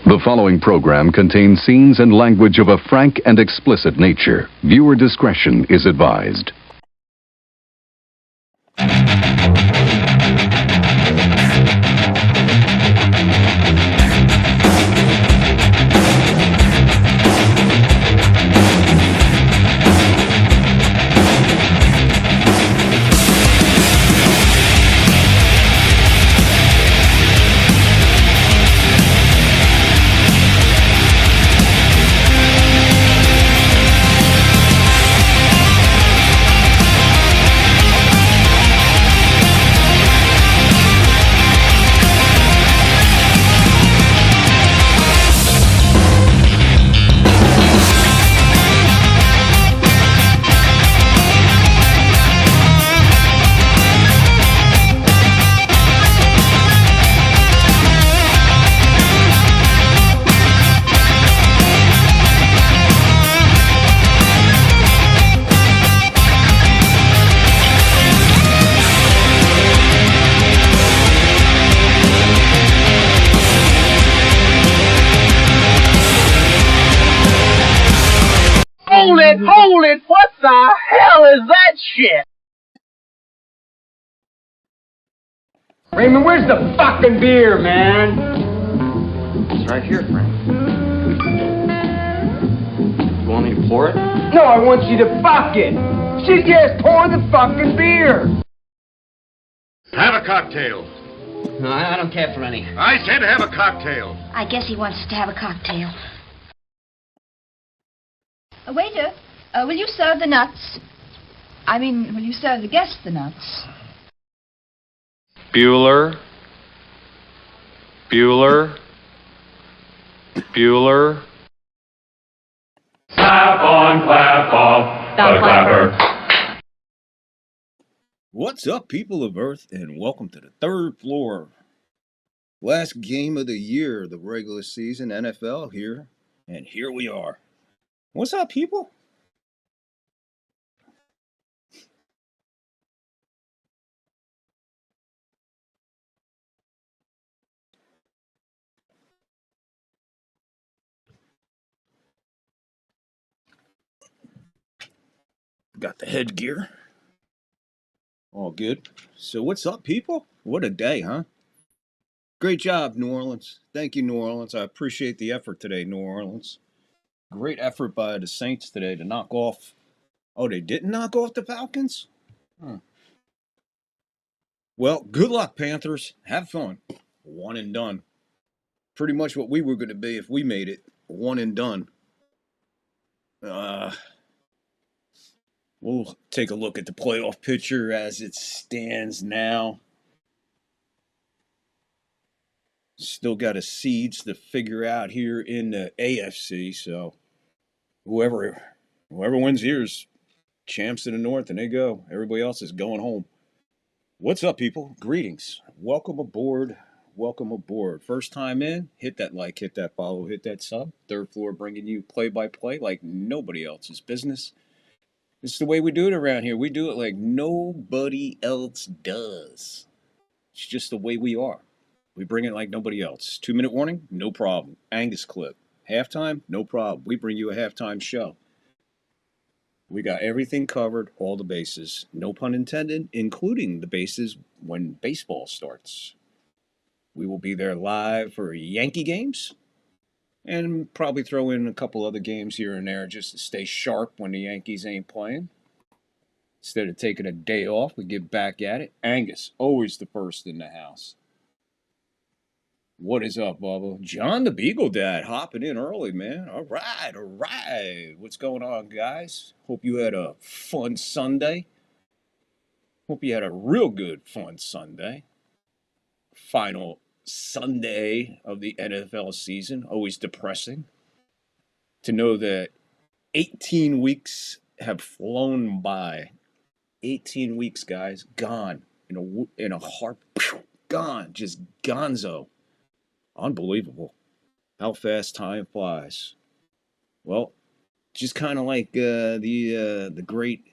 The following program contains scenes and language of a frank and explicit nature. Viewer discretion is advised. Hold it! What the hell is that shit? Raymond, where's the fucking beer, man? It's right here, Frank. You want me to pour it? No, I want you to fuck it. She just poured the fucking beer. Have a cocktail. No, I don't care for any. I said have a cocktail. I guess he wants us to have a cocktail. Waiter, will you serve the nuts? I mean, will you serve the guests the nuts? Bueller. Bueller. Bueller. Clap on, clap off, the clapper. What's up, people of Earth, and welcome to the third floor. Last game of the year, the regular season, NFL here, and here we are. What's up, people? Got the headgear. All good. So what's up, people? What a day, huh? Great job, New Orleans. Thank you, New Orleans. I appreciate the effort today, New Orleans. Great effort by the Saints today to knock off. Oh, they didn't knock off the Falcons? Huh. Well, good luck, Panthers. Have fun. One and done. Pretty much what we were going to be if we made it. One and done. We'll take a look at the playoff picture as it stands now. Still got a seeds to figure out here in the AFC, so whoever wins here is champs in the North, and they go. Everybody else is going home. What's up, people? Greetings. Welcome aboard. Welcome aboard. First time in, hit that like, hit that follow, hit that sub. Third floor bringing you play-by-play like nobody else's business. It's the way we do it around here. We do it like nobody else does. It's just the way we are. We bring it like nobody else. 2-minute warning? No problem. Angus clip. Halftime? No problem. We bring you a halftime show. We got everything covered, all the bases. No pun intended, including the bases when baseball starts. We will be there live for Yankee games and probably throw in a couple other games here and there just to stay sharp when the Yankees ain't playing. Instead of taking a day off, we get back at it. Angus, always the first in the house. What is up, Bubba? John the Beagle Dad hopping in early, man. All right. What's going on, guys? Hope you had a fun Sunday. Hope you had a real good fun Sunday. Final Sunday of the NFL season. Always depressing to know that 18 weeks have flown by. 18 weeks, guys, gone in a heart. Gone, just gonzo. Unbelievable how fast time flies. Well, just kind of like the great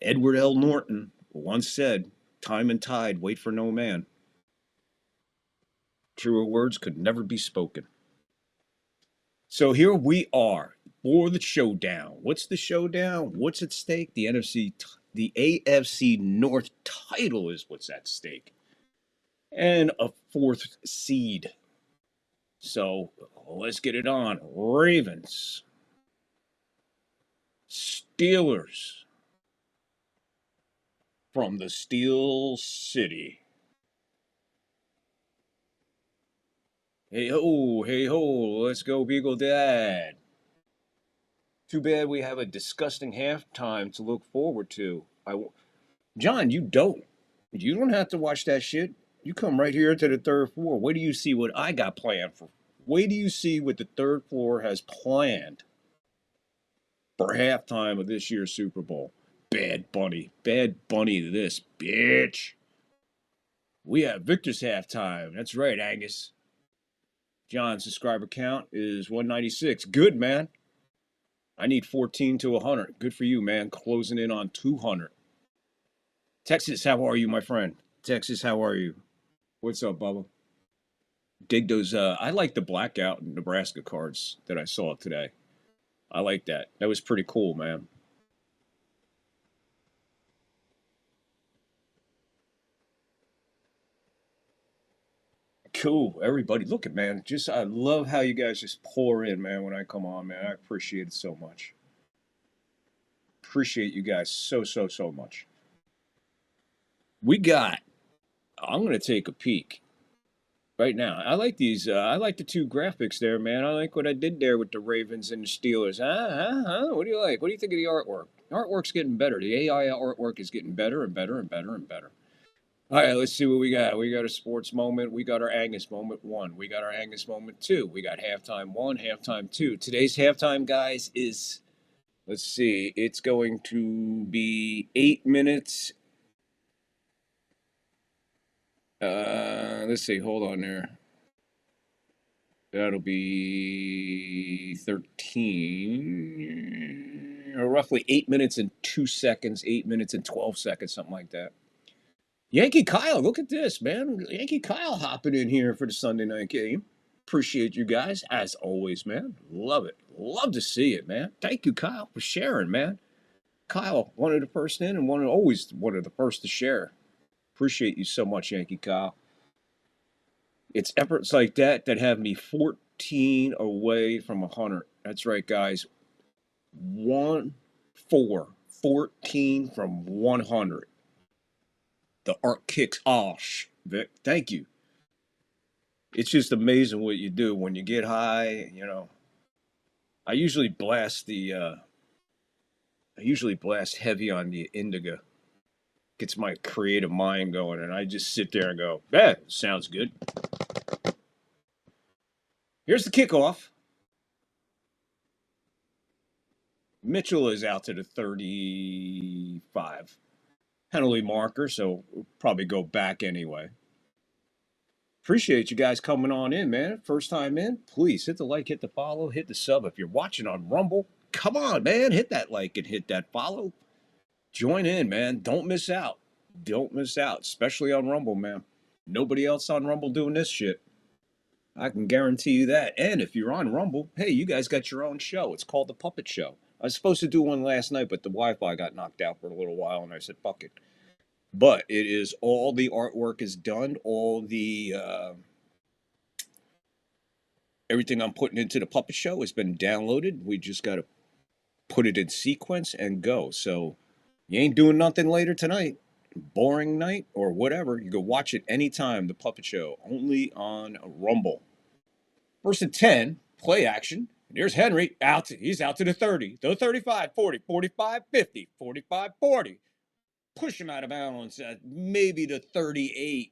Edward L. Norton once said, "Time and tide wait for no man." Truer words could never be spoken. So here we are for the showdown. What's the showdown? What's at stake? The the AFC North title is what's at stake, and a fourth seed. So let's get it on. Ravens, Steelers from the Steel City. Hey ho, let's go Beagle Dad. Too bad we have a disgusting halftime to look forward to. John, you don't. You don't have to watch that shit. You come right here to the third floor. Wait do you see what I got planned for? Wait do you see what the third floor has planned for halftime of this year's Super Bowl. Bad Bunny this bitch. We have Victor's halftime. That's right, Angus. John's subscriber count is 196. Good, man. I need 14 to 100. Good for you, man. Closing in on 200. Texas, how are you, my friend? Texas, how are you? What's up, Bubba? Dig those. I like the blackout Nebraska cards that I saw today. I like that. That was pretty cool, man. Cool, everybody. Look at, man. I love how you guys just pour in, man, when I come on, man. I appreciate it so much. Appreciate you guys so much. I'm going to take a peek right now. I like these. I like the two graphics there, man. I like what I did there with the Ravens and the Steelers. What do you like? What do you think of the artwork? The artwork's getting better. The AI artwork is getting better and better and better and better. All right, let's see what we got. We got a sports moment. We got our Angus moment 1. We got our Angus moment 2. We got halftime 1, halftime 2. Today's halftime, guys, is, let's see, it's going to be 8 minutes. Let's see, hold on there. That'll be 13, or roughly 8 minutes and 2 seconds, 8 minutes and 12 seconds, something like that. Yankee Kyle, look at this, man. Yankee Kyle hopping in here for the Sunday night game. Appreciate you guys, as always, man. Love it. Love to see it, man. Thank you, Kyle, for sharing, man. Kyle, one of the first in and always one of the first to share. Appreciate you so much, Yankee Kyle. It's efforts like that have me 14 away from 100. That's right, guys. 14 from 100. The art kicks off, Vic. Thank you. It's just amazing what you do when you get high. You know, I usually blast heavy on the indica. Gets my creative mind going, and I just sit there and go, sounds good. Here's the kickoff. Mitchell is out to the 35. Penalty marker, so we'll probably go back anyway. Appreciate you guys coming on in, man. First time in, please hit the like, hit the follow, hit the sub. If you're watching on Rumble, come on, man. Hit that like and hit that follow. Join in, man. Don't miss out. Don't miss out, especially on Rumble, man. Nobody else on Rumble doing this shit. I can guarantee you that. And if you're on Rumble, hey, you guys got your own show. It's called The Puppet Show. I was supposed to do one last night, but the Wi-Fi got knocked out for a little while, and I said, fuck it. But it is all the artwork is done, all the everything I'm putting into the Puppet Show has been downloaded. We just got to put it in sequence and go. So you ain't doing nothing later tonight. Boring night or whatever. You can watch it anytime, the Puppet Show, only on Rumble. First and 10, play action. Here's Henry, he's out to the 30, the 35, 40, 45, 50, 45, 40. Push him out of bounds at maybe the 38.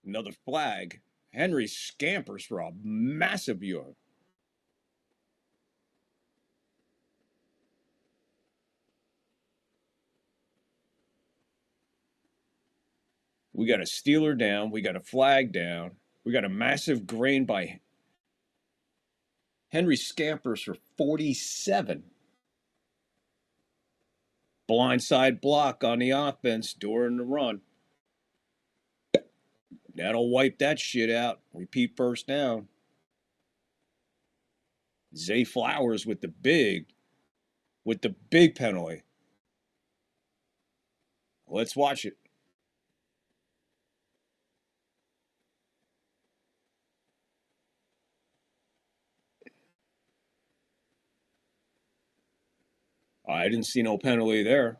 Another flag. Henry scampers for a massive yard. We got a Steeler down. We got a flag down. We got a massive grain by Henry scampers for 47. Blindside block on the offense during the run. That'll wipe that shit out. Repeat first down. Zay Flowers with the big penalty. Let's watch it. I didn't see no penalty there.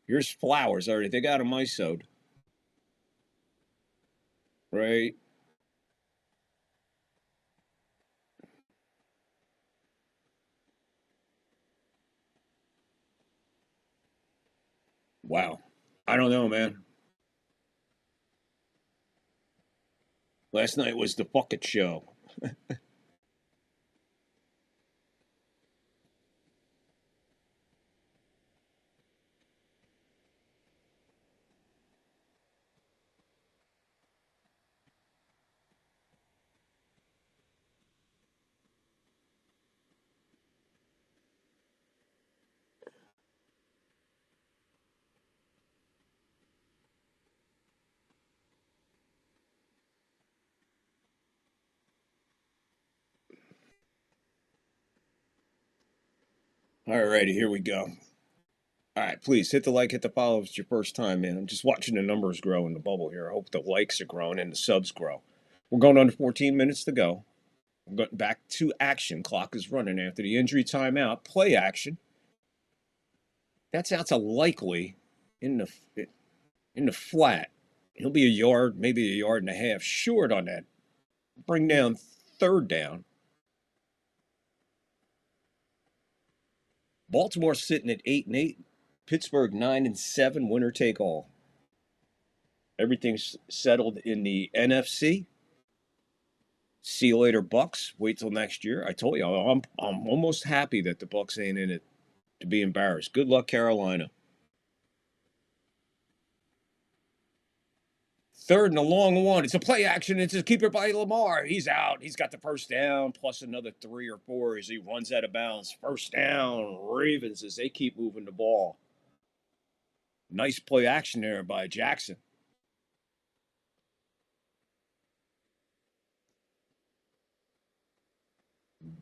Here's Flowers already. They got him ISO'd. Right. Wow. I don't know, man. Last night was the bucket show. All righty, here we go. All right, please hit the like, hit the follow if it's your first time, man. I'm just watching the numbers grow in the bubble here. I hope the likes are growing and the subs grow. We're going under 14 minutes to go. We're going back to action. Clock is running after the injury timeout. Play action. That's out to Likely in the flat. He'll be a yard, maybe a yard and a half short on that. Bring down third down. Baltimore sitting at 8-8. Pittsburgh 9-7. Winner take all. Everything's settled in the NFC. See you later, Bucks. Wait till next year. I told you, I'm almost happy that the Bucks ain't in it to be embarrassed. Good luck, Carolina. Third and a long one. It's a play action. It's a keeper by Lamar. He's out. He's got the first down, plus another 3 or 4 as he runs out of bounds. First down, Ravens, as they keep moving the ball. Nice play action there by Jackson.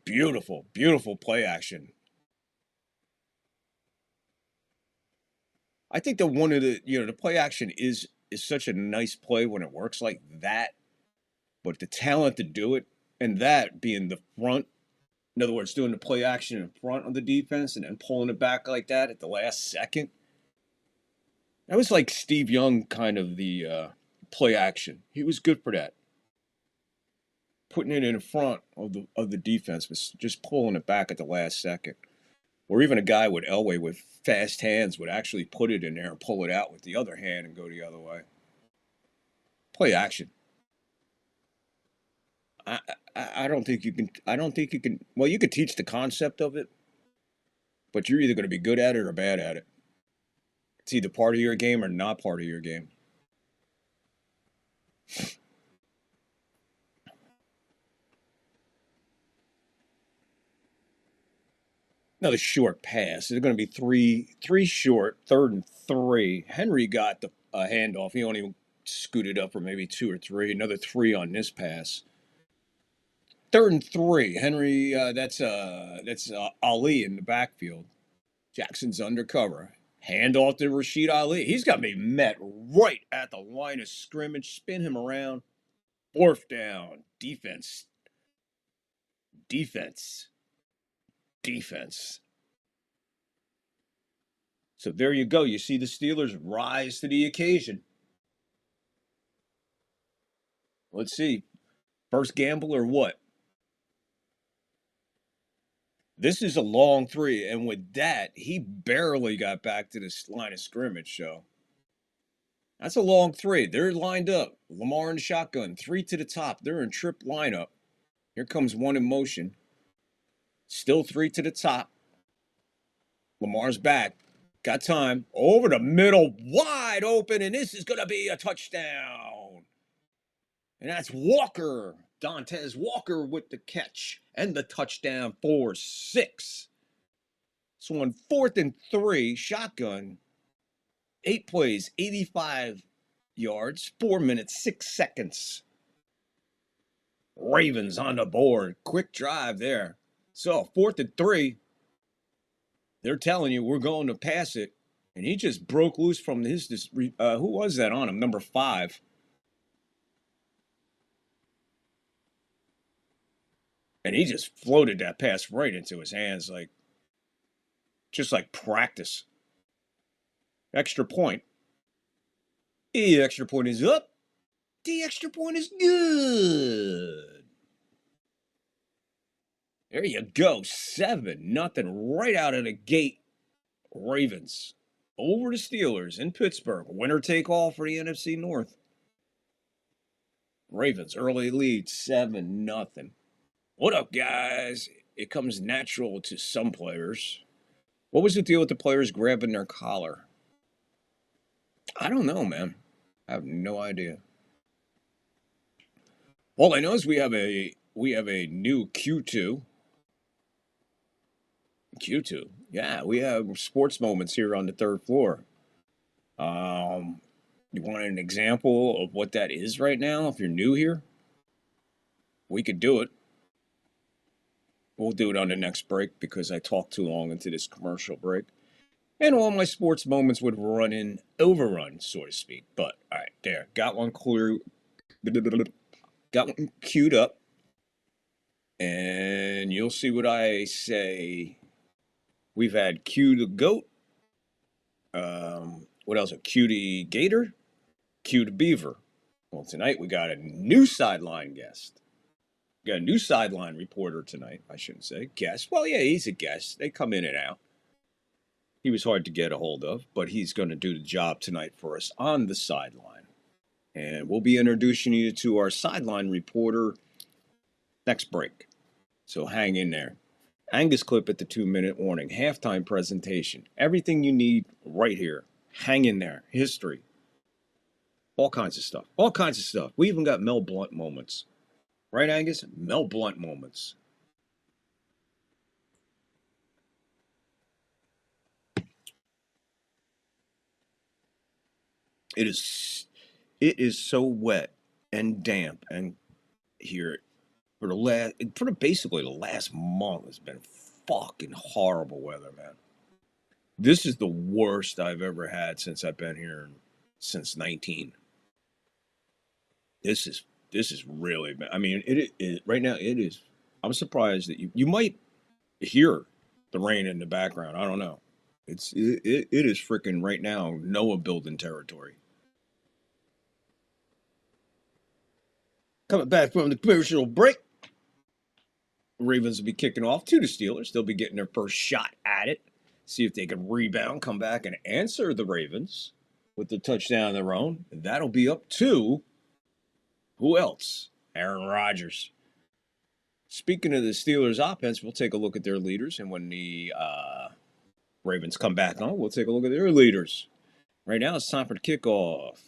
Beautiful, beautiful play action. I think that one of the play action is such a nice play when it works like that, but the talent to do it, and that being the front, in other words, doing the play action in front of the defense and then pulling it back like that at the last second. That was like Steve Young kind of the play action. He was good for that. Putting it in front of the defense, but just pulling it back at the last second. Or even a guy with Elway with fast hands would actually put it in there and pull it out with the other hand and go the other way. Play action. I don't think you can. I don't think you can. Well, you could teach the concept of it, but you're either going to be good at it or bad at it. It's either part of your game or not part of your game. Another short pass. It's going to be three short, 3rd and 3. Henry got the handoff. He only scooted up for maybe 2 or 3. Another 3 on this pass. 3rd and 3. Henry, that's Ali in the backfield. Jackson's undercover. Handoff to Rashid Ali. He's got to be met right at the line of scrimmage. Spin him around. 4th down. Defense. So there you go. You see the Steelers rise to the occasion. Let's see. First gamble or what? This is a long 3, and with that, he barely got back to this line of scrimmage, so. That's a long 3. They're lined up. Lamar in the shotgun. 3 to the top. They're in trip lineup. Here comes one in motion. Still 3 to the top. Lamar's back. Got time. Over the middle. Wide open. And this is going to be a touchdown. And that's Walker. Dontez Walker with the catch. And the touchdown for 6. So on 4th and 3, shotgun. 8 plays, 85 yards, 4 minutes, 6 seconds. Ravens on the board. Quick drive there. So 4th and 3. They're telling you we're going to pass it. And he just broke loose from who was that on him? Number 5. And he just floated that pass right into his hands, just like practice. Extra point. The extra point is up. The extra point is good. There you go. 7-0 right out of the gate. Ravens over the Steelers in Pittsburgh. Winner take all for the NFC North. Ravens early lead 7-0. What up, guys? It comes natural to some players. What was the deal with the players grabbing their collar? I don't know, man. I have no idea. All I know is we have a new Q2. Q2. Yeah, we have sports moments here on the 3rd floor. You want an example of what that is right now if you're new here? We could do it. We'll do it on the next break because I talked too long into this commercial break. And all my sports moments would run in overrun, so to speak. But, all right, there. Got one queued up. And you'll see what I say. We've had Q the Goat. What else? A Cutie Gator. Q the Beaver. Well, tonight we got a new sideline guest. Got a new sideline reporter tonight. I shouldn't say guest. Well, yeah, he's a guest. They come in and out. He was hard to get a hold of, but he's going to do the job tonight for us on the sideline. And we'll be introducing you to our sideline reporter next break. So hang in there. Angus clip at the 2-minute warning. Halftime presentation. Everything you need right here. Hang in there. History. All kinds of stuff. All kinds of stuff. We even got Mel Blunt moments. Right, Angus? Mel Blunt moments. It is so wet and damp and here for basically the last month has been fucking horrible weather, man. This is the worst I've ever had since I've been here since 19. This is really bad. I mean, it right now it is. I'm surprised that you might hear the rain in the background. I don't know. It is freaking right now Noah building territory. Coming back from the commercial break. Ravens will be kicking off to the Steelers. They'll be getting their first shot at it. See if they can rebound, come back and answer the Ravens with the touchdown of their own. And that'll be up to who else? Aaron Rodgers. Speaking of the Steelers offense, we'll take a look at their leaders. And when the Ravens come back on, we'll take a look at their leaders. Right now, it's time for the kickoff.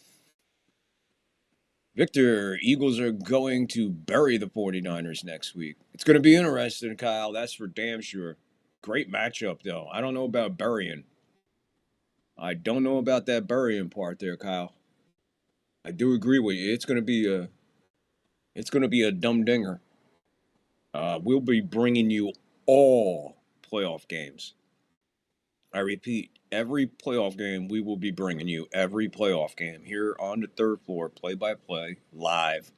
Victor, Eagles are going to bury the 49ers next week. It's going to be interesting, Kyle. That's for damn sure. Great matchup, though. I don't know about burying. I don't know about that burying part there, Kyle. I do agree with you. It's going to be a dumb dinger. We'll be bringing you all playoff games. I repeat, every playoff game we will be bringing you every playoff game here on the 3rd floor, play-by-play, live,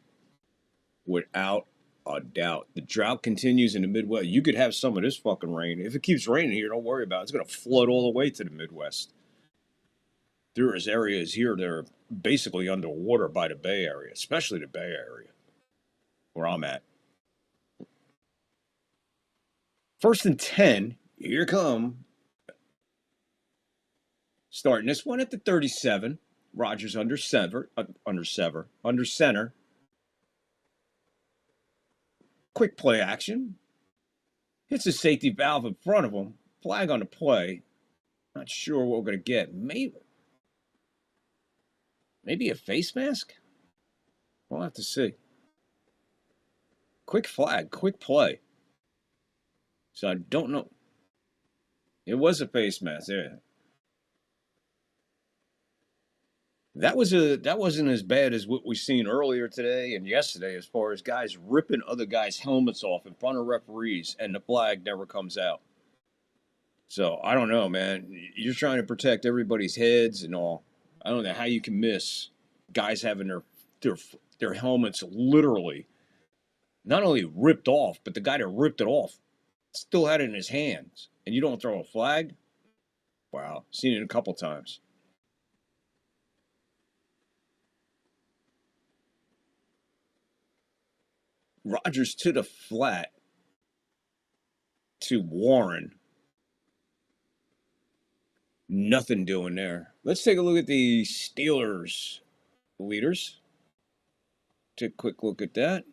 without a doubt. The drought continues in the Midwest. You could have some of this fucking rain. If it keeps raining here, don't worry about it. It's going to flood all the way to the Midwest. There is areas here that are basically underwater by the Bay Area, especially the Bay Area, where I'm at. 1st and 10. Here come. Starting this one at the 37. Rodgers under center. Quick play action. Hits a safety valve in front of him. Flag on the play. Not sure what we're going to get. Maybe a face mask? We'll have to see. Quick flag. Quick play. So I don't know. It was a face mask. There. That wasn't as bad as what we seen earlier today and yesterday, as far as guys ripping other guys' helmets off in front of referees, and the flag never comes out. So I don't know, man. You're trying to protect everybody's heads and all. I don't know how you can miss guys having their helmets literally not only ripped off, but the guy that ripped it off still had it in his hands, and you don't throw a flag? Wow, seen it a couple times. Rogers to the flat to Warren. Nothing doing there. Let's take a look at the Steelers leaders. Take a quick look at that.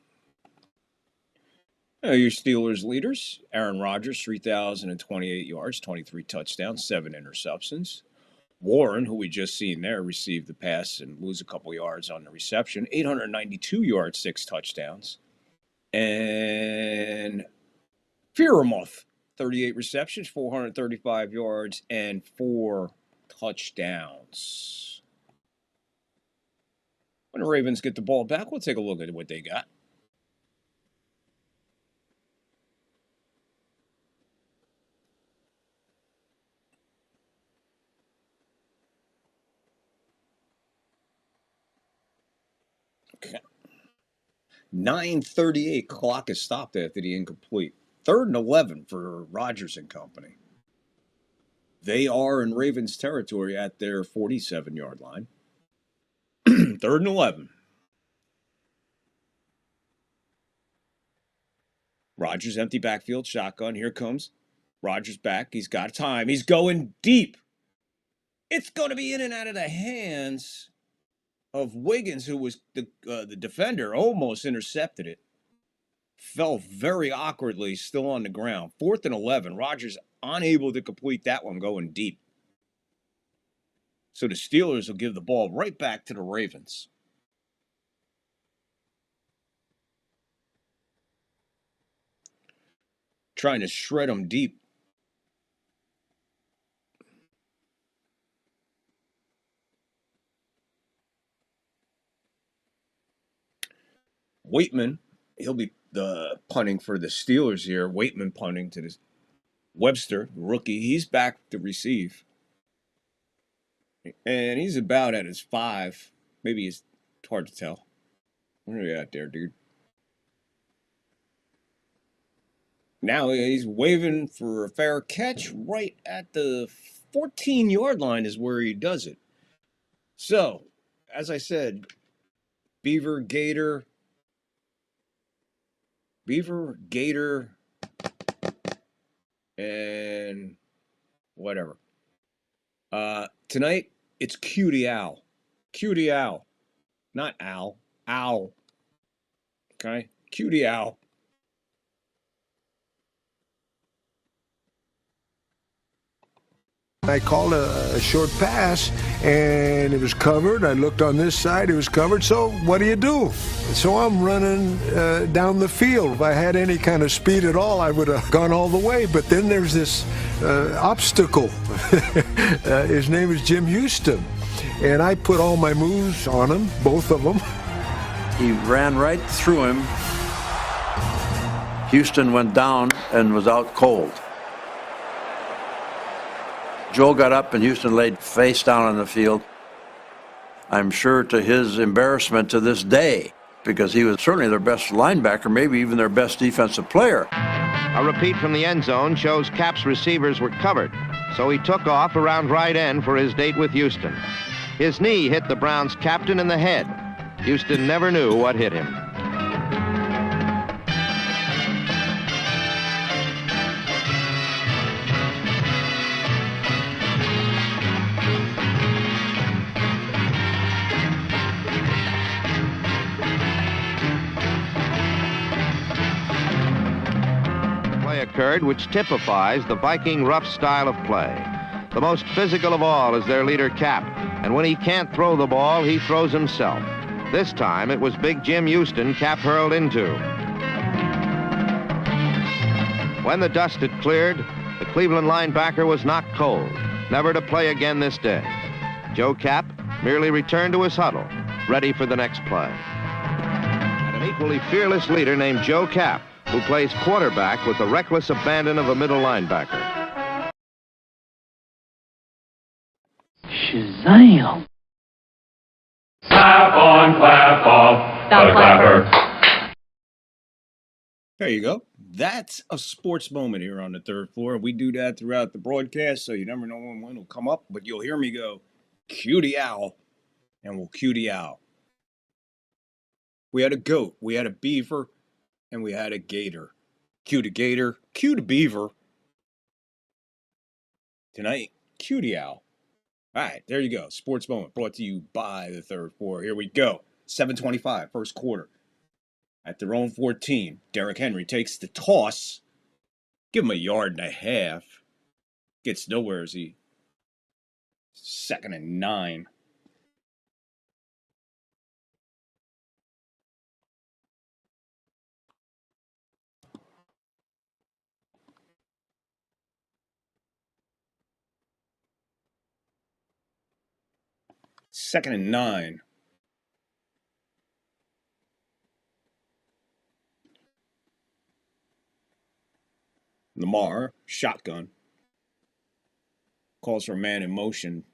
Your Steelers leaders. Aaron Rodgers, 3,028 yards, 23 touchdowns, 7 interceptions. Warren, who we just seen there, received the pass and lose a couple yards on the reception. 892 yards, 6 touchdowns. And Firamoth, 38 receptions, 435 yards, and 4 touchdowns. When the Ravens get the ball back, we'll take a look at what they got. Okay. 9:38 clock is stopped after the incomplete. 3rd and 11 for Rodgers and company. They are in Ravens territory at their 47-yard line. 3rd and 11. Rodgers empty backfield, shotgun. Here comes Rodgers back. He's got time. He's going deep. It's going to be in and out of the hands of Wiggins, who was the defender, almost intercepted it. Fell very awkwardly, still on the ground. 4th and 11. Rodgers unable to complete that one going deep. So the Steelers will give the ball right back to the Ravens. Trying to shred them deep. Waitman, he'll be punting for the Steelers here. Waitman punting to this Webster, rookie. He's back to receive. And he's about at his 5. Maybe it's hard to tell. Where are you at there, dude? Now he's waving for a fair catch right at the 14-yard line is where he does it. So, as I said, Beaver, Gator, and whatever. Tonight, it's Cutie Owl. Cutie Owl. Not Owl. Owl. Okay? Cutie Owl. I called a short pass, and it was covered. I looked on this side, it was covered. So what do? So I'm running down the field. If I had any kind of speed at all, I would have gone all the way. But then there's this obstacle. His name is Jim Houston. And I put all my moves on him, both of them. He ran right through him. Houston went down and was out cold. Joe got up and Houston laid face down on the field. I'm sure to his embarrassment to this day, because he was certainly their best linebacker, maybe even their best defensive player. A repeat from the end zone shows Cap's receivers were covered, so he took off around right end for his date with Houston. His knee hit the Browns' captain in the head. Houston never knew what hit him. Occurred, which typifies the Viking rough style of play. The most physical of all is their leader, Cap, and when he can't throw the ball, he throws himself. This time, it was Big Jim Houston Cap hurled into. When the dust had cleared, the Cleveland linebacker was knocked cold, never to play again this day. Joe Cap, merely returned to his huddle, ready for the next play. And an equally fearless leader named Joe Kapp, who plays quarterback with the reckless abandon of a middle linebacker. Shazam! Clap on, clap off, the clapper. There you go. That's a sports moment here on the third floor. We do that throughout the broadcast, so you never know when one will come up, but you'll hear me go, cutie owl, and we'll cutie owl. We had a goat, we had a beaver, and we had a gator. Cue to gator, cue to beaver. Tonight, cutie owl. All right, there you go. Sports moment brought to you by the third floor. Here we go. 7:25, first quarter. At their own 14, Derrick Henry takes the toss. Give him a yard and a half. Gets nowhere as he. 2nd and 9. Second and 9. Lamar, shotgun. Calls for a man in motion.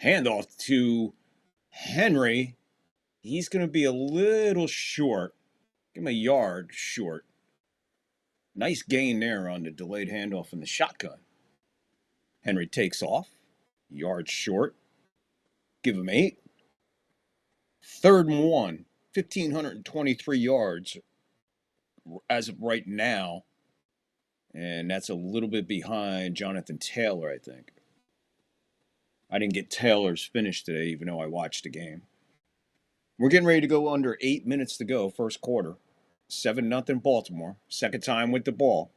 Handoff to Henry. He's going to be a little short. Give him a yard short. Nice gain there on the delayed handoff in the shotgun. Henry takes off. Yard short. Give him 8. 3rd and 1. 1,523 yards as of right now. And that's a little bit behind Jonathan Taylor, I think. I didn't get Taylor's finish today, even though I watched the game. We're getting ready to go under 8 minutes to go, first quarter. 7-0 Baltimore. Second time with the ball.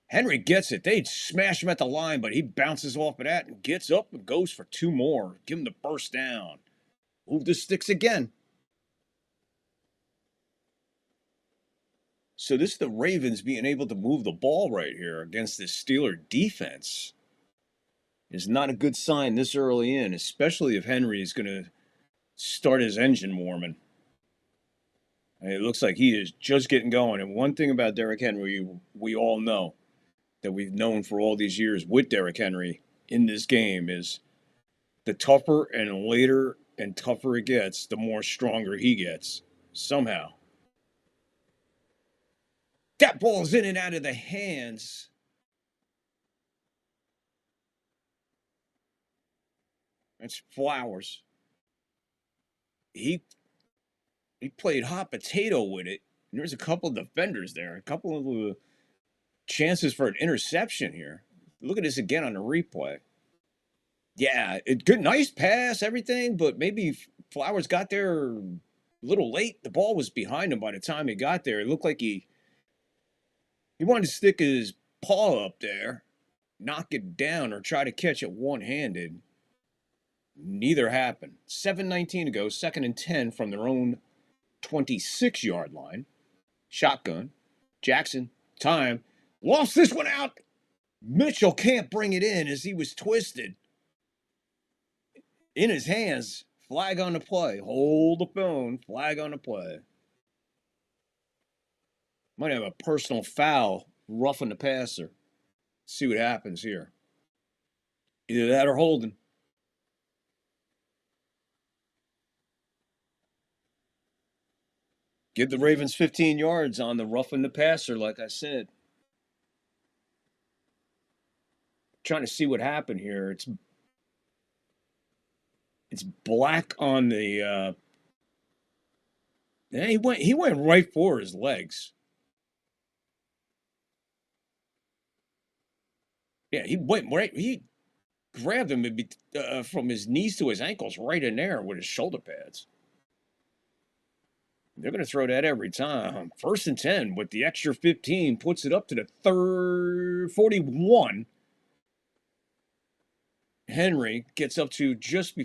Henry gets it. They smash him at the line, but he bounces off of that and gets up and goes for 2 more. Give him the first down. Move the sticks again. So this is the Ravens being able to move the ball right here against this Steeler defense. Is not a good sign this early in, especially if Henry is going to start his engine warming. And it looks like he is just getting going. And one thing about Derrick Henry, we all know, that we've known for all these years with Derrick Henry in this game, is the tougher and later and tougher it gets, the more stronger he gets. Somehow. That ball's in and out of the hands. That's Flowers. He played hot potato with it. And there's a couple of defenders there. A couple of chances for an interception here. Look at this again on the replay. Yeah, good, nice pass, everything, but maybe Flowers got there a little late. The ball was behind him by the time he got there. It looked like he wanted to stick his paw up there, knock it down, or try to catch it one-handed. Neither happened. 7:19 to go, 2nd and 10 from their own 26-yard line. Shotgun. Jackson. Time. Lost this one out. Mitchell can't bring it in as he was twisted. In his hands. Flag on the play. Hold the phone. Flag on the play. Might have a personal foul. Roughing the passer. See what happens here. Either that or holding. Give the Ravens 15 yards on the roughing the passer, like I said. Trying to see what happened here. It's black on the he went right for his legs. Yeah, he went right. He grabbed him from his knees to his ankles right in there with his shoulder pads. They're going to throw that every time. 1st and 10 with the extra 15 puts it up to the 41. Henry gets up to just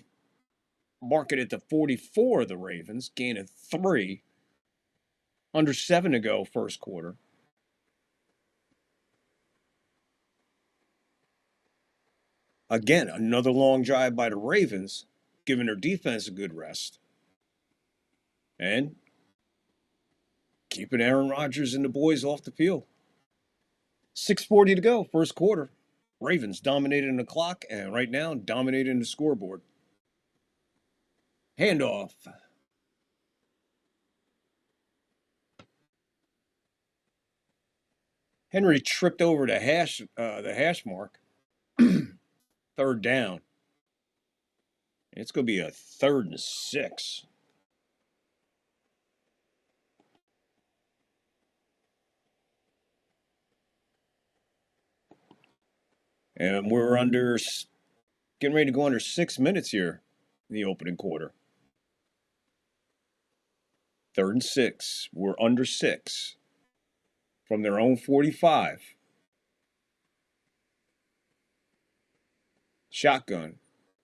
mark it at the 44 of the Ravens, gain of 3. Under 7 to go, first quarter. Again, another long drive by the Ravens, giving their defense a good rest. And keeping Aaron Rodgers and the boys off the field. 6:40 to go, first quarter. Ravens dominating the clock, and right now dominating the scoreboard. Handoff. Henry tripped over the hash mark. Third down. It's going to be a 3rd and 6. And we're getting ready to go under 6 minutes here in the opening quarter. 3rd and 6. We're under 6 from their own 45. Shotgun.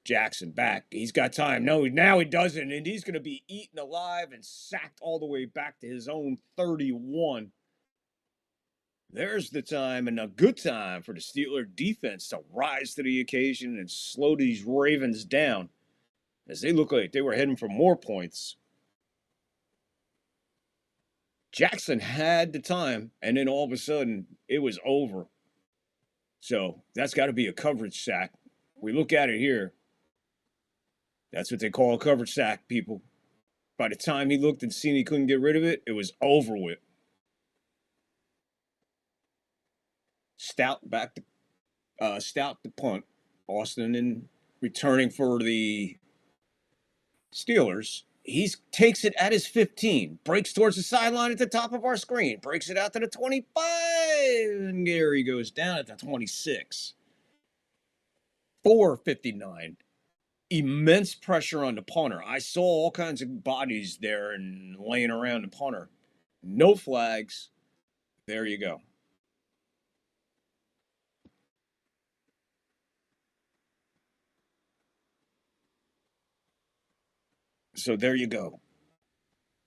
Jackson back. He's got time. No, now he doesn't. And he's going to be eaten alive and sacked all the way back to his own 31. There's the time, and a good time for the Steeler defense to rise to the occasion and slow these Ravens down as they look like they were heading for more points. Jackson had the time, and then all of a sudden, it was over. So that's got to be a coverage sack. We look at it here. That's what they call a coverage sack, people. By the time he looked and seen he couldn't get rid of it, it was over with. Stout to punt. Austin in returning for the Steelers. He takes it at his 15. Breaks towards the sideline at the top of our screen. Breaks it out to the 25. And there he goes down at the 26. 4:59. Immense pressure on the punter. I saw all kinds of bodies there and laying around the punter. No flags. There you go. So there you go.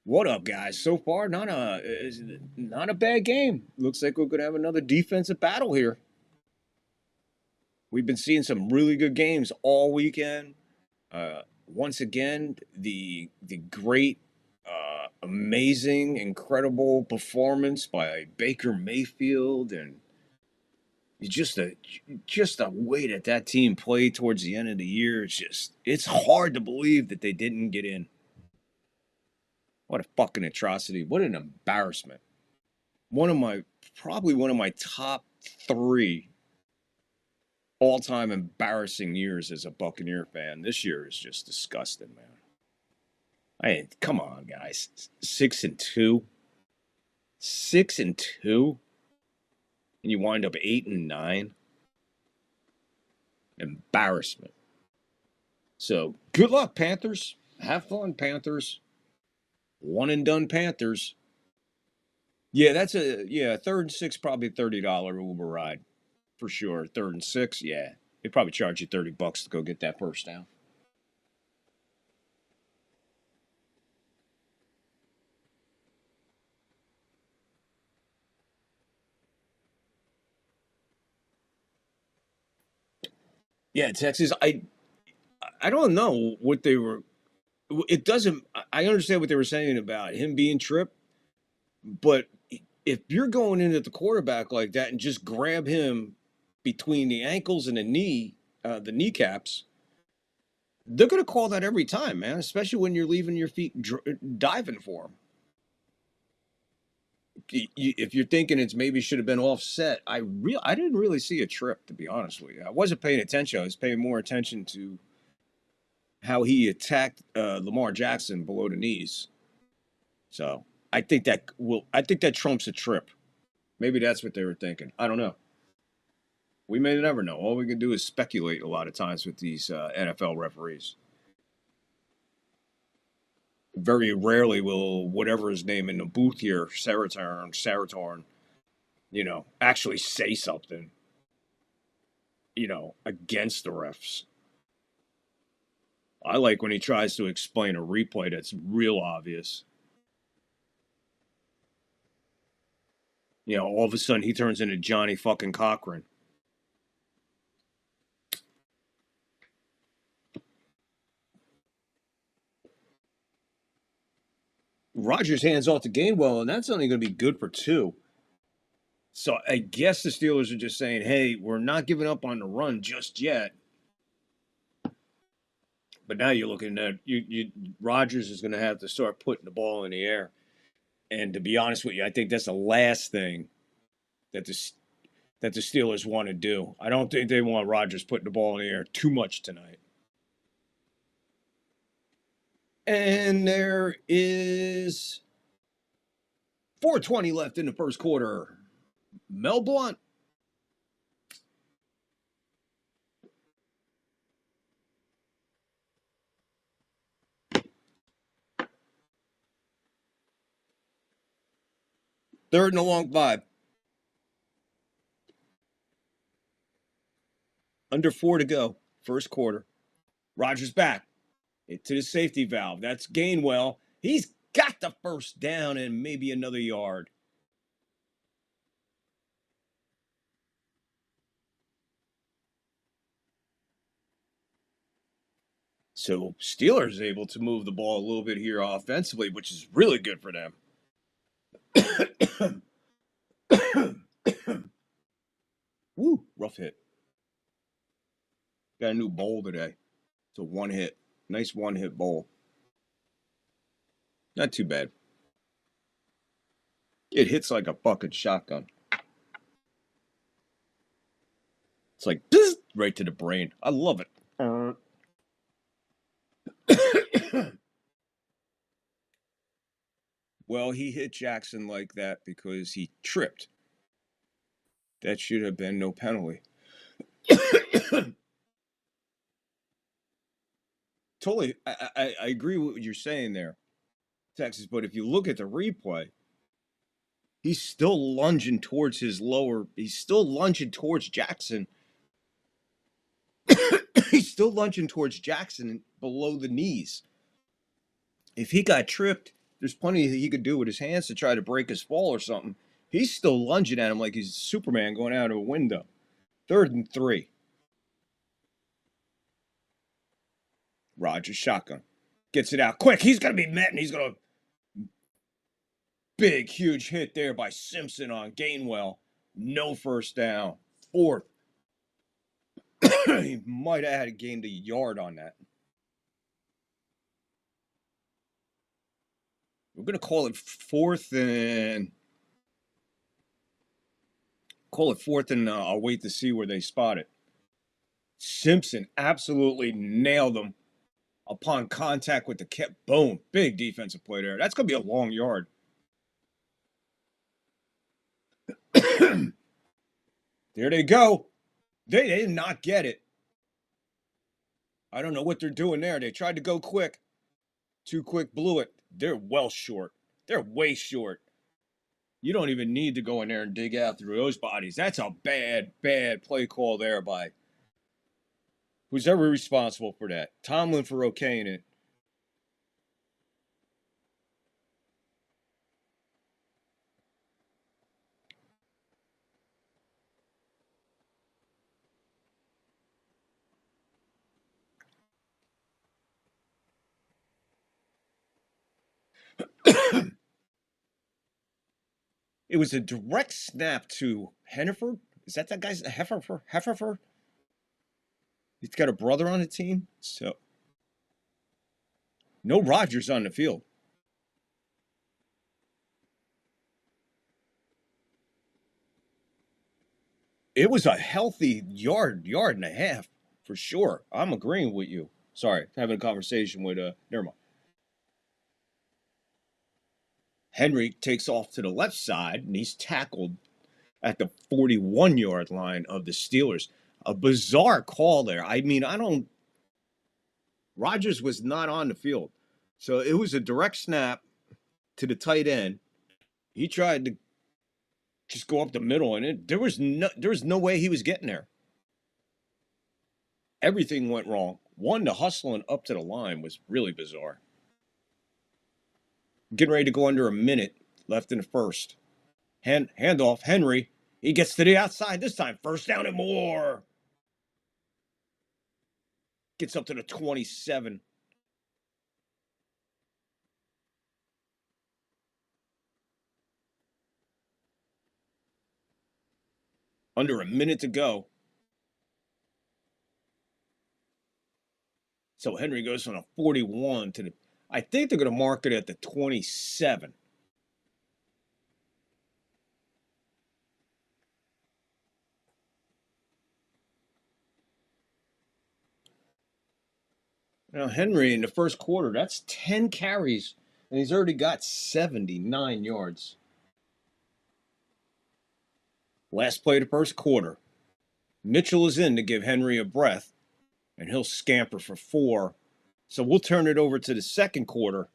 What up, guys? So far, not a bad game. Looks like we're going to have another defensive battle here. We've been seeing some really good games all weekend. Once again, the great, amazing, incredible performance by Baker Mayfield, and just a way that team played towards the end of the year. It's hard to believe that they didn't get in. What a fucking atrocity! What an embarrassment! Probably one of my top 3 all-time embarrassing years as a Buccaneer fan. This year is just disgusting, man. Come on, guys. 6-2. 6-2. And you wind up 8-9. Embarrassment. So, good luck, Panthers. Have fun, Panthers. One and done Panthers. Yeah, that's 3rd and 6, probably $30 Uber ride. For sure. 3rd and 6, yeah. They probably charge you $30 to go get that first down. Yeah, Texas, I don't know what they were. It doesn't. I understand what they were saying about him being tripped, but if you're going in at the quarterback like that and just grab him between the ankles and the kneecaps, they're going to call that every time, man, especially when you're leaving your feet diving for him. If you're thinking it's maybe should have been offset, I didn't really see a trip, to be honest with you. I wasn't paying attention. I was paying more attention to how he attacked Lamar Jackson below the knees. So I think that trumps a trip. Maybe that's what they were thinking. I don't know. We may never know. All we can do is speculate a lot of times with these NFL referees. Very rarely will whatever his name in the booth here, Saratorn, actually say something, against the refs. I like when he tries to explain a replay that's real obvious. All of a sudden he turns into Johnny fucking Cochran. Rodgers hands off to Gainwell, and that's only going to be good for 2. So I guess the Steelers are just saying, hey, we're not giving up on the run just yet. But now you're looking at Rodgers is going to have to start putting the ball in the air. And to be honest with you, I think that's the last thing that the Steelers want to do. I don't think they want Rodgers putting the ball in the air too much tonight. And there is 4:20 left in the first quarter. Mel Blount. Third and a long 5. Under 4 to go. First quarter. Rodgers back. To the safety valve. That's Gainwell. He's got the first down and maybe another yard. So Steelers able to move the ball a little bit here offensively, which is really good for them. Woo, rough hit. Got a new bowl today. It's a 1-hit. Nice 1-hit bowl. Not too bad. It hits like a fucking shotgun. It's like right to the brain. I love it. Well, he hit Jackson like that because he tripped. That should have been no penalty. Totally, I agree with what you're saying there, Texas, but if you look at the replay, he's still lunging towards he's still lunging towards Jackson. He's still lunging towards Jackson below the knees. If he got tripped, there's plenty that he could do with his hands to try to break his fall or something. He's still lunging at him like he's Superman going out of a window. 3rd and 3. Rodgers shotgun. Gets it out quick. He's going to be met, and he's going to... Big, huge hit there by Simpson on Gainwell. No first down. 4th. He might have had gained a yard on that. We're going to call it 4th and... I'll wait to see where they spot it. Simpson absolutely nailed them upon contact with the cap. Boom. Big defensive play there. That's going to be a long yard. There they go. They did not get it. I don't know what they're doing there. They tried to go quick. Too quick, blew it. They're well short. They're way short. You don't even need to go in there and dig out through those bodies. That's a bad, bad play call there by who's ever responsible for that. Tomlin for okaying it. It was a direct snap to Henneford. Is that guy's Hefferfer? He's got a brother on the team. So no Rodgers on the field. It was a healthy yard and a half for sure. I'm agreeing with you. Sorry, having a conversation with never mind. Henry takes off to the left side, and he's tackled at the 41-yard line of the Steelers. A bizarre call there. I mean, Rodgers was not on the field. So it was a direct snap to the tight end. He tried to just go up the middle, and there was no way he was getting there. Everything went wrong. The hustling up to the line was really bizarre. Getting ready to go under a minute left in the first. Handoff, Henry. He gets to the outside this time. First down and more. Gets up to the 27. Under a minute to go. So Henry goes from a 41 to the, I think they're going to mark it at the 27. Now, Henry in the first quarter, that's 10 carries, and he's already got 79 yards. Last play of the first quarter. Mitchell is in to give Henry a breath, and he'll scamper for 4. So we'll turn it over to the second quarter.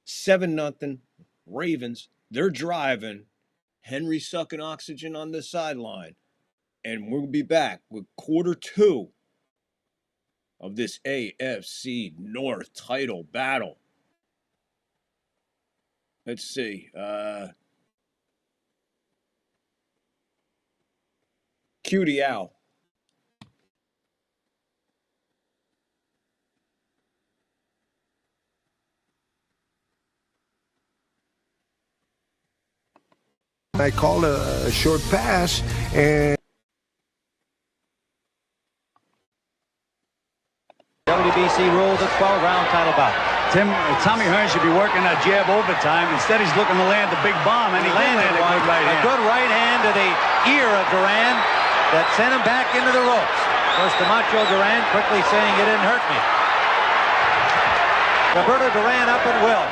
7-0, Ravens. They're driving. Henry sucking oxygen on the sideline. And we'll be back with quarter 2 of this AFC North title battle. Let's see. Cutie Owl. I called a short pass, and WBC rule the 12-round title bout. Tommy Hearns should be working that jab overtime. Instead, he's looking to land the big bomb, and he landed a good right hand. A good right hand to the ear of Duran that sent him back into the ropes. First, Camacho Duran quickly saying, "You didn't hurt me." Roberto Duran up at will.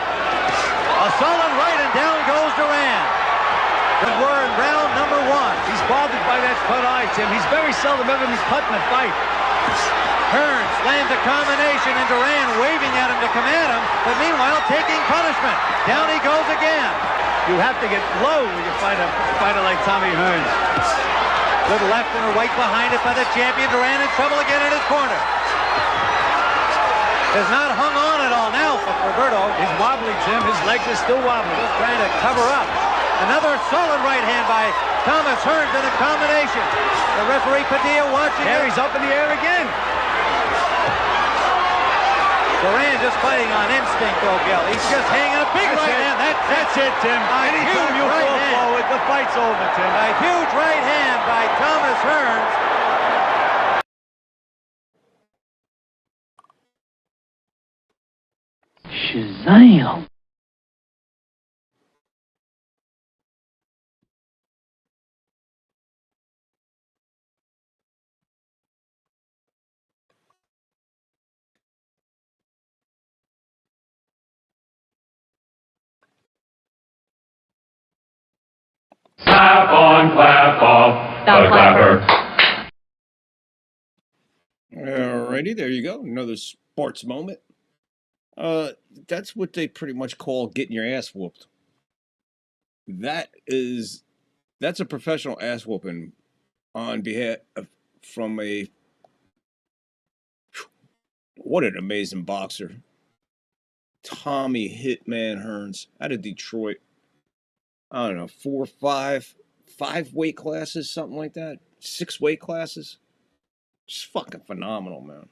A solid right, and down goes Duran. We're in round number 1. He's bothered by that cut eye, Tim. He's very seldom ever been cut in a fight. Hearns lands a combination, and Duran waving at him to come at him, but meanwhile taking punishment. Down he goes again. You have to get low when you fight a fighter like Tommy Hearns. Good left and a right behind it by the champion. Duran in trouble again in his corner. Has not hung on at all now for Roberto. He's wobbly, Tim. His legs are still wobbly. Just trying to cover up. Another solid right hand by Thomas Hearns in a combination. The referee Padilla watching. There he's up in the air again. Duran just fighting on instinct, though, Gil. He's just hanging a big right hand. That's it, Tim. Anytime you fall forward, the fight's over, Tim. A huge right hand by Thomas Hearns. Shazam! Clap on, clap off, the clapper. Alrighty, there you go. Another sports moment. That's what they pretty much call getting your ass whooped. That's a professional ass whooping on behalf of, from a, what an amazing boxer. Tommy Hitman Hearns out of Detroit. I don't know, 4, 5 weight classes, something like that. 6 weight classes. Just fucking phenomenal, man.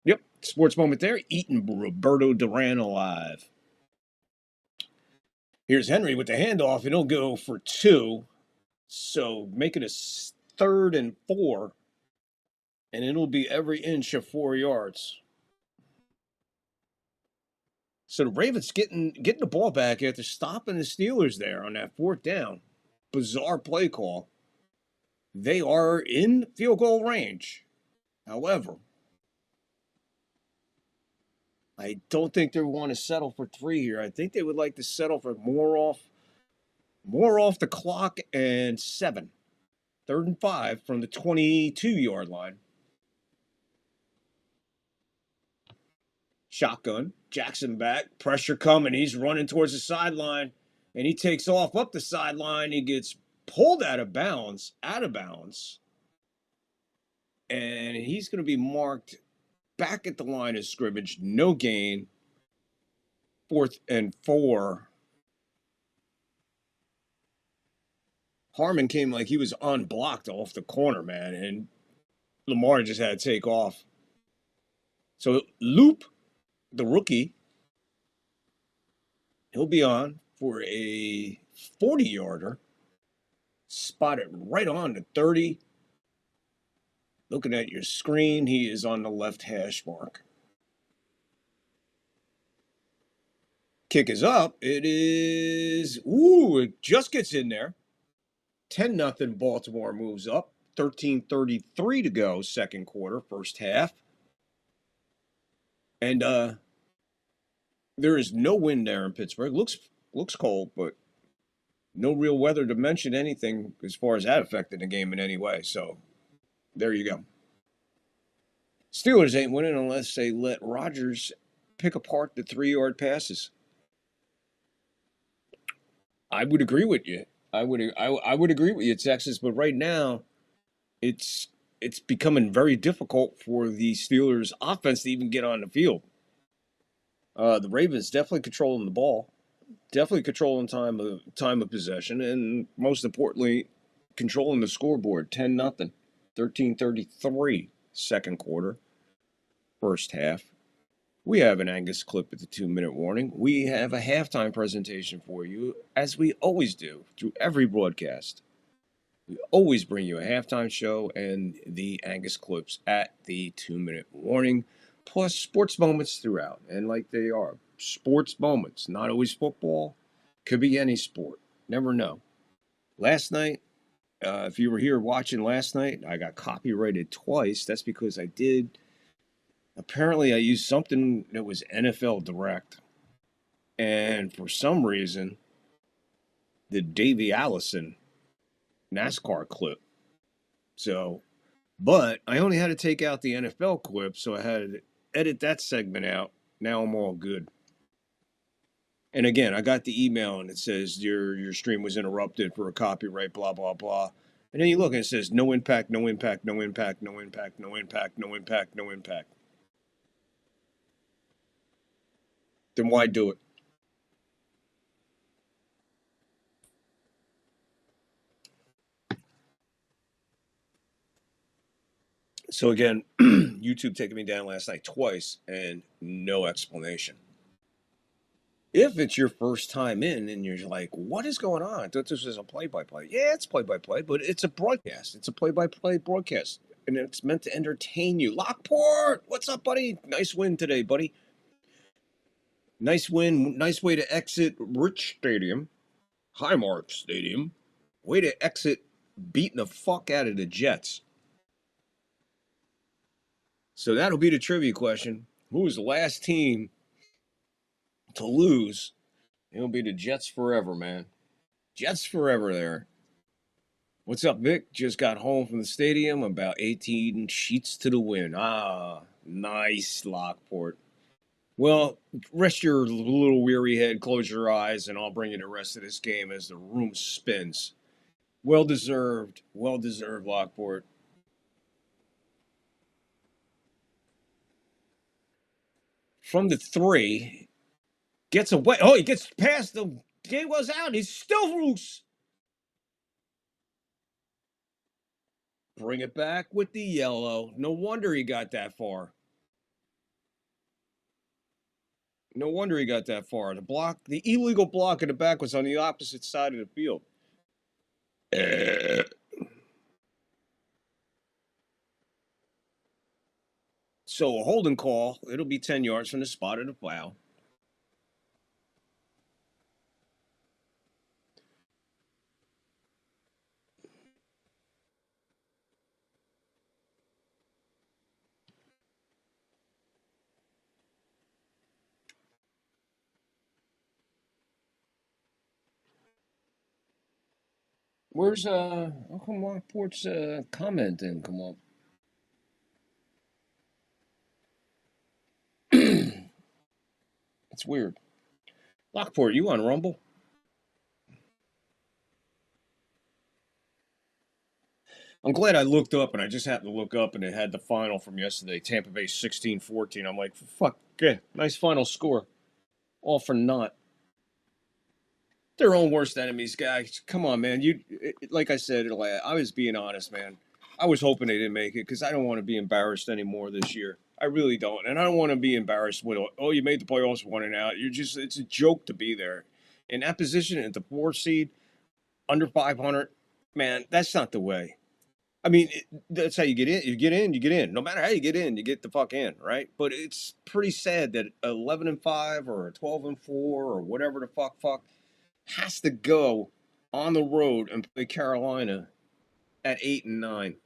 Yep, sports moment there. Eating Roberto Duran alive. Here's Henry with the handoff, and he'll go for 2. So make it a 3rd and 4, and it'll be every inch of 4 yards. So the Ravens getting the ball back after stopping the Steelers there on that 4th down. Bizarre play call. They are in field goal range. However, I don't think they want to settle for 3 here. I think they would like to settle for more off the clock and 7. 3rd and 5 from the 22-yard line. Shotgun. Jackson back. Pressure coming. He's running towards the sideline. And he takes off up the sideline. He gets pulled out of bounds. And he's going to be marked back at the line of scrimmage. No gain. 4th and 4. Harmon came like he was unblocked off the corner, man. And Lamar just had to take off. So Loop, the rookie, he'll be on for a 40-yarder. Spotted right on the 30. Looking at your screen, he is on the left hash mark. Kick is up. It is, it just gets in there. 10-0 Baltimore moves up. 13:33 to go, second quarter, first half. And there is no wind there in Pittsburgh. Looks cold, but no real weather to mention anything as far as that affected the game in any way. So there you go. Steelers ain't winning unless they let Rodgers pick apart the 3-yard passes. I would agree with you. I would agree with you, Texas. But right now, it's becoming very difficult for the Steelers' offense to even get on the field. The Ravens definitely controlling the ball, definitely controlling time of possession, and most importantly, controlling the scoreboard. 10-0, 13:33, second quarter, first half. We have an Angus clip at the 2-minute warning. We have a halftime presentation for you, as we always do through every broadcast. We always bring you a halftime show and the Angus clips at the 2-minute warning, plus sports moments throughout. And like they are, sports moments, not always football, could be any sport. Never know. Last night, if you were here watching last night, I got copyrighted twice. That's because apparently I used something that was NFL Direct. And for some reason, the Davey Allison NASCAR clip. So, but I only had to take out the NFL clip, so I had to edit that segment out. Now I'm all good. And again, I got the email and it says your stream was interrupted for a copyright, blah, blah, blah. And then you look and it says no impact, no impact, no impact, no impact, no impact, no impact, no impact. Then why do it? So again, YouTube taking me down last night twice and no explanation. If it's your first time in and you're like, what is going on? I thought this was a play-by-play. Yeah, it's play-by-play, but it's a broadcast. It's a play-by-play broadcast, and it's meant to entertain you. Lockport, what's up, buddy? Nice win today, buddy. Nice win. Nice way to exit Rich Stadium, Highmark Stadium. Way to exit beating the fuck out of the Jets. So that'll be the trivia question. Who was the last team to lose? It'll be the Jets forever, man. Jets forever there. What's up, Vic? Just got home from the stadium. About 18 sheets to the wind. Ah, nice, Lockport. Well, rest your little weary head, close your eyes, and I'll bring you the rest of this game as the room spins. Well-deserved, Lockport. From the 3, gets away. Oh, he gets past the game was out. He's still loose. Bring it back with the yellow. No wonder he got that far. No wonder he got that far. The illegal block in the back was on the opposite side of the field. So a holding call. It'll be 10 yards from the spot of the foul. Where's how come Lockport's comment didn't come up? It's weird. Lockport, you on Rumble? I'm glad I looked up, and I just happened to look up, and it had the final from yesterday, Tampa Bay 16-14. I'm like, fuck, yeah, nice final score. All for naught. Their own worst enemies, guys. Come on, man. Like I said, I was being honest, man. I was hoping they didn't make it because I don't want to be embarrassed anymore this year. I really don't. And I don't want to be embarrassed with, oh, you made the playoffs, won it out. It's a joke to be there. In that position, at the 4th seed, under 500, Man, that's not the way. I mean, that's how you get in. You get in, you get in. No matter how you get the fuck in, right? But it's pretty sad that 11-5 or 12-4 or whatever the fuck has to go on the road and play Carolina at 8-9.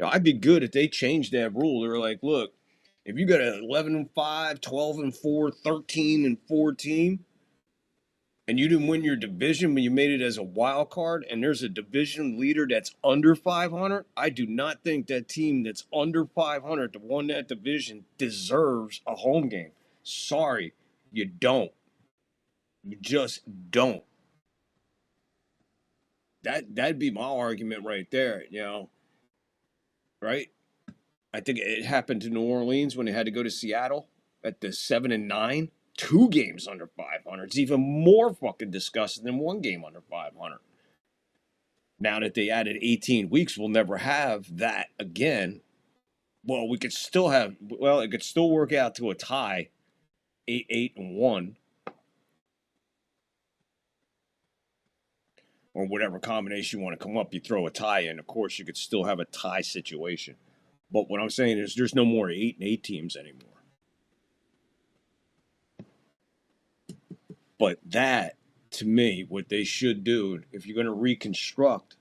I'd be good if they changed that rule. They were like, look, if you got an 11-5, 12-4, 13-4 team, and you didn't win your division when you made it as a wild card, and there's a division leader that's under 500, I do not think that team that's under 500 to win that division deserves a home game. Sorry, you don't. You just don't. That'd be my argument right there, right? I think it happened to New Orleans when they had to go to Seattle at the 7-9. 2 games under 500. It's even more fucking disgusting than 1 game under 500. Now that they added 18 weeks, we'll never have that again. Well, it could still work out to a tie, 8-1. Or whatever combination you want to come up, you throw a tie in. Of course, you could still have a tie situation. But what I'm saying is there's no more 8-8 teams anymore. But that, to me, what they should do, if you're going to reconstruct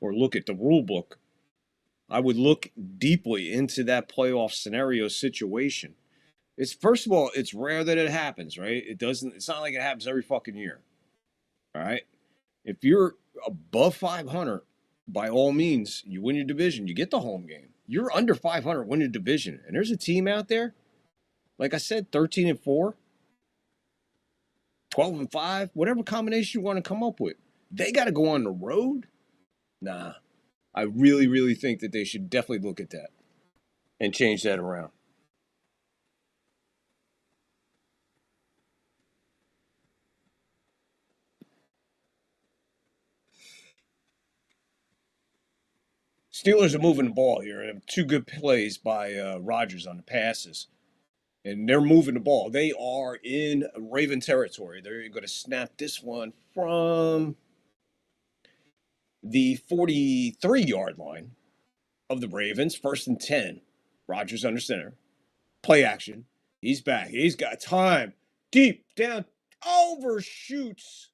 or look at the rule book, I would look deeply into that playoff scenario situation. First of all, it's rare that it happens, right? It's not like it happens every fucking year. All right? If you're above 500, by all means, you win your division, you get the home game. You're under 500, win your division. And there's a team out there, like I said, 13-4. 12-5, whatever combination you want to come up with. They got to go on the road? Nah. I really, really think that they should definitely look at that and change that around. Steelers are moving the ball here. 2 good plays by Rodgers on the passes. And they're moving the ball. They are in Raven territory. They're going to snap this one from the 43-yard line of the Ravens. 1st and 10. Rodgers under center. Play action. He's back. He's got time. Deep down. Overshoots.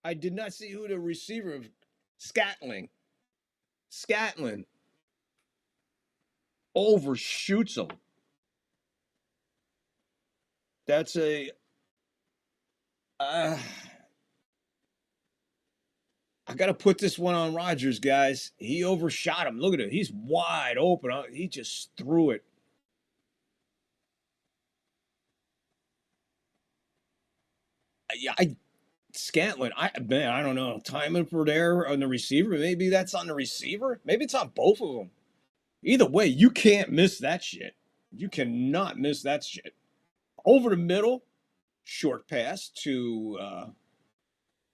I did not see who the receiver of Scatling. Overshoots him. That's I got to put this one on Rodgers, guys. He overshot him. Look at it. He's wide open. He just threw it. Scantling, I don't know. Timing for there on the receiver. Maybe that's on the receiver. Maybe it's on both of them. Either way, you can't miss that shit. You cannot miss that shit. Over the middle, short pass to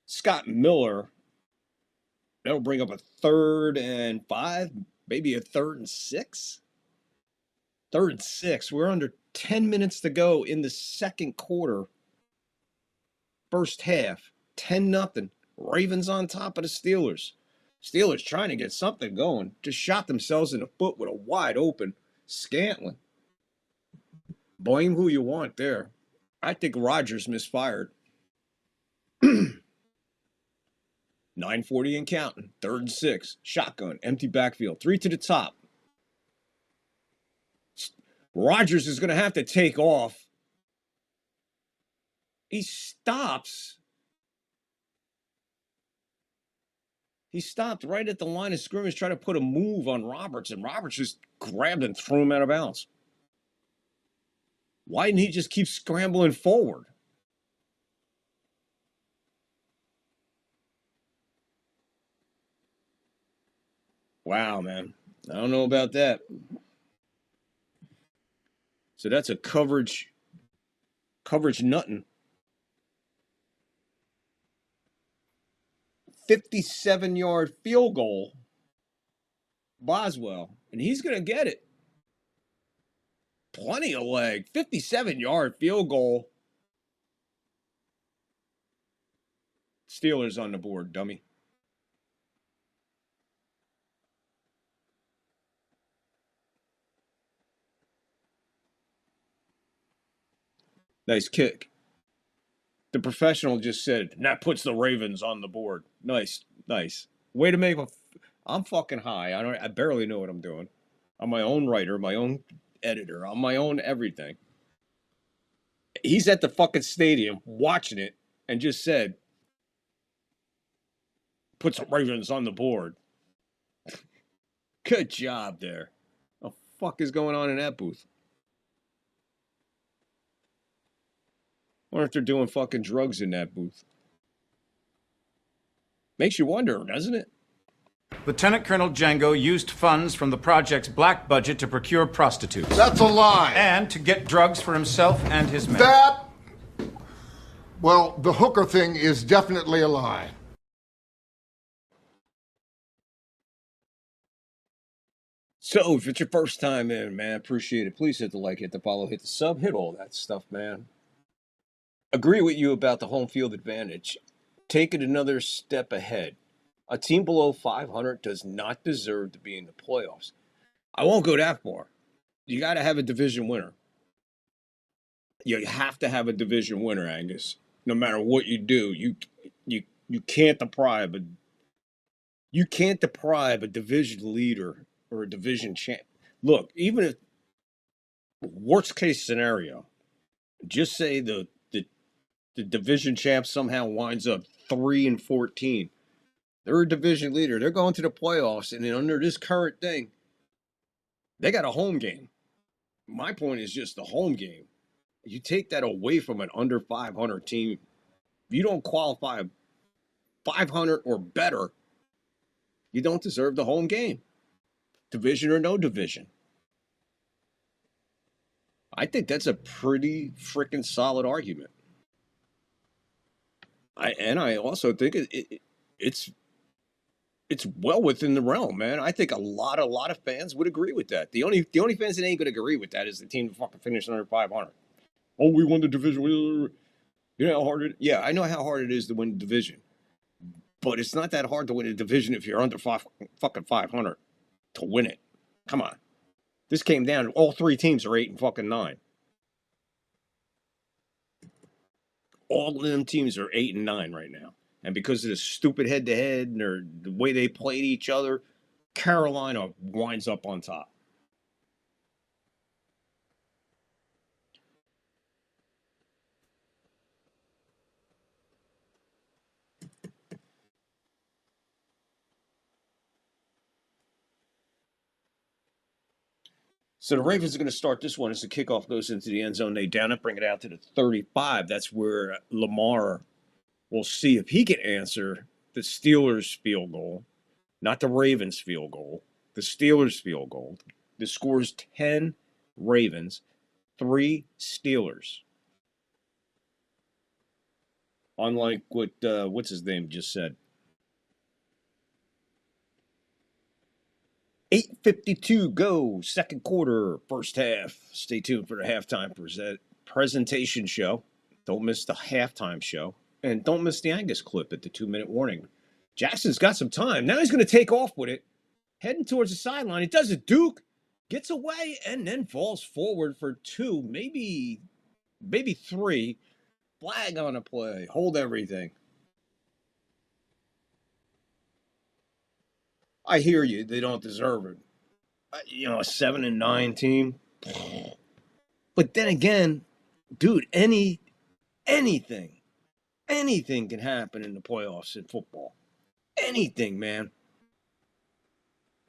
Scott Miller. That'll bring up a 3rd and 5, maybe a 3rd and 6. 3rd and 6. We're under 10 minutes to go in the second quarter. First half, 10-0. Ravens on top of the Steelers. Steelers trying to get something going. Just shot themselves in the foot with a wide open Scantling. Blame who you want there. I think Rodgers misfired. 9:40 and counting. 3rd and 6. Shotgun. Empty backfield. 3 to the top. Rodgers is going to have to take off. He stops. He stopped right at the line of scrimmage trying to put a move on Roberts, and Roberts just grabbed and threw him out of bounds. Why didn't he just keep scrambling forward? Wow, man. I don't know about that. So that's a coverage nuttin'. 57-yard field goal. Boswell. And he's going to get it. plenty of leg. 57-yard field goal. Steelers on the board, dummy. Nice kick. The professional just said, and that puts the Ravens on the board. Nice, nice. Way to make I'm fucking high. I barely know what I'm doing. I'm my own writer, my own editor. I'm my own everything. He's at the fucking stadium watching it and just said, put some Ravens on the board. Good job there. What the fuck is going on in that booth? Wonder if they're doing fucking drugs in that booth. Makes you wonder, doesn't it? Lieutenant Colonel Django used funds from the project's black budget to procure prostitutes. That's a lie. And to get drugs for himself and his men. Well, the hooker thing is definitely a lie. So, if it's your first time in, man, appreciate it. Please hit the like, hit the follow, hit the sub, hit all that stuff, man. Agree with you about the home field advantage. Take it another step ahead. A team below 500 does not deserve to be in the playoffs. I won't go that far. You got to have a division winner. You have to have a division winner, Angus. No matter what you do, you can't deprive a division leader or a division champ. Look, even if worst case scenario, just say the division champ somehow winds up 3-14. They're a division leader. They're going to the playoffs, and then under this current thing, they got a home game. My point is just the home game. You take that away from an under 500 team. If you don't qualify 500 or better, you don't deserve the home game. Division or no division. I think that's a pretty freaking solid argument. I also think it's well within the realm, man. I think a lot of fans would agree with that. The only fans that ain't gonna agree with that is the team that fucking finished under 500. Oh, we won the division. You know how hard it? Yeah, I know how hard it is to win the division, but it's not that hard to win a division if you're under fucking 500 to win it. Come on, this came down. All three teams are 8-9. All of them teams are 8-9 right now. And because of the stupid head-to-head or the way they played each other, Carolina winds up on top. So the Ravens are going to start this one as the kickoff goes into the end zone. They down it, bring it out to the 35. That's where Lamar will see if he can answer the Steelers' field goal, not the Ravens' field goal, the Steelers' field goal. The score is 10 Ravens, 3 Steelers. Unlike what what's his name just said. 8:52 go, second quarter, first half. Stay tuned for the halftime presentation show. Don't miss the halftime show. And don't miss the Angus clip at the 2-minute warning. Jackson's got some time. Now he's going to take off with it. Heading towards the sideline. He does it. Duke gets away and then falls forward for 2, maybe 3. Flag on a play. Hold everything. I hear you. They don't deserve it. A 7-9 team. But then again, dude, anything can happen in the playoffs in football. Anything, man.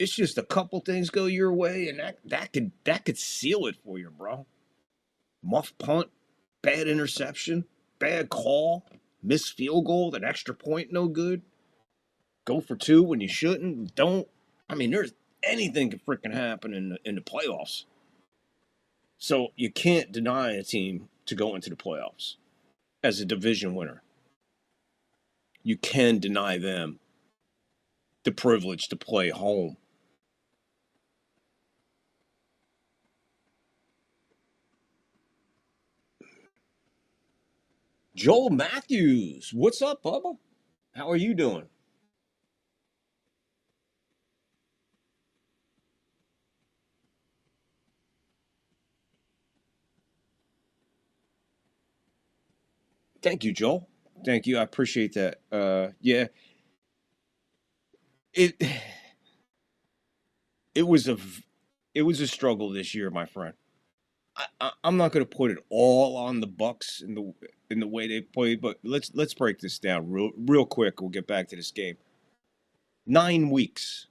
It's just a couple things go your way, and that could seal it for you, bro. Muff punt, bad interception, bad call, missed field goal, an extra point, no good. Go for 2 when you shouldn't. Don't. I mean, there's anything can freaking happen in the playoffs. So you can't deny a team to go into the playoffs as a division winner. You can deny them the privilege to play home. Joel Matthews. What's up, Bubba? How are you doing? Thank you, Joel. Thank you. I appreciate that. Yeah. It was a struggle this year, my friend. I'm not going to put it all on the Bucks in the way they played, but let's break this down real quick. We'll get back to this game. 9 weeks,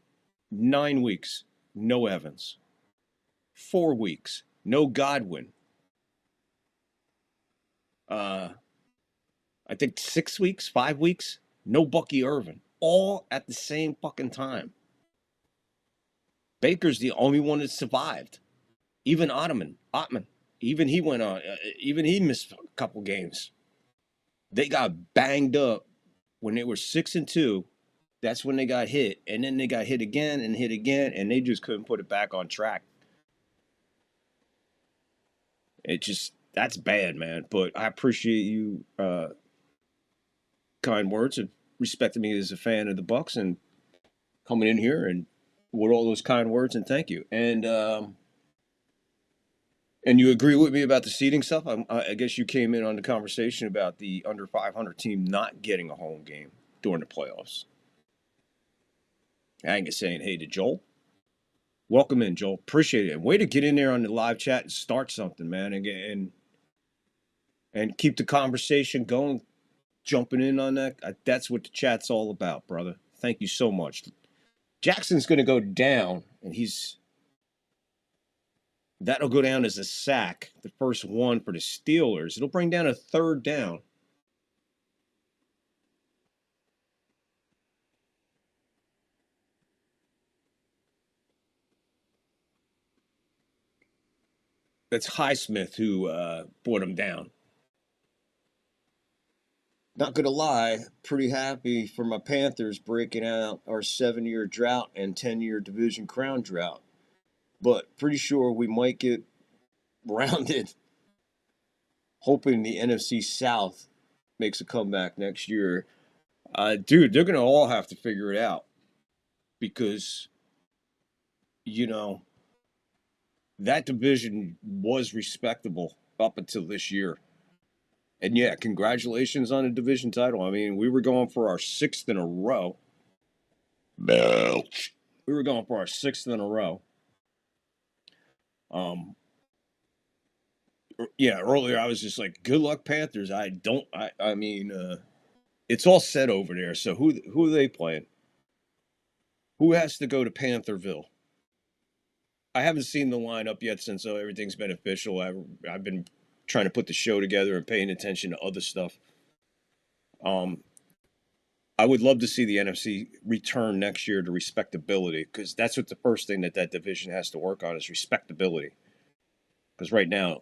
no Evans. 4 weeks, no Godwin. I think 6 weeks, 5 weeks, no Bucky Irvin. All at the same fucking time. Baker's the only one that survived. Even Ottman, even he went on. Even he missed a couple games. They got banged up when they were 6-2. That's when they got hit, and then they got hit again, and they just couldn't put it back on track. That's bad, man. But I appreciate you kind words and respecting me as a fan of the Bucks and coming in here and with all those kind words, and thank you. And you agree with me about the seeding stuff? I guess you came in on the conversation about the under 500 team not getting a home game during the playoffs. Angus saying, hey to Joel. Welcome in, Joel. Appreciate it. Way to get in there on the live chat and start something, man, and keep the conversation going, jumping in on that. That's what the chat's all about, brother. Thank you so much. Jackson's going to go down, and that'll go down as a sack, the first one for the Steelers. It'll bring down a 3rd down. That's Highsmith who brought him down. Not going to lie, pretty happy for my Panthers breaking out our 7-year drought and 10-year division crown drought. But pretty sure we might get rounded. Hoping the NFC South makes a comeback next year. Dude, they're going to all have to figure it out. Because, that division was respectable up until this year. And yeah, congratulations on the division title. I mean, we were going for our 6th in a row. Belch. We were going for our 6th in a row. Yeah, earlier I was just like, good luck, Panthers. I mean, it's all set over there. So who are they playing? Who has to go to Pantherville? I haven't seen the lineup yet since everything's been official. I've been trying to put the show together and paying attention to other stuff. I would love to see the NFC return next year to respectability, because that's what the first thing that division has to work on is respectability. Because right now,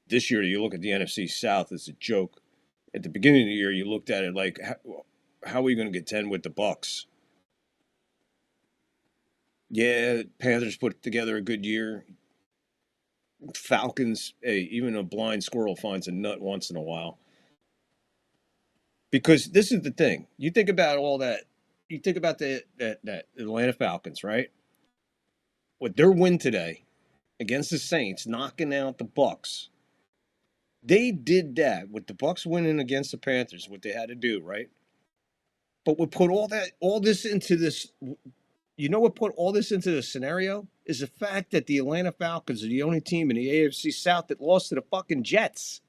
this year, you look at the NFC South, it's a joke. At the beginning of the year, you looked at it like, how are we going to get 10 with the Bucks? Yeah, Panthers put together a good year. Falcons, hey, even a blind squirrel finds a nut once in a while. Because this is the thing. You think about all that. You think about that Atlanta Falcons, right? With their win today against the Saints, knocking out the Bucks. They did that with the Bucks winning against the Panthers, what they had to do, right? But we put all this into this. You know what put all this into the scenario? Is the fact that the Atlanta Falcons are the only team in the AFC South that lost to the fucking Jets.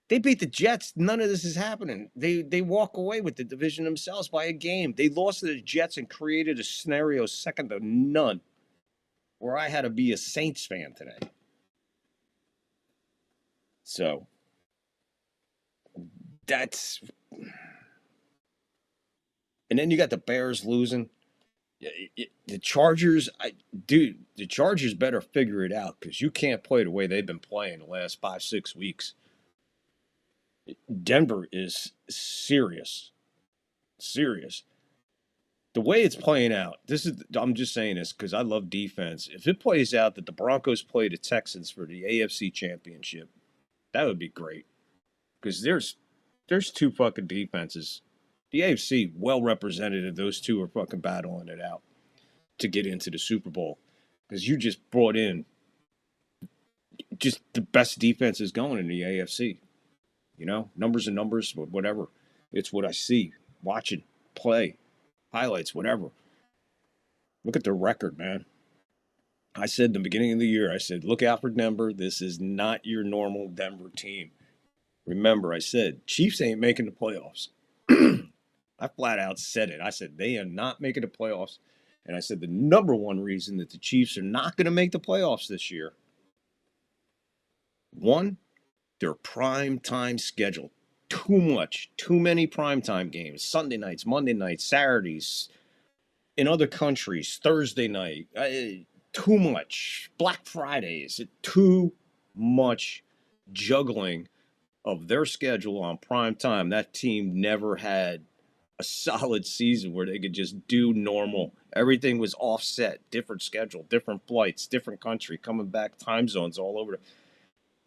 They beat the Jets. None of this is happening. They walk away with the division themselves by a game. They lost to the Jets and created a scenario second to none where I had to be a Saints fan today. So, that's... And then you got the Bears losing. The Chargers, the Chargers better figure it out, because you can't play the way they've been playing the last 5-6 weeks. Denver is serious. The way it's playing out, I'm just saying this because I love defense. If it plays out that the Broncos play the Texans for the AFC Championship, That would be great. Because there's two fucking defenses. The AFC well represented, and those two are fucking battling it out to get into the Super Bowl. Because you just brought in just the best defenses going in the AFC. You know, numbers and numbers, but whatever. It's what I see, watching, play, highlights, whatever. Look at their record, man. I said in the beginning of the year, I said, look out for Denver. This is not your normal Denver team. Remember, I said, Chiefs ain't making the playoffs. I flat out said it. I said, they are not making the playoffs. And I said, the number one reason that the Chiefs are not going to make the playoffs this year, one, their prime time schedule. Too much. Too many primetime games. Sunday nights, Monday nights, Saturdays. In other countries, Thursday night. Too much. Black Fridays. Too much juggling of their schedule on prime time. That team never had a solid season where they could just do normal. Everything was offset. Different schedule, different flights, different country, coming back, time zones all over.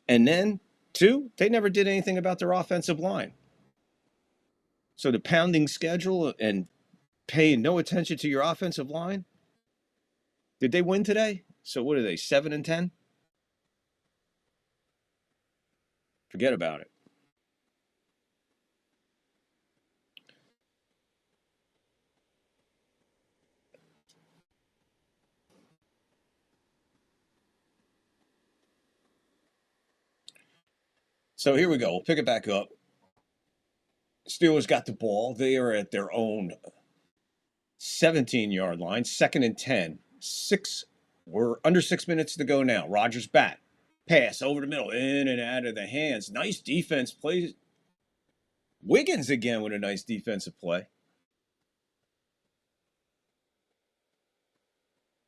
And then, two, they never did anything about their offensive line. So the pounding schedule and paying no attention to your offensive line. Did they win today? So what are they, 7-10? Forget about it. So here we go. We'll pick it back up. Steelers got the ball. They are at their own 17-yard line, 2nd and 10. We're under 6 minutes to go now. Rodgers back. Pass over the middle, in and out of the hands. Nice defense play. Wiggins again with a nice defensive play.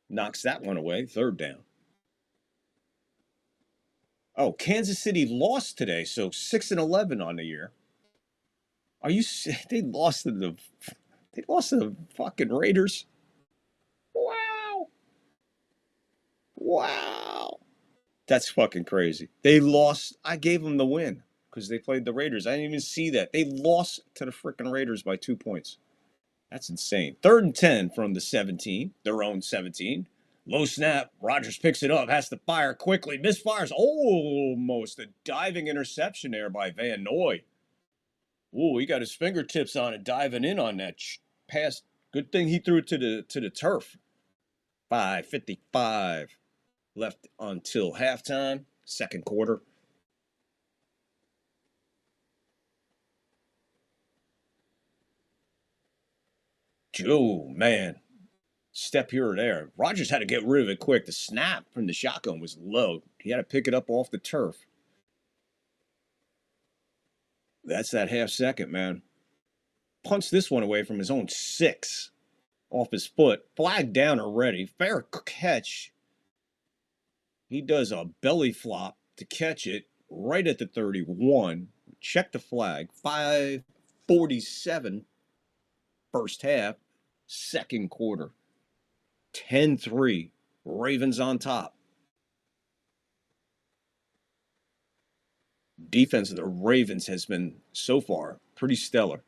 Knocks that one away. 3rd down. Oh, Kansas City lost today, so 6-11 on the year. Are you? They lost to the fucking Raiders. Wow. That's fucking crazy. They lost. I gave them the win because they played the Raiders. I didn't even see that. They lost to the freaking Raiders by 2 points. That's insane. 3rd and 10 from the 17, their own 17. Low snap. Rodgers picks it up, has to fire quickly. Misfires. Almost a diving interception there by Van Noy. Ooh, he got his fingertips on it, diving in on that pass. Good thing he threw it to the turf. 5:55 left until halftime, 2nd quarter. Oh, man. Step here or there. Rodgers had to get rid of it quick. The snap from the shotgun was low. He had to pick it up off the turf. That's that half second, man. Punts this one away from his own 6 off his foot. Flag down already. Fair catch. He does a belly flop to catch it right at the 31. Check the flag. 5:47 first half, 2nd quarter. 10-3. Ravens on top. Defense of the Ravens has been, so far, pretty stellar.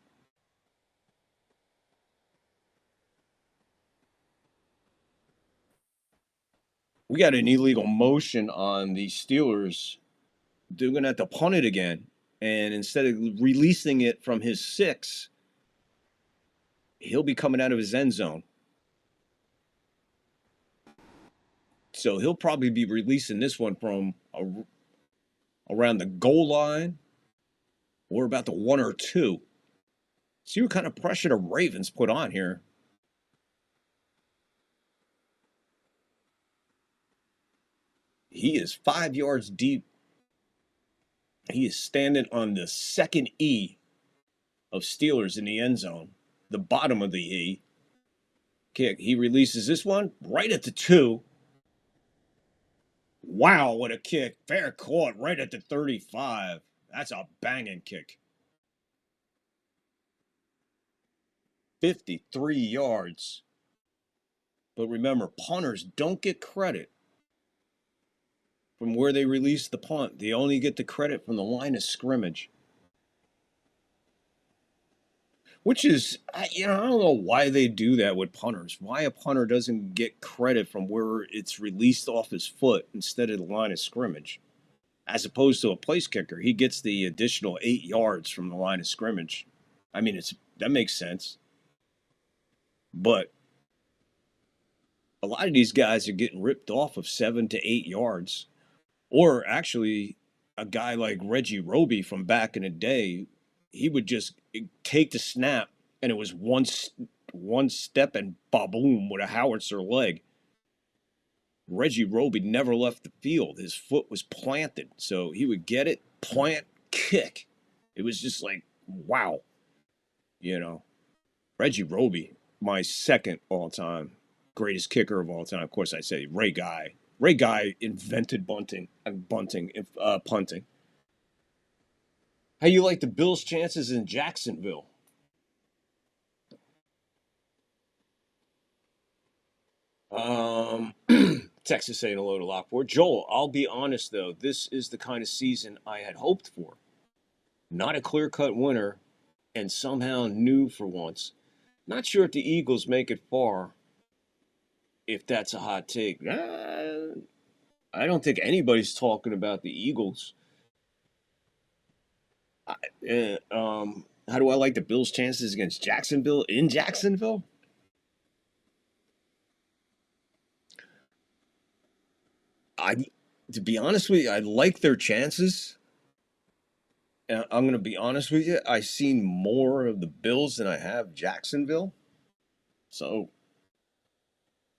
We got an illegal motion on the Steelers. They're going to have to punt it again. And instead of releasing it from his 6, he'll be coming out of his end zone. So he'll probably be releasing this one from around the goal line or about the 1 or 2. See what kind of pressure the Ravens put on here. He is 5 yards deep. He is standing on the 2nd E of Steelers in the end zone, the bottom of the E. Kick. He releases this one right at the 2. Wow, what a kick. Fair caught right at the 35. That's a banging kick. 53 yards. But remember, punters don't get credit from where they released the punt. They only get the credit from the line of scrimmage. Which is, I don't know why they do that with punters. Why a punter doesn't get credit from where it's released off his foot instead of the line of scrimmage. As opposed to a place kicker, he gets the additional 8 yards from the line of scrimmage. I mean, that makes sense. But a lot of these guys are getting ripped off of 7 to 8 yards. Or actually, a guy like Reggie Roby from back in the day, he would just take the snap, and it was one step and ba-boom with a howitzer leg. Reggie Roby never left the field. His foot was planted. So he would get it, plant, kick. It was just like, wow. Reggie Roby, my second all-time greatest kicker of all time. Of course, I say Ray Guy. Ray Guy invented punting. How you like the Bills' chances in Jacksonville? Texas saying hello to Lockport. Joel, I'll be honest, though. This is the kind of season I had hoped for. Not a clear-cut winner, and somehow new for once. Not sure if the Eagles make it far, if that's a hot take. I don't think anybody's talking about the Eagles. How do I like the Bills' chances against Jacksonville in Jacksonville? To be honest with you, I like their chances. And I'm going to be honest with you. I've seen more of the Bills than I have Jacksonville. So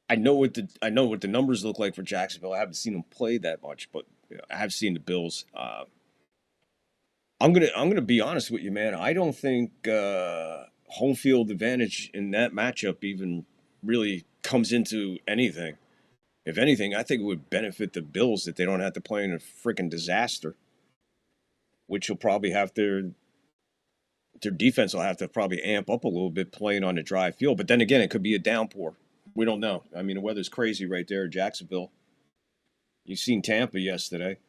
I know what the numbers look like for Jacksonville. I haven't seen them play that much, but I have seen the Bills. I'm gonna be honest with you, man. I don't think home field advantage in that matchup even really comes into anything. If anything, I think it would benefit the Bills that they don't have to play in a freaking disaster, which will probably have their defense will have to probably amp up a little bit playing on a dry field. But then again, it could be a downpour. We don't know. I mean, the weather's crazy right there in Jacksonville. You've seen Tampa yesterday.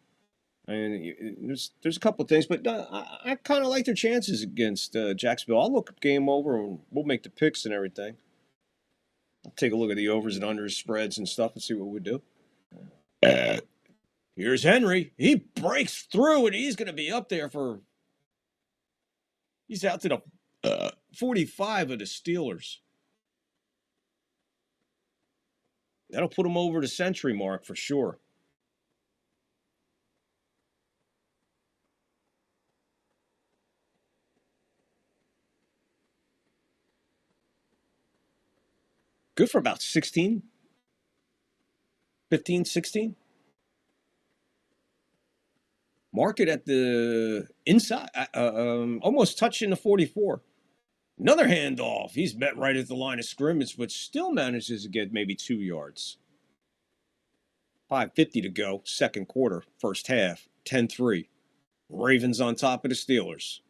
I mean, there's a couple of things, but I kind of like their chances against Jacksonville. I'll look game over, and we'll make the picks and everything. I'll take a look at the overs and unders spreads and stuff and see what we do. Here's Henry. He breaks through, and he's going to be up there for – he's out to the 45 of the Steelers. That'll put him over the century mark for sure. Good for about 16, 15, 16. Market at the inside, almost touching the 44. Another handoff. He's met right at the line of scrimmage, but still manages to get maybe 2 yards. 5:50 to go, second quarter, first half, 10-3. Ravens on top of the Steelers.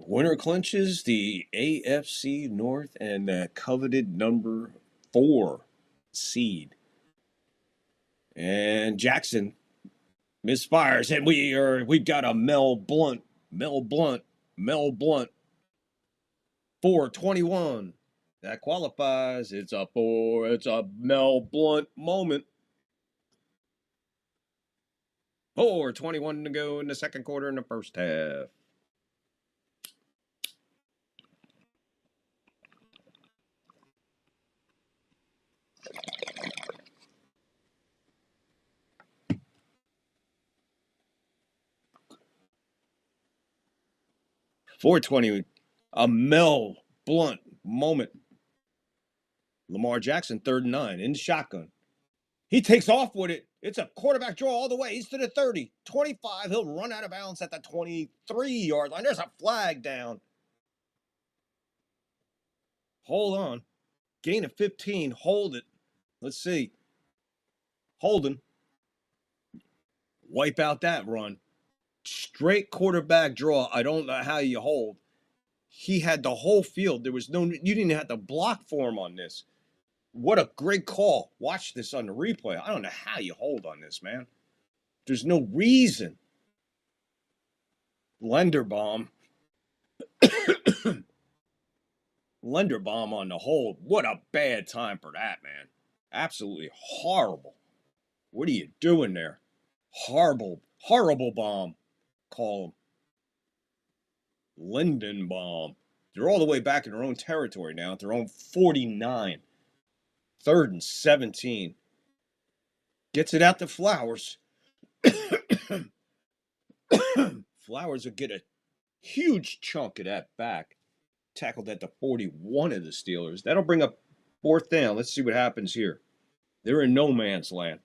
Winner clinches the AFC North and the coveted number 4 seed. And Jackson misfires, and we've got a Mel Blount. 4:21. That qualifies. It's a Mel Blount moment. 4:21 to go in the second quarter in the first half. .420, a Mel Blount moment. Lamar Jackson, 3rd and 9, in the shotgun. He takes off with it. It's a quarterback draw all the way. He's to the 30, 25. He'll run out of bounds at the 23-yard line. There's a flag down. Hold on. Gain of 15. Hold it. Let's see. Holding. wipe out that run. Straight quarterback draw. I don't know how you hold. He had the whole field. There was no, you didn't have to block for him on this. What a great call. Watch this on the replay. I don't know how you hold on this, man. There's no reason. Linderbaum. Linderbaum on the hold. What a bad time for that, man. Absolutely horrible. What are you doing there? Horrible bomb. Call him. Lindenbaum. They're all the way back in their own territory now at their own 49. 3rd and 17. Gets it out to Flowers. Flowers will get a huge chunk of that back. Tackled at the 41 of the Steelers. That'll bring up 4th down. Let's see what happens here. They're in no man's land.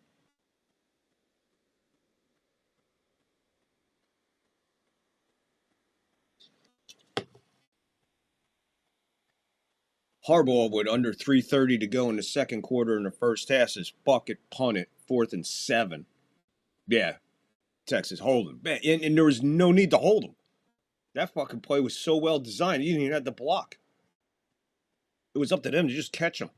Harbaugh with under 3:30 to go in the second quarter in the first half is bucket punted, 4th and 7. Yeah, Texas hold him. And there was no need to hold him. That fucking play was so well designed, you didn't even have to block. It was up to them to just catch him.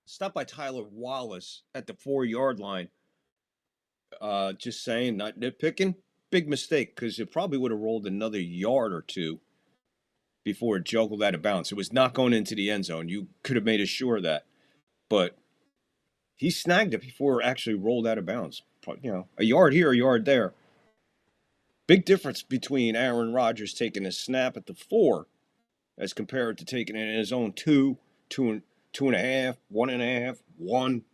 Stop by Tyler Wallace at the 4-yard line. Just saying, not nitpicking. Big mistake, because it probably would have rolled another yard or two before it juggled out of bounds. It was not going into the end zone. You could have made sure of that. But he snagged it before it actually rolled out of bounds. You know, a yard here, a yard there. Big difference between Aaron Rodgers taking a snap at the 4 as compared to taking it in his own 2, 2.5, 1.5, 1.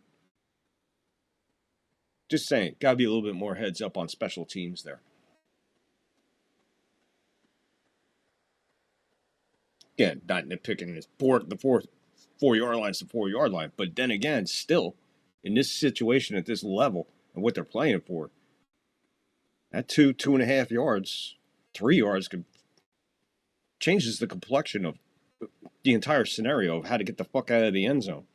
Just saying, got to be a little bit more heads up on special teams there. Again, not nitpicking this. The 4-yard line is the 4-yard line. But then again, still, in this situation at this level and what they're playing for, that 2.5 yards, 3 yards changes the complexion of the entire scenario of how to get the fuck out of the end zone.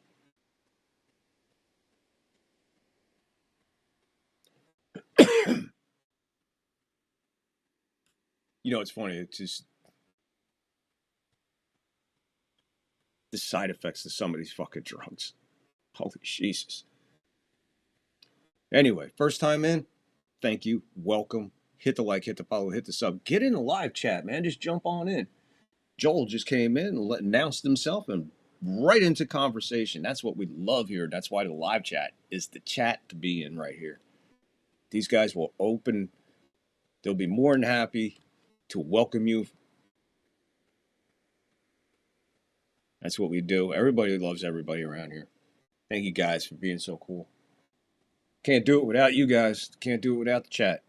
You know, it's funny. It's just the side effects of some of these fucking drugs. Holy Jesus. Anyway, first time in, thank you. Welcome. Hit the like, hit the follow, hit the sub. Get in the live chat, man. Just jump on in. Joel just came in and announced himself and right into conversation. That's what we love here. That's why the live chat is the chat to be in right here. These guys will open. They'll be more than happy to welcome you. That's what we do. Everybody loves everybody around here. Thank you guys for being so cool. Can't do it without you guys. Can't do it without the chat.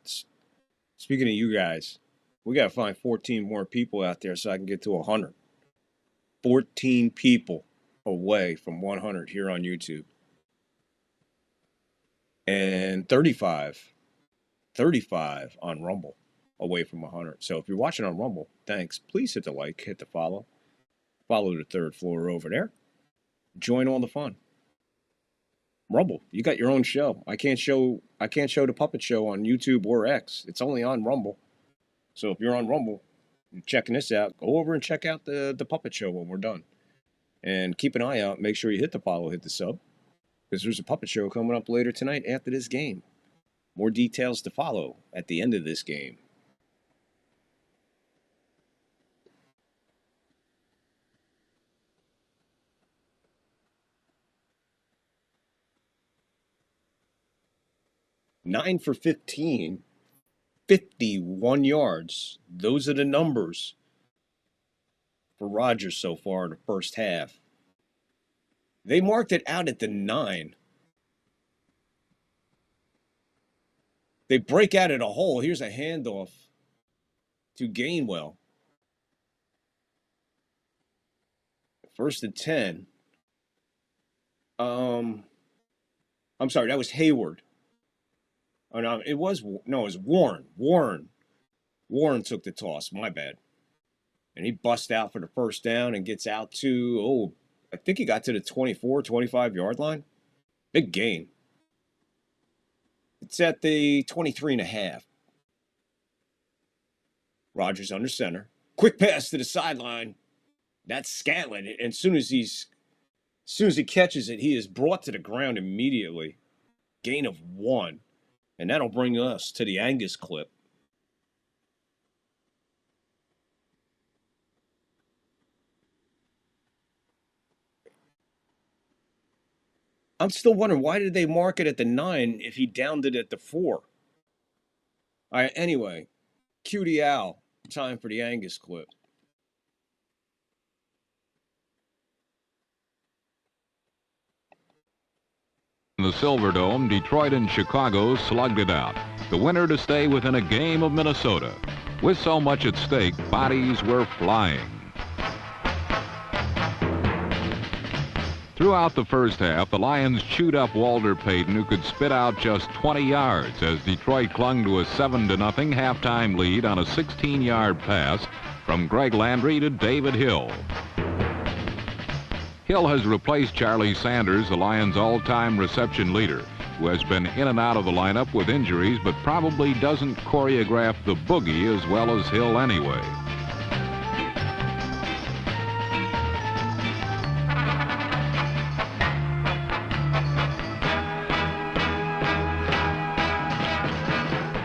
Speaking of you guys, we got to find 14 more people out there so I can get to 100. 14 people away from 100 here on YouTube. And 35 on Rumble away from 100. So if you're watching on Rumble, thanks. Please hit the like, hit the follow. Follow the third floor over there. Join all the fun. Rumble, you got your own show. I can't show the Puppet Show on YouTube or X. It's only on Rumble. So if you're on Rumble, you're checking this out, go over and check out the Puppet Show when we're done. And keep an eye out. Make sure you hit the follow, hit the sub. Because there's a Puppet Show coming up later tonight after this game. More details to follow at the end of this game. Nine for 15, 51 yards. Those are the numbers for Rodgers so far in the first half. They marked it out at the 9. They break out at a hole. Here's a handoff to Gainwell. 1st and 10. I'm sorry, that was Hayward. Oh, no, it was Warren. Warren took the toss. My bad. And he busts out for the first down and gets out to, I think he got to the 24, 25-yard line. Big gain. It's at the 23.5. Rodgers under center. Quick pass to the sideline. That's Scantlin. And as soon as he catches it, he is brought to the ground immediately. Gain of 1. And that'll bring us to the Angus clip. I'm still wondering, why did they mark it at the 9 if he downed it at the 4? All right, anyway, cue the owl. Time for the Angus clip. In the Silverdome, Detroit and Chicago slugged it out. The winner to stay within a game of Minnesota. With so much at stake, bodies were flying. Throughout the first half, the Lions chewed up Walter Payton, who could spit out just 20 yards as Detroit clung to a 7-0 halftime lead on a 16-yard pass from Greg Landry to David Hill. Hill has replaced Charlie Sanders, the Lions' all-time reception leader, who has been in and out of the lineup with injuries but probably doesn't choreograph the boogie as well as Hill anyway.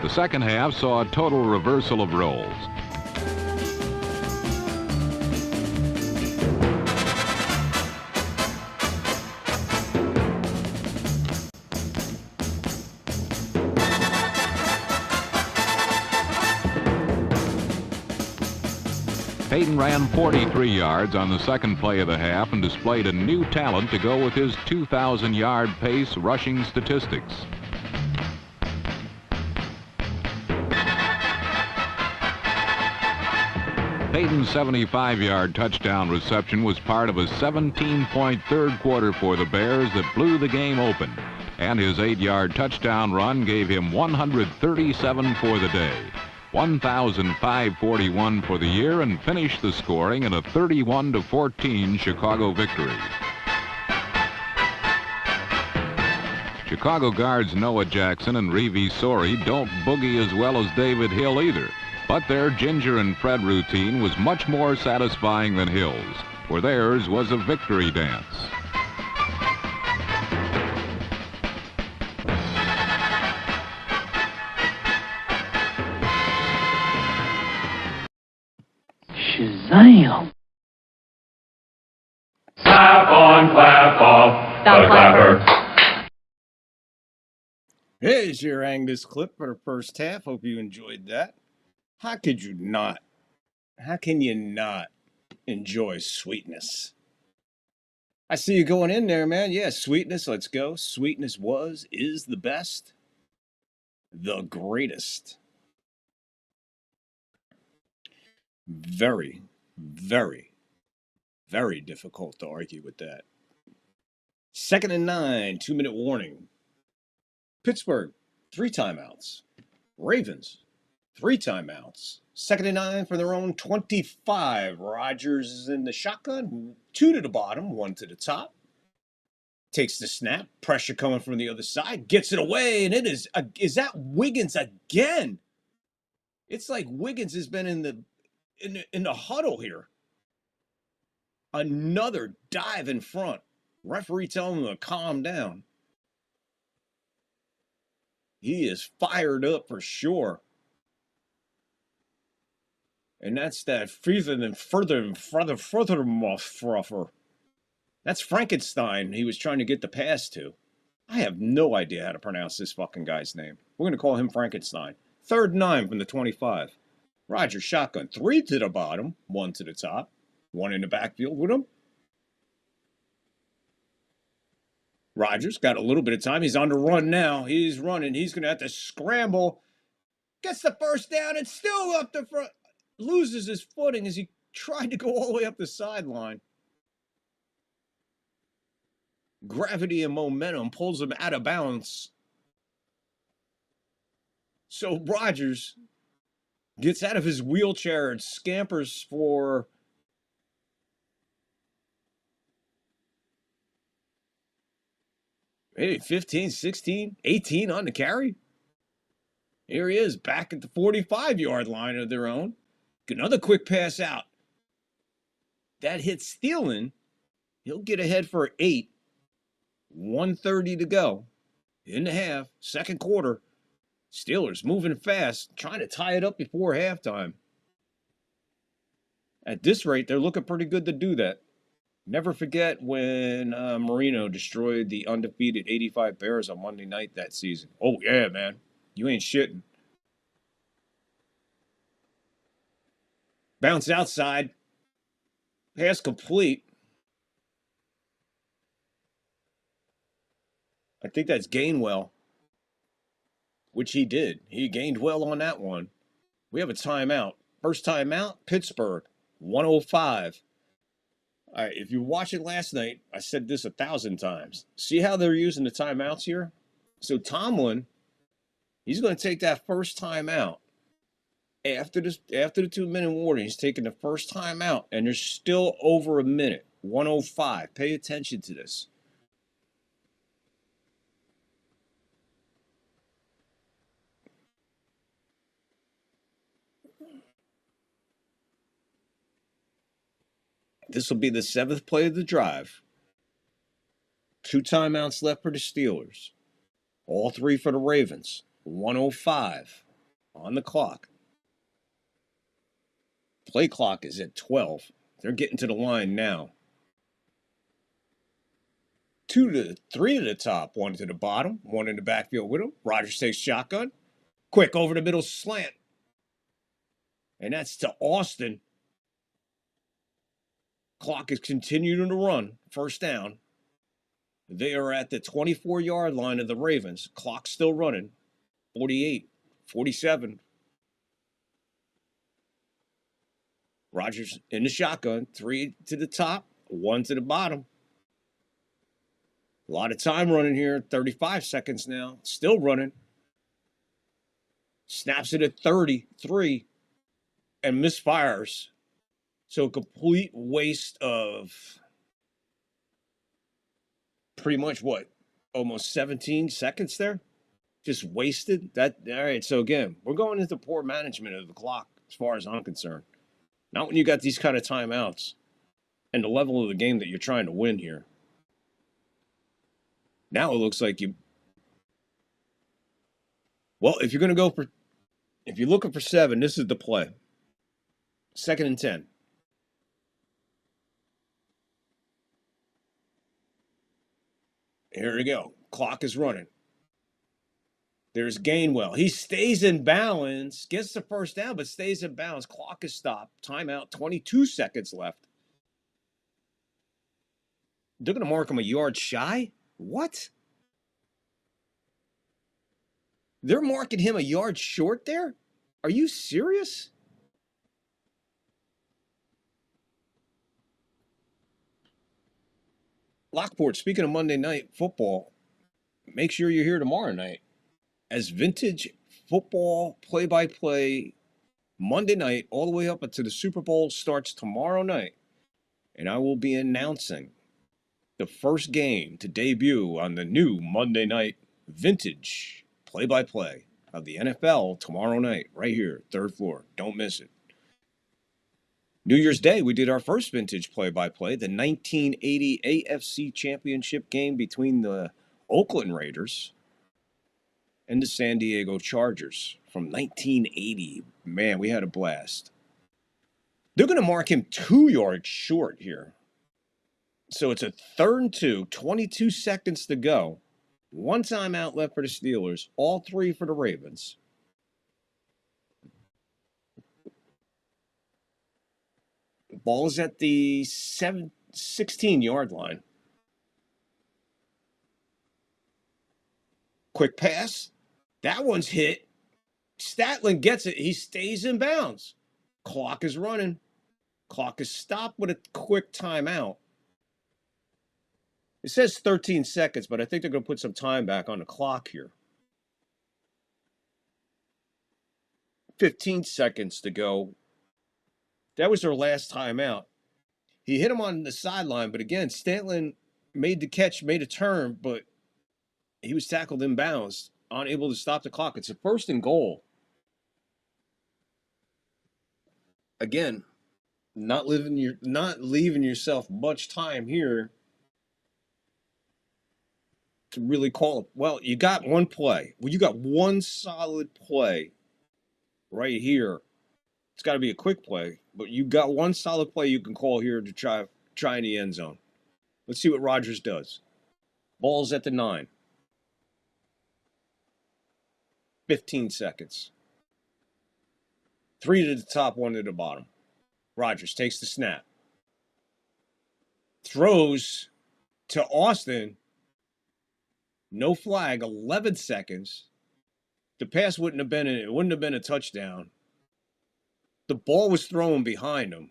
The second half saw a total reversal of roles. Payton ran 43 yards on the second play of the half and displayed a new talent to go with his 2,000-yard pace rushing statistics. Payton's 75-yard touchdown reception was part of a 17-point third quarter for the Bears that blew the game open, and his 8-yard touchdown run gave him 137 for the day, 1,541 for the year, and finished the scoring in a 31-14 Chicago victory. Chicago guards Noah Jackson and Reeve Sori don't boogie as well as David Hill either. But their Ginger and Fred routine was much more satisfying than Hill's, for theirs was a victory dance. Shazam! Clap on, clap off, the clapper. Here's your Angus clip for the first half. Hope you enjoyed that. How could you not? How can you not enjoy Sweetness? I see you going in there, man. Yeah, Sweetness, let's go. Sweetness is the best, the greatest. Very, very, very difficult to argue with that. 2nd and 9, 2-minute warning. Pittsburgh, 3 timeouts. Ravens, 3 timeouts. 2nd and 9 for their own 25. Rodgers is in the shotgun. 2 to the bottom, 1 to the top. Takes the snap. Pressure coming from the other side. Gets it away, and it is that Wiggins again? It's like Wiggins has been in the huddle here. Another dive in front. Referee telling him to calm down. He is fired up for sure. And that's that further. That's Frankenstein he was trying to get the pass to. I have no idea how to pronounce this fucking guy's name. We're going to call him Frankenstein. 3rd and 9 from the 25. Rodgers shotgun. 3 to the bottom, 1 to the top. 1 in the backfield with him. Rodgers got a little bit of time. He's on the run now. He's running. He's going to have to scramble. Gets the first down and still up the front. Loses his footing as he tried to go all the way up the sideline. Gravity and momentum pulls him out of bounds. So Rodgers Gets out of his wheelchair and scampers for maybe 15, 16, 18 on the carry. Here he is back at the 45-yard line of their own. Another quick pass out. That hits Thielen. He'll get ahead for 8. 1:30 to go in the half, second quarter. Steelers moving fast, trying to tie it up before halftime. At this rate, they're looking pretty good to do that. Never forget when Marino destroyed the undefeated 85 Bears on Monday night that season. Oh, yeah, man. You ain't shitting. Bounce outside. Pass complete. I think that's Gainwell, which he did. He gained well on that one. We have a timeout. First timeout, Pittsburgh, 105. All right, if you watched it last night, I said this 1,000 times. See how they're using the timeouts here? So Tomlin, he's going to take that first timeout. After the 2-minute warning, he's taking the first timeout, and there's still over a minute, 105. Pay attention to this. This will be the 7th play of the drive. 2 timeouts left for the Steelers. All 3 for the Ravens. 105 on the clock. Play clock is at 12. They're getting to the line now. 3 to the top, 1 to the bottom, 1 in the backfield with him. Rodgers takes shotgun. Quick over the middle slant. And that's to Austin. Clock is continuing to run. First down. They are at the 24-yard line of the Ravens. Clock still running. 48, 47. Rodgers in the shotgun. 3 to the top, 1 to the bottom. A lot of time running here. 35 seconds now. Still running. Snaps it at 33 and misfires. So a complete waste of pretty much what? Almost 17 seconds there? Just wasted? All right, so again, we're going into poor management of the clock as far as I'm concerned. Not when you got these kind of timeouts and the level of the game that you're trying to win here. Now it looks like well, if you're looking for 7, this is the play. 2nd and 10. Here we go. Clock is running. There's Gainwell. He stays in balance, gets the first down, but stays in balance. Clock is stopped. Timeout, 22 seconds left. They're going to mark him a yard shy? What? They're marking him a yard short there? Are you serious? Lockport, speaking of Monday Night Football, make sure you're here tomorrow night as vintage football play-by-play Monday night all the way up until the Super Bowl starts tomorrow night. And I will be announcing the first game to debut on the new Monday Night vintage play-by-play of the NFL tomorrow night right here, 3rd floor. Don't miss it. New Year's Day, we did our first vintage play-by-play, the 1980 AFC Championship game between the Oakland Raiders and the San Diego Chargers from 1980. Man, we had a blast. They're going to mark him 2 yards short here. So it's a 3rd and 2, 22 seconds to go. 1 timeout left for the Steelers, all 3 for the Ravens. Ball is at the 16-yard line. Quick pass. That one's hit. Statland gets it. He stays in bounds. Clock is running. Clock is stopped with a quick timeout. It says 13 seconds, but I think they're going to put some time back on the clock here. 15 seconds to go. That was their last timeout. He hit him on the sideline, but again, Stanton made the catch, made a turn, but he was tackled inbounds, unable to stop the clock. It's a 1st and goal. Again, not leaving yourself much time here to really call it. Well, you got one play. Well, you got one solid play right here. It's got to be a quick play, but you got one solid play you can call here to try in the end zone. Let's see what Rodgers does. Ball's at the 9. 15 seconds. 3 to the top, 1 to the bottom. Rodgers takes the snap. Throws to Austin. No flag, 11 seconds. The pass wouldn't have been a touchdown. The ball was thrown behind him.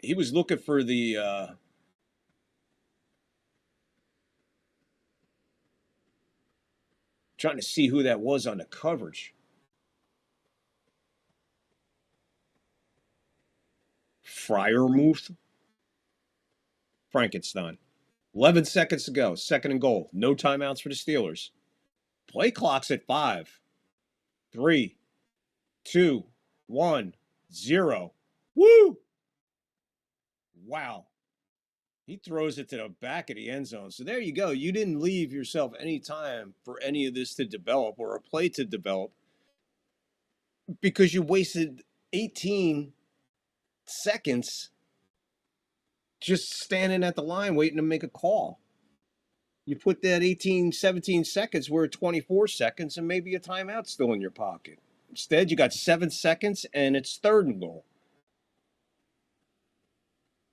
He was looking for the trying to see who that was on the coverage. Freiermuth? Frankenstein. 11 seconds to go. 2nd and goal. No timeouts for the Steelers. Play clock's at 5. 3, 2, 1, 0. Woo! Wow. He throws it to the back of the end zone. So there you go. You didn't leave yourself any time for any of this to develop or a play to develop because you wasted 18 seconds just standing at the line waiting to make a call. You put that 17 seconds, we're at 24 seconds, and maybe a timeout still in your pocket. Instead, you got 7 seconds, and it's 3rd and goal.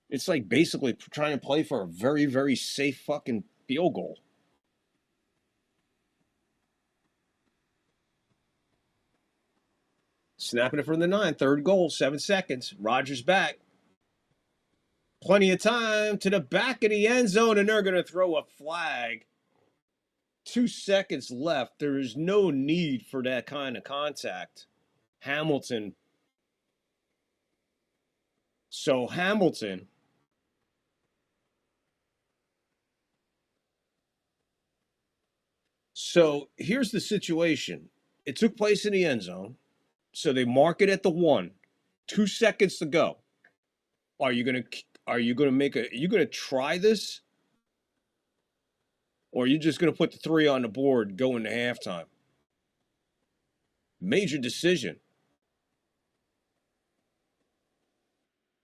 It's like basically trying to play for a very, very safe fucking field goal. Snapping it from the 9, 3rd goal, 7 seconds. Rodgers back. Plenty of time to the back of the end zone, and they're going to throw a flag. 2 seconds left. There is no need for that kind of contact. Hamilton. So Hamilton So here's the situation. It took place in the end zone. So they mark it at the 1. 2 seconds to go. Are you gonna try this? Or are you just gonna put the 3 on the board going to halftime? Major decision.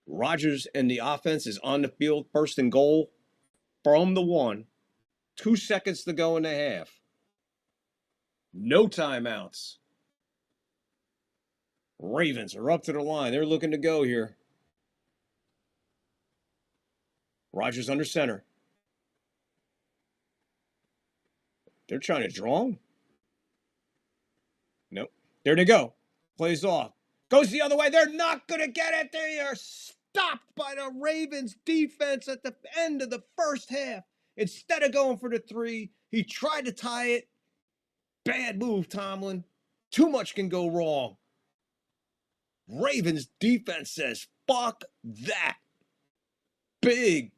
Rodgers and the offense is on the field, 1st and goal from the 1. 2 seconds to go in the half. No timeouts. Ravens are up to the line. They're looking to go here. Rodgers under center. They're trying to draw him. Nope. There they go. Plays off. Goes the other way. They're not going to get it. They are stopped by the Ravens defense at the end of the first half. Instead of going for the 3, he tried to tie it. Bad move, Tomlin. Too much can go wrong. Ravens defense says, fuck that. Big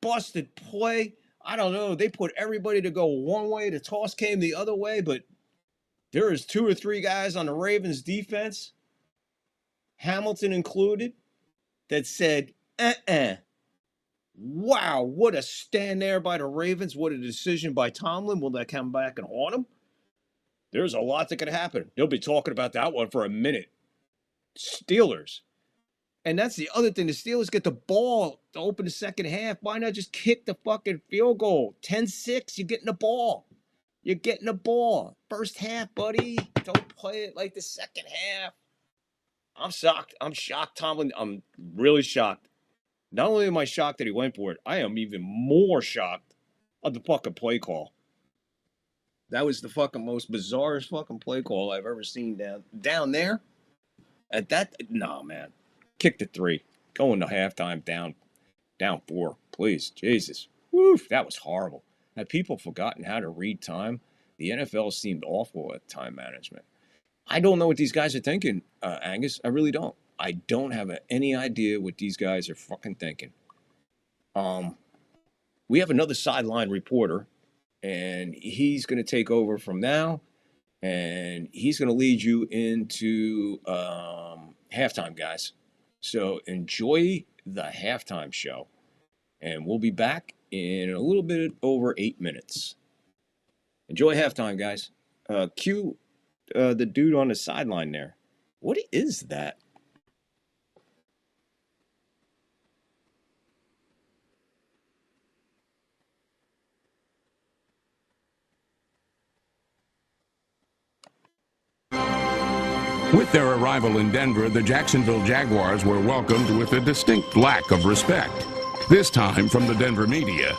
busted play. I don't know. They put everybody to go one way. The toss came the other way, but there is 2 or 3 guys on the Ravens defense, Hamilton included, that said, Wow, what a stand there by the Ravens. What a decision by Tomlin. Will that come back and haunt him? There's a lot that could happen. They'll be talking about that one for a minute. Steelers. And that's the other thing. The Steelers get the ball to open the second half. Why not just kick the fucking field goal? 10-6, you're getting the ball. You're getting the ball. First half, buddy. Don't play it like the second half. I'm shocked. I'm shocked, Tomlin. I'm really shocked. Not only am I shocked that he went for it, I am even more shocked of the fucking play call. That was the fucking most bizarrest fucking play call I've ever seen down there. At that, no, man. Kick the 3. Going to halftime down 4. Please, Jesus. Woof, that was horrible. Had people forgotten how to read time? The NFL seemed awful at time management. I don't know what these guys are thinking, Angus. I really don't. I don't have any idea what these guys are fucking thinking. We have another sideline reporter, and he's going to take over from now, and he's going to lead you into halftime, guys. So enjoy the halftime show, and we'll be back in a little bit over 8 minutes. Enjoy halftime, guys. Cue the dude on the sideline there. What is that? With their arrival in Denver, the Jacksonville Jaguars were welcomed with a distinct lack of respect, this time from the Denver media.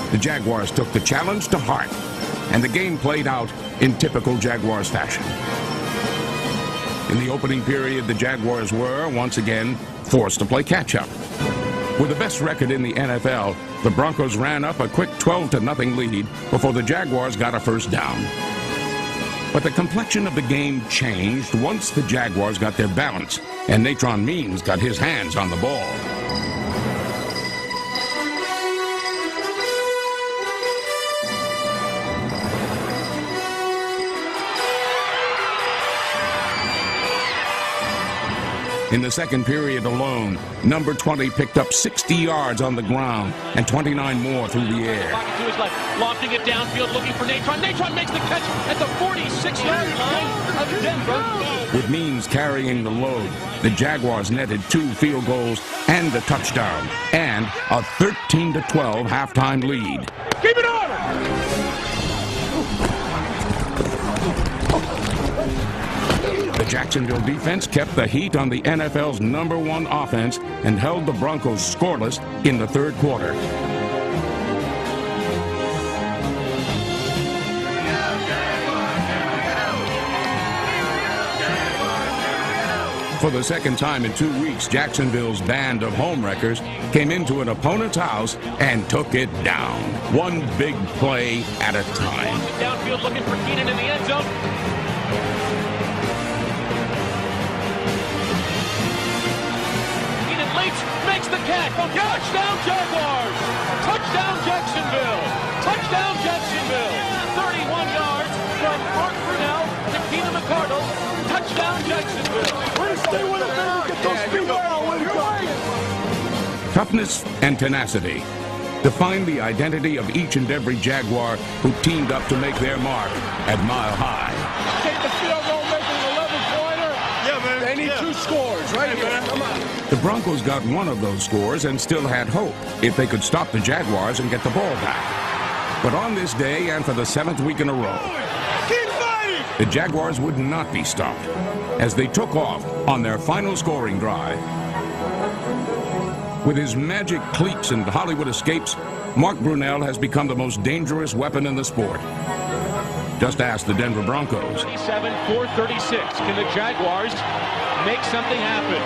The Jaguars took the challenge to heart, and the game played out in typical Jaguars fashion. In the opening period, the Jaguars were, once again, forced to play catch-up. With the best record in the NFL, the Broncos ran up a quick 12-0 lead before the Jaguars got a first down. But the complexion of the game changed once the Jaguars got their balance and Natron Means got his hands on the ball. In the second period alone, number 20 picked up 60 yards on the ground and 29 more through the air. To his left, lofting it downfield, looking for Natron. Natron makes the catch at the 46-yard line of Denver. With Means carrying the load, the Jaguars netted 2 field goals and a touchdown, and a 13-12 halftime lead. Keep it on! The Jacksonville defense kept the heat on the NFL's #1 offense and held the Broncos scoreless in the third quarter. For the second time in 2 weeks, Jacksonville's band of homewreckers came into an opponent's house and took it down, one big play at a time. Downfield looking for Keenan in the end zone. Makes the catch. Touchdown Jaguars. Touchdown Jacksonville. Touchdown Jacksonville. 31 yards from Mark Brunell to Keenan McCardle. Touchdown Jacksonville. Stay with it, man. Get those feet out. Toughness and tenacity define the identity of each and every Jaguar who teamed up to make their mark at Mile High. Take the field goal, make it an 11-pointer. Yeah, man. They need 2 scores, right here. Come on. The Broncos got one of those scores and still had hope if they could stop the Jaguars and get the ball back. But on this day, and for the 7th week in a row, keep fighting! The Jaguars would not be stopped as they took off on their final scoring drive. With his magic cleats and Hollywood escapes, Mark Brunell has become the most dangerous weapon in the sport. Just ask the Denver Broncos. 27-4-36. Can the Jaguars make something happen?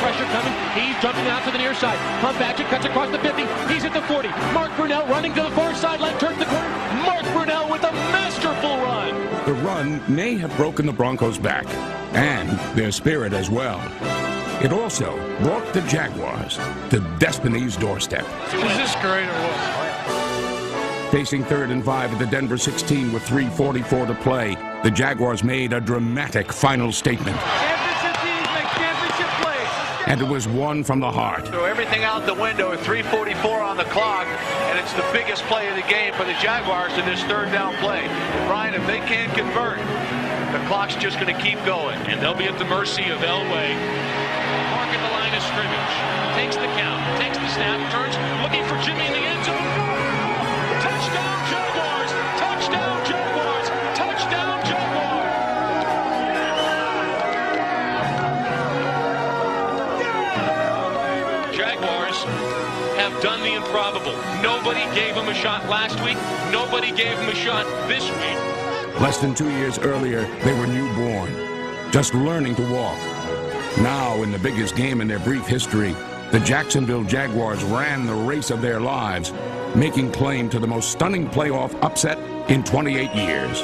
Pressure coming. He's jumping out to the near side. Pump action, cuts across the 50. He's at the 40. Mark Brunell running to the far sideline, turns the corner. Mark Brunell with a masterful run. The run may have broken the Broncos' back, and their spirit as well. It also brought the Jaguars to destiny's doorstep. Is this great or what? Facing 3rd and 5 at the Denver 16 with 3:44 to play, the Jaguars made a dramatic final statement. Championship teams make championship plays. And it was one from the heart. Throw everything out the window at 3:44 on the clock, and it's the biggest play of the game for the Jaguars in this 3rd down play. Brian, if they can't convert, the clock's just going to keep going. And they'll be at the mercy of Elway. Mark at the line of scrimmage. Takes the count, takes the snap, turns, looking for Jimmy in the end zone. Touchdown Jaguars! Touchdown Jaguars! Touchdown Jaguars! Jaguars have done the improbable. Nobody gave them a shot last week. Nobody gave them a shot this week. Less than 2 years earlier, they were newborn, just learning to walk. Now, in the biggest game in their brief history, the Jacksonville Jaguars ran the race of their lives, making claim to the most stunning playoff upset in 28 years.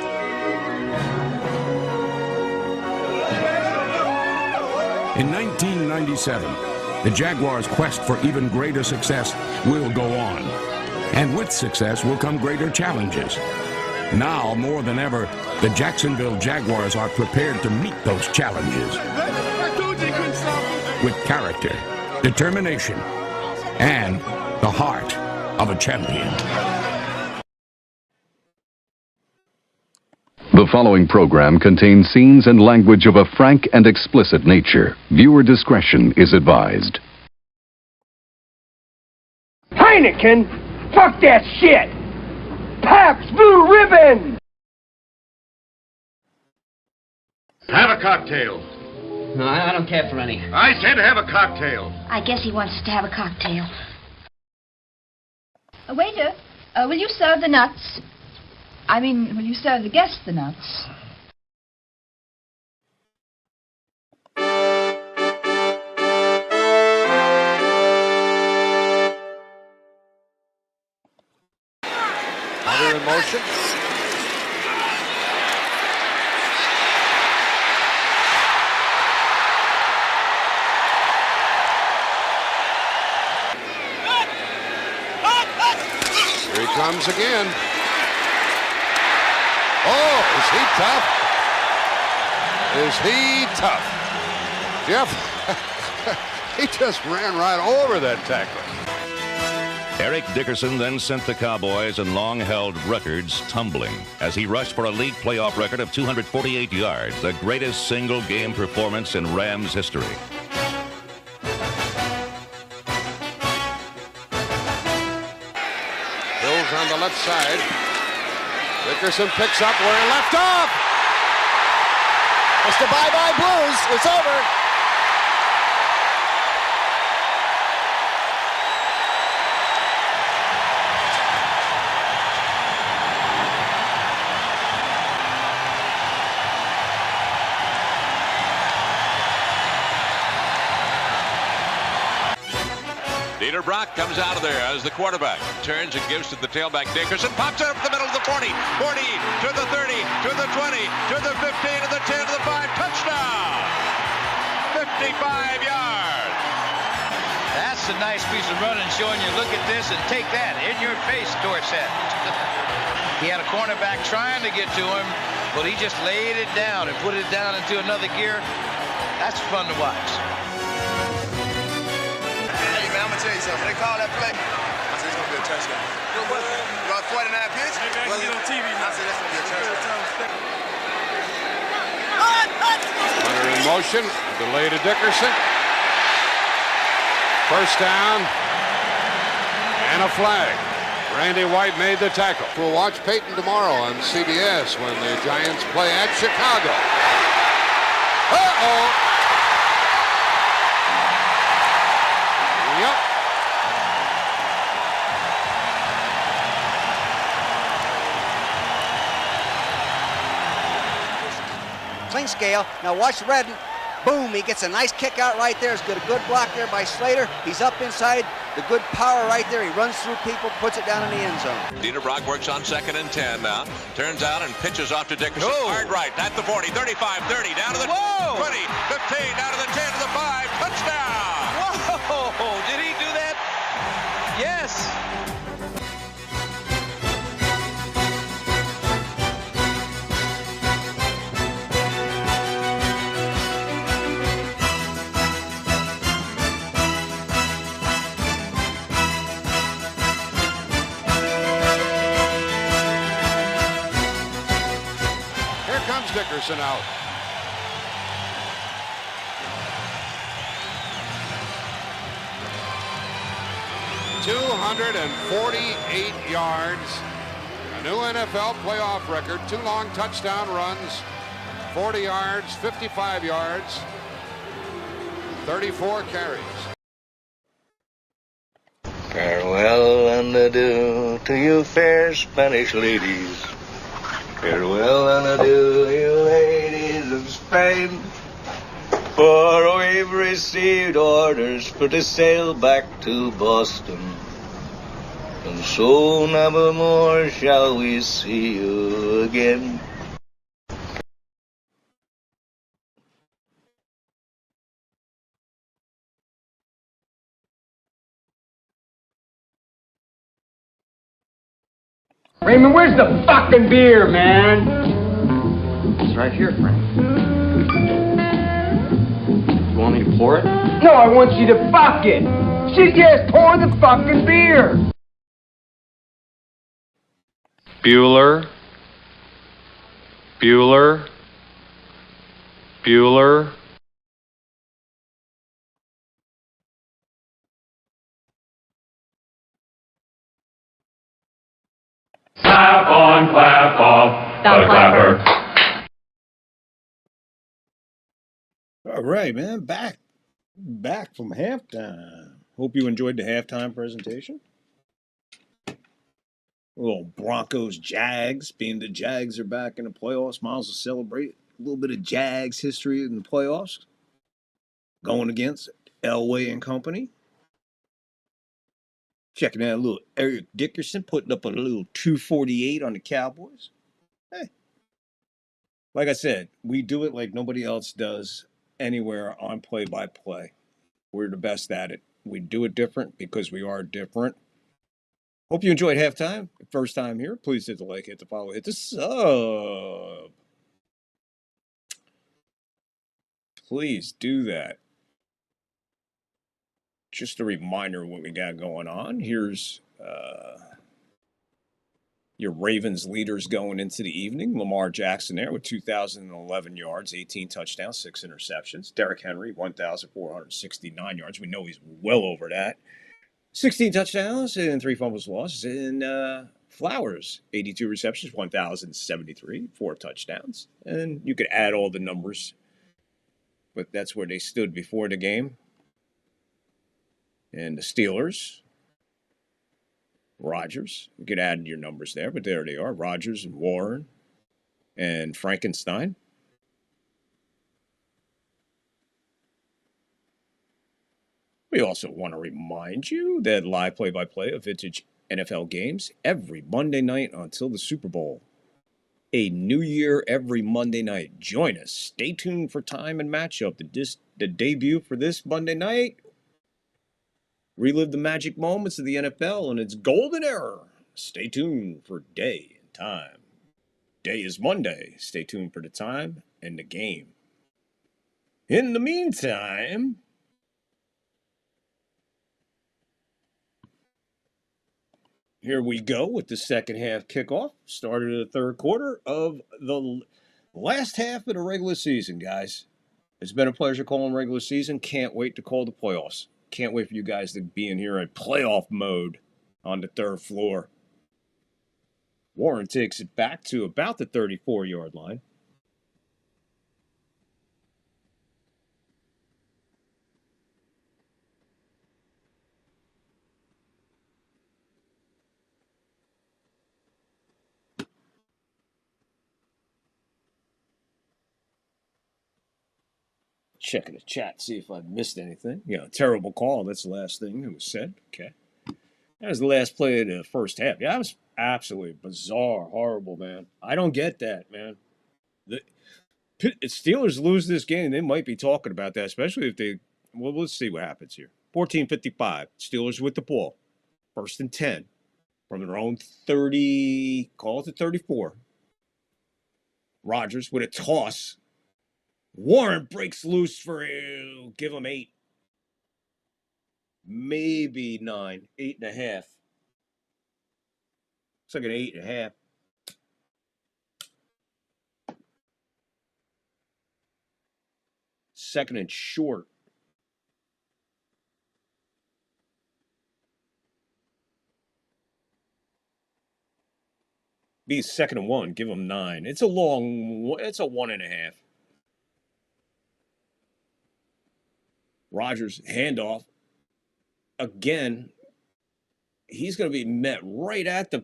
In 1997, the Jaguars' quest for even greater success will go on. And with success will come greater challenges. Now, more than ever, the Jacksonville Jaguars are prepared to meet those challenges with character, determination, and the heart of a champion. The following program contains scenes and language of a frank and explicit nature. Viewer discretion is advised. Heineken? Fuck that shit! Pabst Blue Ribbon! Have a cocktail. No, I don't care for any. I said have a cocktail. I guess he wants to have a cocktail. Waiter, will you serve the nuts? I mean, will you serve the guests the nuts? Hunter in motion. Here he comes again. Oh, is he tough? Is he tough? Jeff, he just ran right over that tackler. Eric Dickerson then sent the Cowboys and long-held records tumbling as he rushed for a league playoff record of 248 yards, the greatest single-game performance in Rams history. Bills on the left side. Dickerson picks up where he left off. It's the bye-bye Blues. It's over. Dieter Brock comes out of there as the quarterback. Turns and gives to the tailback. Dickerson pops it up the middle of the 40. 40 to the 30, to the 20, to the 15, to the 10, to the 5. Touchdown! 55 yards. That's a nice piece of running showing you, look at this and take that. In your face, Dorsett. He had a cornerback trying to get to him, but he just laid it down and put it down into another gear. That's fun to watch. I'm gonna tell you something. They call that play. I said it's gonna be a touchdown. You got 49 pitch? Well, get on TV. I said that's gonna be a touchdown. Hunter in motion. Delay to Dickerson. First down. And a flag. Randy White made the tackle. We'll watch Peyton tomorrow on CBS when the Giants play at Chicago. Uh-oh. Yep. Clean scale. Now watch Redden. Boom, he gets a nice kick out right there. He's got a good block there by Slater. He's up inside. The good power right there. He runs through people, puts it down in the end zone. Dieter Brock works on 2nd and 10 now. Turns out and pitches off to Dickerson. Hard right at the 40, 35, 30, down to the 20, 15, down to the 10, to the 5. Touchdown! Whoa! Did he do that? Yes! Dickerson out. ...248 yards. A new NFL playoff record. 2 long touchdown runs. 40 yards, 55 yards. 34 carries. Farewell and adieu to you fair Spanish ladies. Farewell and adieu, you ladies of Spain. For we've received orders for to sail back to Boston. And so never more shall we see you again. Raymond, where's the fucking beer, man? It's right here, Frank. You want me to pour it? No, I want you to fuck it. She just pour the fucking beer. Bueller. Bueller. Bueller. Clap on, clap off, the clapper. All right, man. Back from halftime. Hope you enjoyed the halftime presentation. A little Broncos Jags, being the Jags are back in the playoffs. Miles will celebrate a little bit of Jags history in the playoffs. Going against Elway and company. Checking out a little Eric Dickerson putting up a little 248 on the Cowboys. Hey. Like I said, we do it like nobody else does anywhere on play-by-play. We're the best at it. We do it different because we are different. Hope you enjoyed halftime. First time here, please hit the like, hit the follow, hit the sub. Please do that. Just a reminder of what we got going on. Here's your Ravens leaders going into the evening. Lamar Jackson there with 2,011 yards, 18 touchdowns, 6 interceptions. Derrick Henry, 1,469 yards. We know he's well over that. 16 touchdowns and 3 fumbles lost. And Flowers, 82 receptions, 1,073, 4 touchdowns. And you could add all the numbers, but that's where they stood before the game. And the Steelers, Rodgers. You could add your numbers there, but there they are. Rodgers and Warren and Frankenstein. We also want to remind you that live play-by-play of vintage NFL games every Monday night until the Super Bowl. A new year every Monday night. Join us. Stay tuned for time and matchup. The debut for this Monday night. Relive the magic moments of the NFL and its golden era. Stay tuned for day and time. Day is Monday. Stay tuned for the time and the game. In the meantime, here we go with the second half kickoff. Started the third quarter of the last half of the regular season, guys. It's been a pleasure calling regular season. Can't wait to call the playoffs. Can't wait for you guys to be in here in playoff mode on the third floor. Warren takes it back to about the 34-yard line. Checking the chat, see if I missed anything. Yeah, terrible call. That's the last thing that was said. Okay. That was the last play of the first half. Yeah, that was absolutely bizarre, horrible, man. I don't get that, man. The Steelers lose this game, they might be talking about that, especially if they, well, let's see what happens here. 14:55, Steelers with the ball. 1st and 10 from their own 30, call it the 34. Rodgers with a toss. Warren breaks loose for, give him 8. Maybe 9. 8.5. Looks like an 8.5. Second and short. Be 2nd and 1. Give him 9. It's a 1.5. Rodgers, handoff. Again, he's going to be met right at the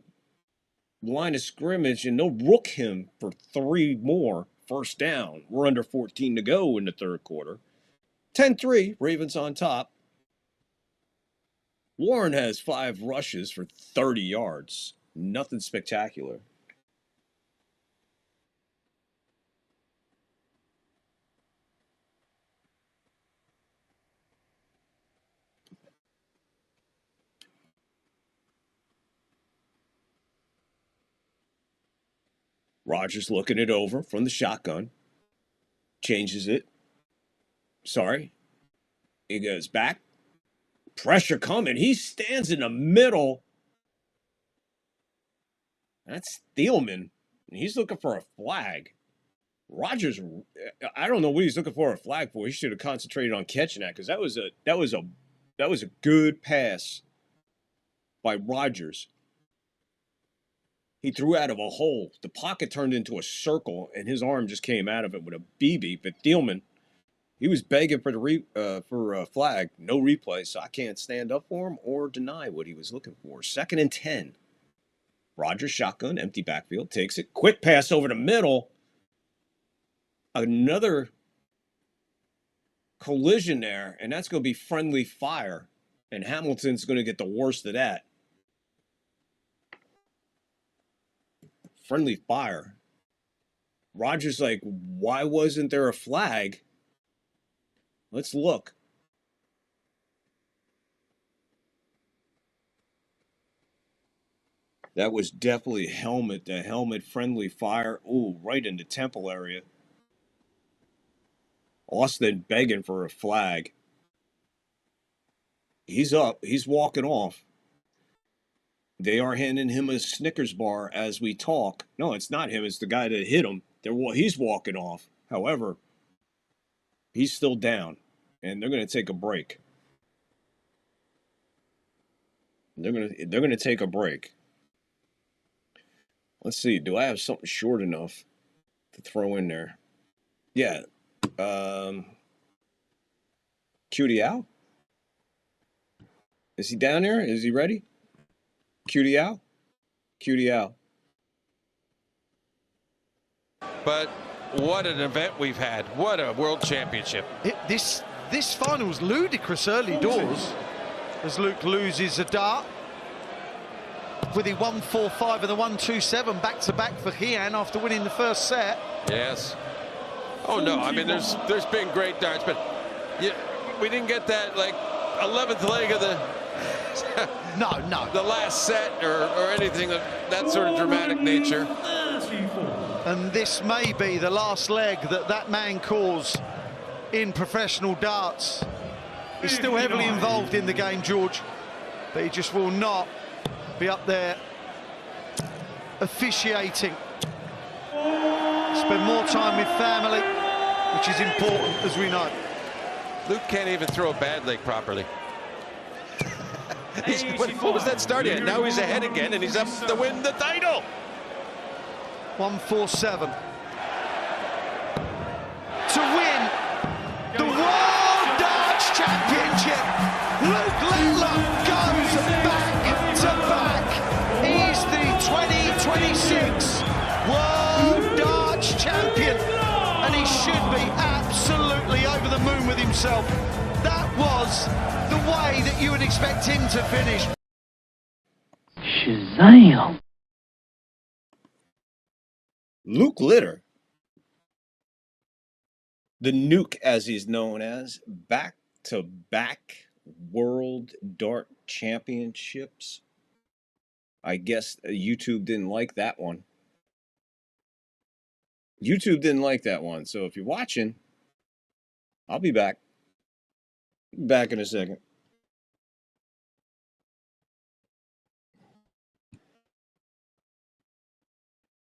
line of scrimmage, and they'll rook him for 3 more. First down. We're under 14 to go in the third quarter. 10-3, Ravens on top. Warren has 5 rushes for 30 yards. Nothing spectacular. Rodgers looking it over from the shotgun. Changes it. Sorry. He goes back. Pressure coming. He stands in the middle. That's Thielman. He's looking for a flag. Rodgers, I don't know what he's looking for a flag for. He should have concentrated on catching that because that was a good pass by Rodgers. He threw out of a hole. The pocket turned into a circle, and his arm just came out of it with a BB. But Thielman, he was begging for a flag. No replay, so I can't stand up for him or deny what he was looking for. 2nd and 10. Rodgers shotgun, empty backfield, takes it. Quick pass over the middle. Another collision there, and that's going to be friendly fire. And Hamilton's going to get the worst of that. Friendly fire. Rodgers like, why wasn't there a flag? Let's look. That was definitely the helmet friendly fire. Ooh, right in the temple area. Austin begging for a flag. He's up. He's walking off. They are handing him a Snickers bar as we talk. No, it's not him. It's the guy that hit him. He's walking off. However, he's still down, and they're going to take a break. They're going to take a break. Let's see. Do I have something short enough to throw in there? Yeah. Cutie Al? Is he down there? Is he ready? Cutie Al? Cutie Al. But what an event we've had. What a world championship. This final's ludicrous early doors as Luke loses a dart. With the 1-4-5 and the 1-2-7 back-to-back for Heian after winning the first set. Yes. Oh, no, I mean, there's been great darts, but we didn't get that, like, 11th leg of the... No. The last set or anything of that sort of dramatic nature. And this may be the last leg that man calls in professional darts. He's still heavily involved in the game, George, but he just will not be up there officiating. Spend more time with family, which is important, as we know. Luke can't even throw a bad leg properly. What was that start at? Now he's ahead again, and he's up to win the title. 1-4-7. To win the World Darts Championship, Luke Littler goes back-to-back. He's the 2026 World Darts Champion, and he should be absolutely over the moon with himself. That was the way that you would expect him to finish. Shazam! Luke Litter, the Nuke as he's known as, back-to-back World Dart Championships. I guess YouTube didn't like that one. YouTube didn't like that one, so if you're watching, I'll be back. Back in a second.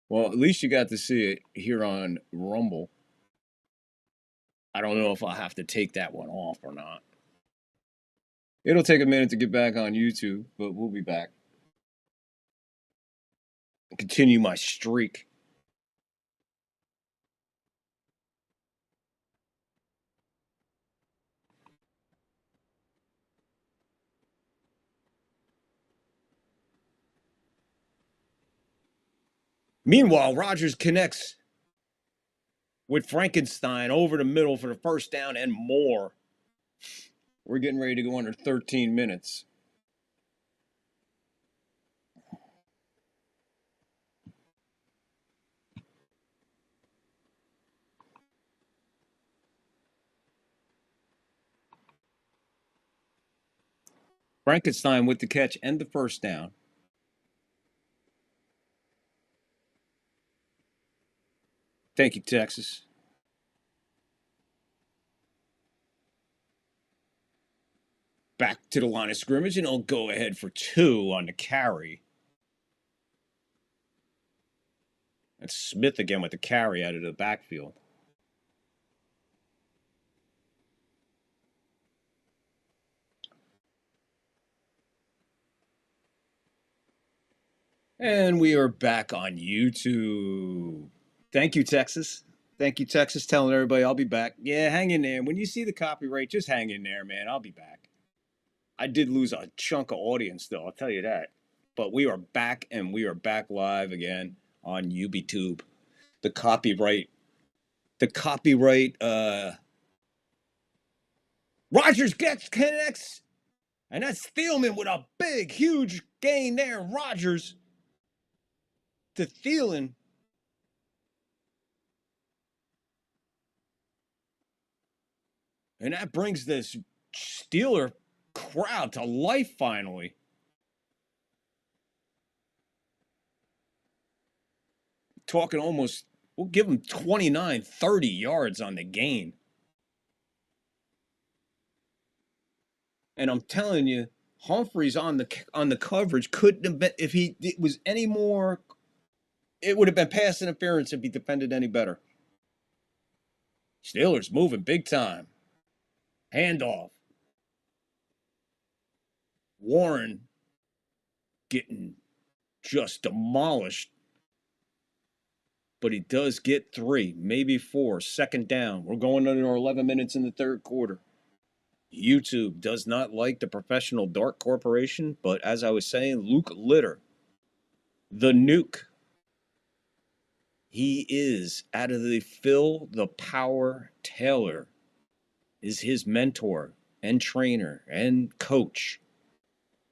Well, at least you got to see it here on Rumble. I don't know if I'll have to take that one off or not. It'll take a minute to get back on YouTube, but we'll be back. Continue my streak. Meanwhile, Rodgers connects with Frankenstein over the middle for the first down and more. We're getting ready to go under 13 minutes. Frankenstein with the catch and the first down. Thank you, Texas. Back to the line of scrimmage, and he'll go ahead for 2 on the carry. That's Smith again with the carry out of the backfield. And we are back on YouTube. Thank you, Texas. Thank you, Texas, telling everybody I'll be back. Yeah, hang in there. When you see the copyright, just hang in there, man. I'll be back. I did lose a chunk of audience, though, I'll tell you that. But we are back, and we are back live again on UbiTube. The copyright, Rodgers connects, and that's Thielman with a big, huge gain there. Rodgers to Thielen. And that brings this Steeler crowd to life finally. Talking almost, we'll give him 29, 30 yards on the gain. And I'm telling you, Humphreys on the coverage couldn't have been, if he was any more, it would have been pass interference if he defended any better. Steelers moving big time. Handoff. Warren getting just demolished. But he does get 3, maybe 4. Second down. We're going under 11 minutes in the third quarter. YouTube does not like the Professional Dart Corporation, but as I was saying, Luke Litter, the nuke, he is out of the Phil the Power Taylor, is his mentor and trainer and coach.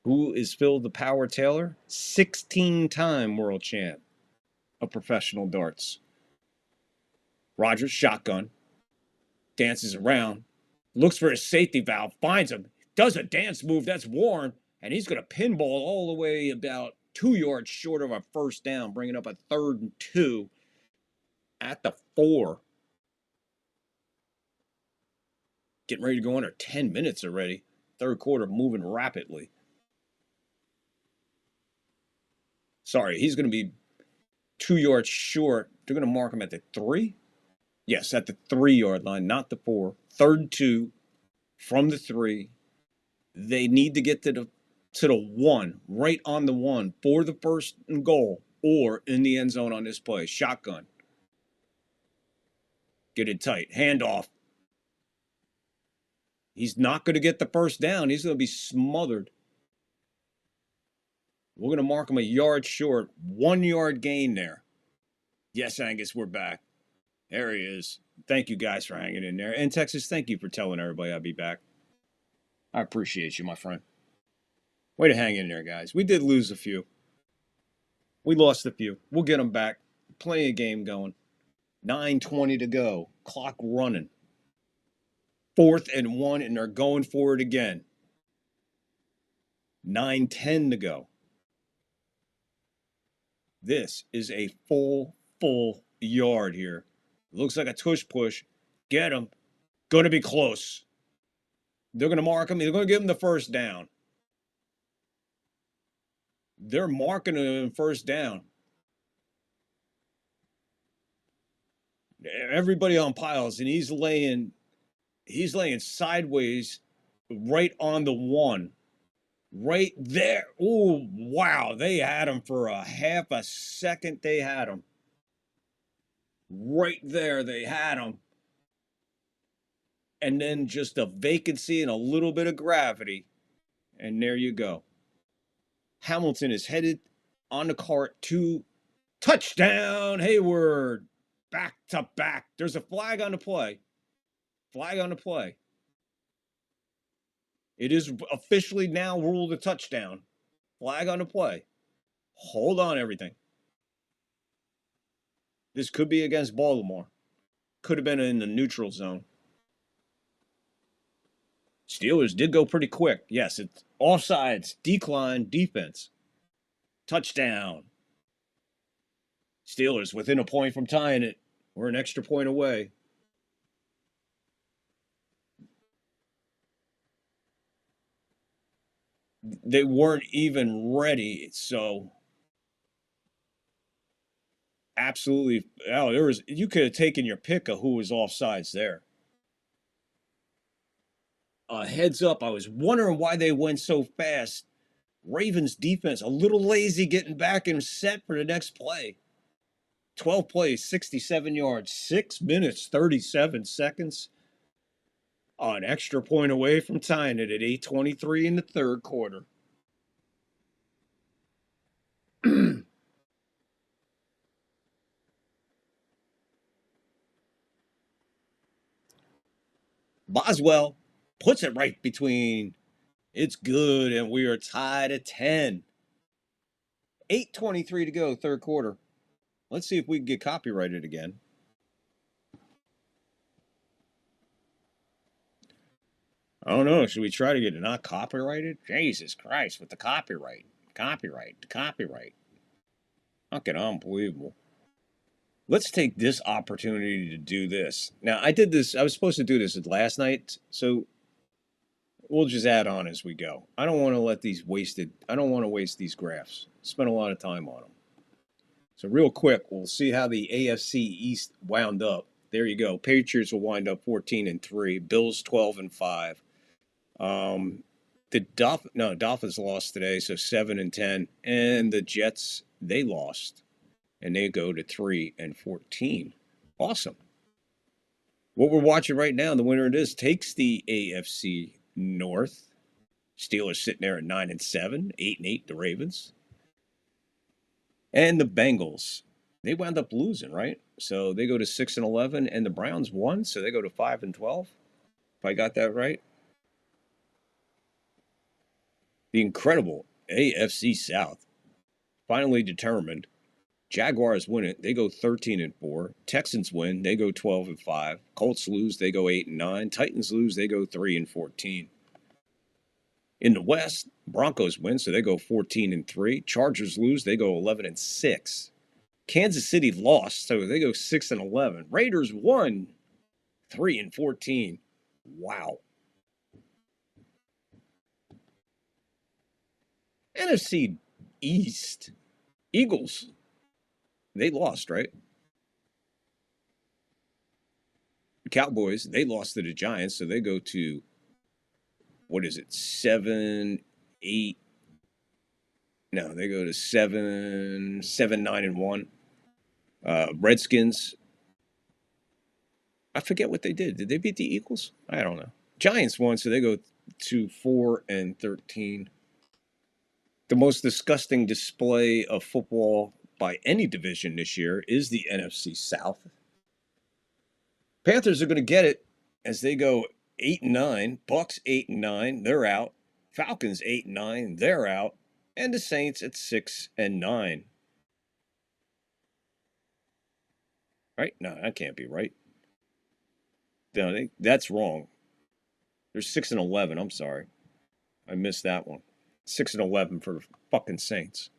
Who is Phil the Power Taylor? 16-time world champ of professional darts. Rodgers shotgun, dances around, looks for his safety valve, finds him, does a dance move, that's Warren, and he's going to pinball all the way about 2 yards short of a first down, bringing up a 3rd and 2 at the 4. Getting ready to go under 10 minutes already. Third quarter moving rapidly. Sorry, he's going to be 2 yards short. They're going to mark him at the 3? Yes, at the 3-yard line, not the 4. 3rd and 2 from the 3. They need to get to the 1, right on the 1 for the first and goal, or in the end zone on this play. Shotgun. Get it tight. Handoff. He's not going to get the first down. He's going to be smothered. We're going to mark him a yard short. 1 yard gain there. Yes, Angus, we're back. There he is. Thank you guys for hanging in there. And Texas, thank you for telling everybody I'll be back. I appreciate you, my friend. Way to hang in there, guys. We did lose a few. We lost a few. We'll get them back. Plenty of game going. 9:20 to go. Clock running. 4th and 1, and they're going for it again. 9:10 to go. This is a full yard here. Looks like a tush push. Get him. Going to be close. They're going to mark him. They're going to give him the first down. They're marking him first down. Everybody on piles, and he's laying sideways right on the 1. Right there. Oh, wow. They had him for a half a second. They had him. Right there, they had him. And then just a vacancy and a little bit of gravity. And there you go. Hamilton is headed on the cart to touchdown. Hayward. Back to back. There's a flag on the play. Flag on the play. It is officially now ruled a touchdown. Flag on the play. Hold on, everything. This could be against Baltimore. Could have been in the neutral zone. Steelers did go pretty quick. Yes, it's offsides, decline, defense. Touchdown. Steelers within a point from tying it. We're an extra point away. They weren't even ready, so absolutely. Oh, you could have taken your pick of who was offsides there. Heads up, I was wondering why they went so fast. Ravens defense a little lazy getting back and set for the next play. 12 plays, 67 yards, 6 minutes, 37 seconds. An extra point away from tying it at 8:23 in the third quarter. Boswell puts it right between. It's good, and we are tied at 10. 8:23 to go, third quarter. Let's see if we can get copyrighted again. I don't know. Should we try to get it not copyrighted? Jesus Christ, with the copyright. Copyright. Fucking unbelievable. Let's take this opportunity to do this. Now, I did this. I was supposed to do this last night, so we'll just add on as we go. I don't want to let these I don't want to waste these graphs. Spend a lot of time on them. So real quick, we'll see how the AFC East wound up. There you go. Patriots will wind up 14-3. Bills 12-5. The Dolphins lost today, so 7-10. And the Jets, they lost. And they go to 3-14. Awesome. What we're watching right now, the winner of this takes the AFC North. Steelers sitting there at 9-7, 8-8, the Ravens. And the Bengals, they wound up losing, right? So they go to 6-11, and the Browns won, so they go to 5-12. If I got that right. The incredible AFC South finally determined. Jaguars win it, they go 13-4. Texans win, they go 12-5. Colts lose, they go 8-9. Titans lose, they go 3-14. In the West, Broncos win, so they go 14-3. Chargers lose, they go 11-6. Kansas City lost, so they go 6-11. Raiders won, 3-14. Wow. NFC East, Eagles, they lost, right? Cowboys, they lost to the Giants, so they go to, 7, 8. No, they go to 7, 9-1. Redskins, I forget what they did. Did they beat the Eagles? I don't know. Giants won, so they go to 4-13. The most disgusting display of football by any division this year is the NFC South. Panthers are going to get it as they go 8-9. Bucks 8-9, they're out. Falcons 8-9, they're out. And the Saints at 6-9. Right? No, that can't be right. No, that's wrong. They're 6-11. I'm sorry. I missed that one. 6-11 for fucking Saints.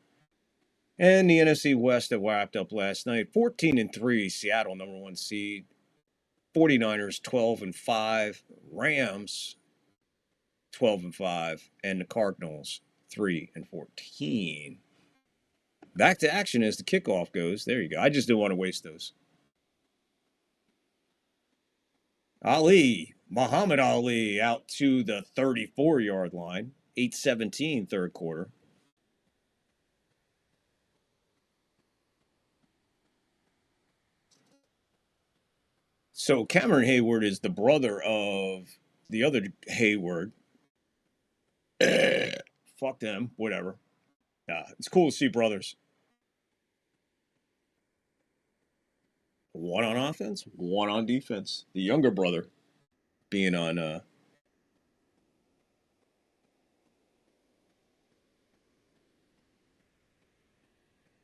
And the NFC West that wrapped up last night. 14-3, Seattle, number 1 seed. 49ers, 12-5. Rams, 12-5. And the Cardinals, 3-14. Back to action as the kickoff goes. There you go. I just didn't want to waste those. Muhammad Ali out to the 34-yard line. 8:17 third quarter. So Cameron Hayward is the brother of the other Hayward. Fuck them, whatever. It's cool to see brothers. One on offense, one on defense. The younger brother being on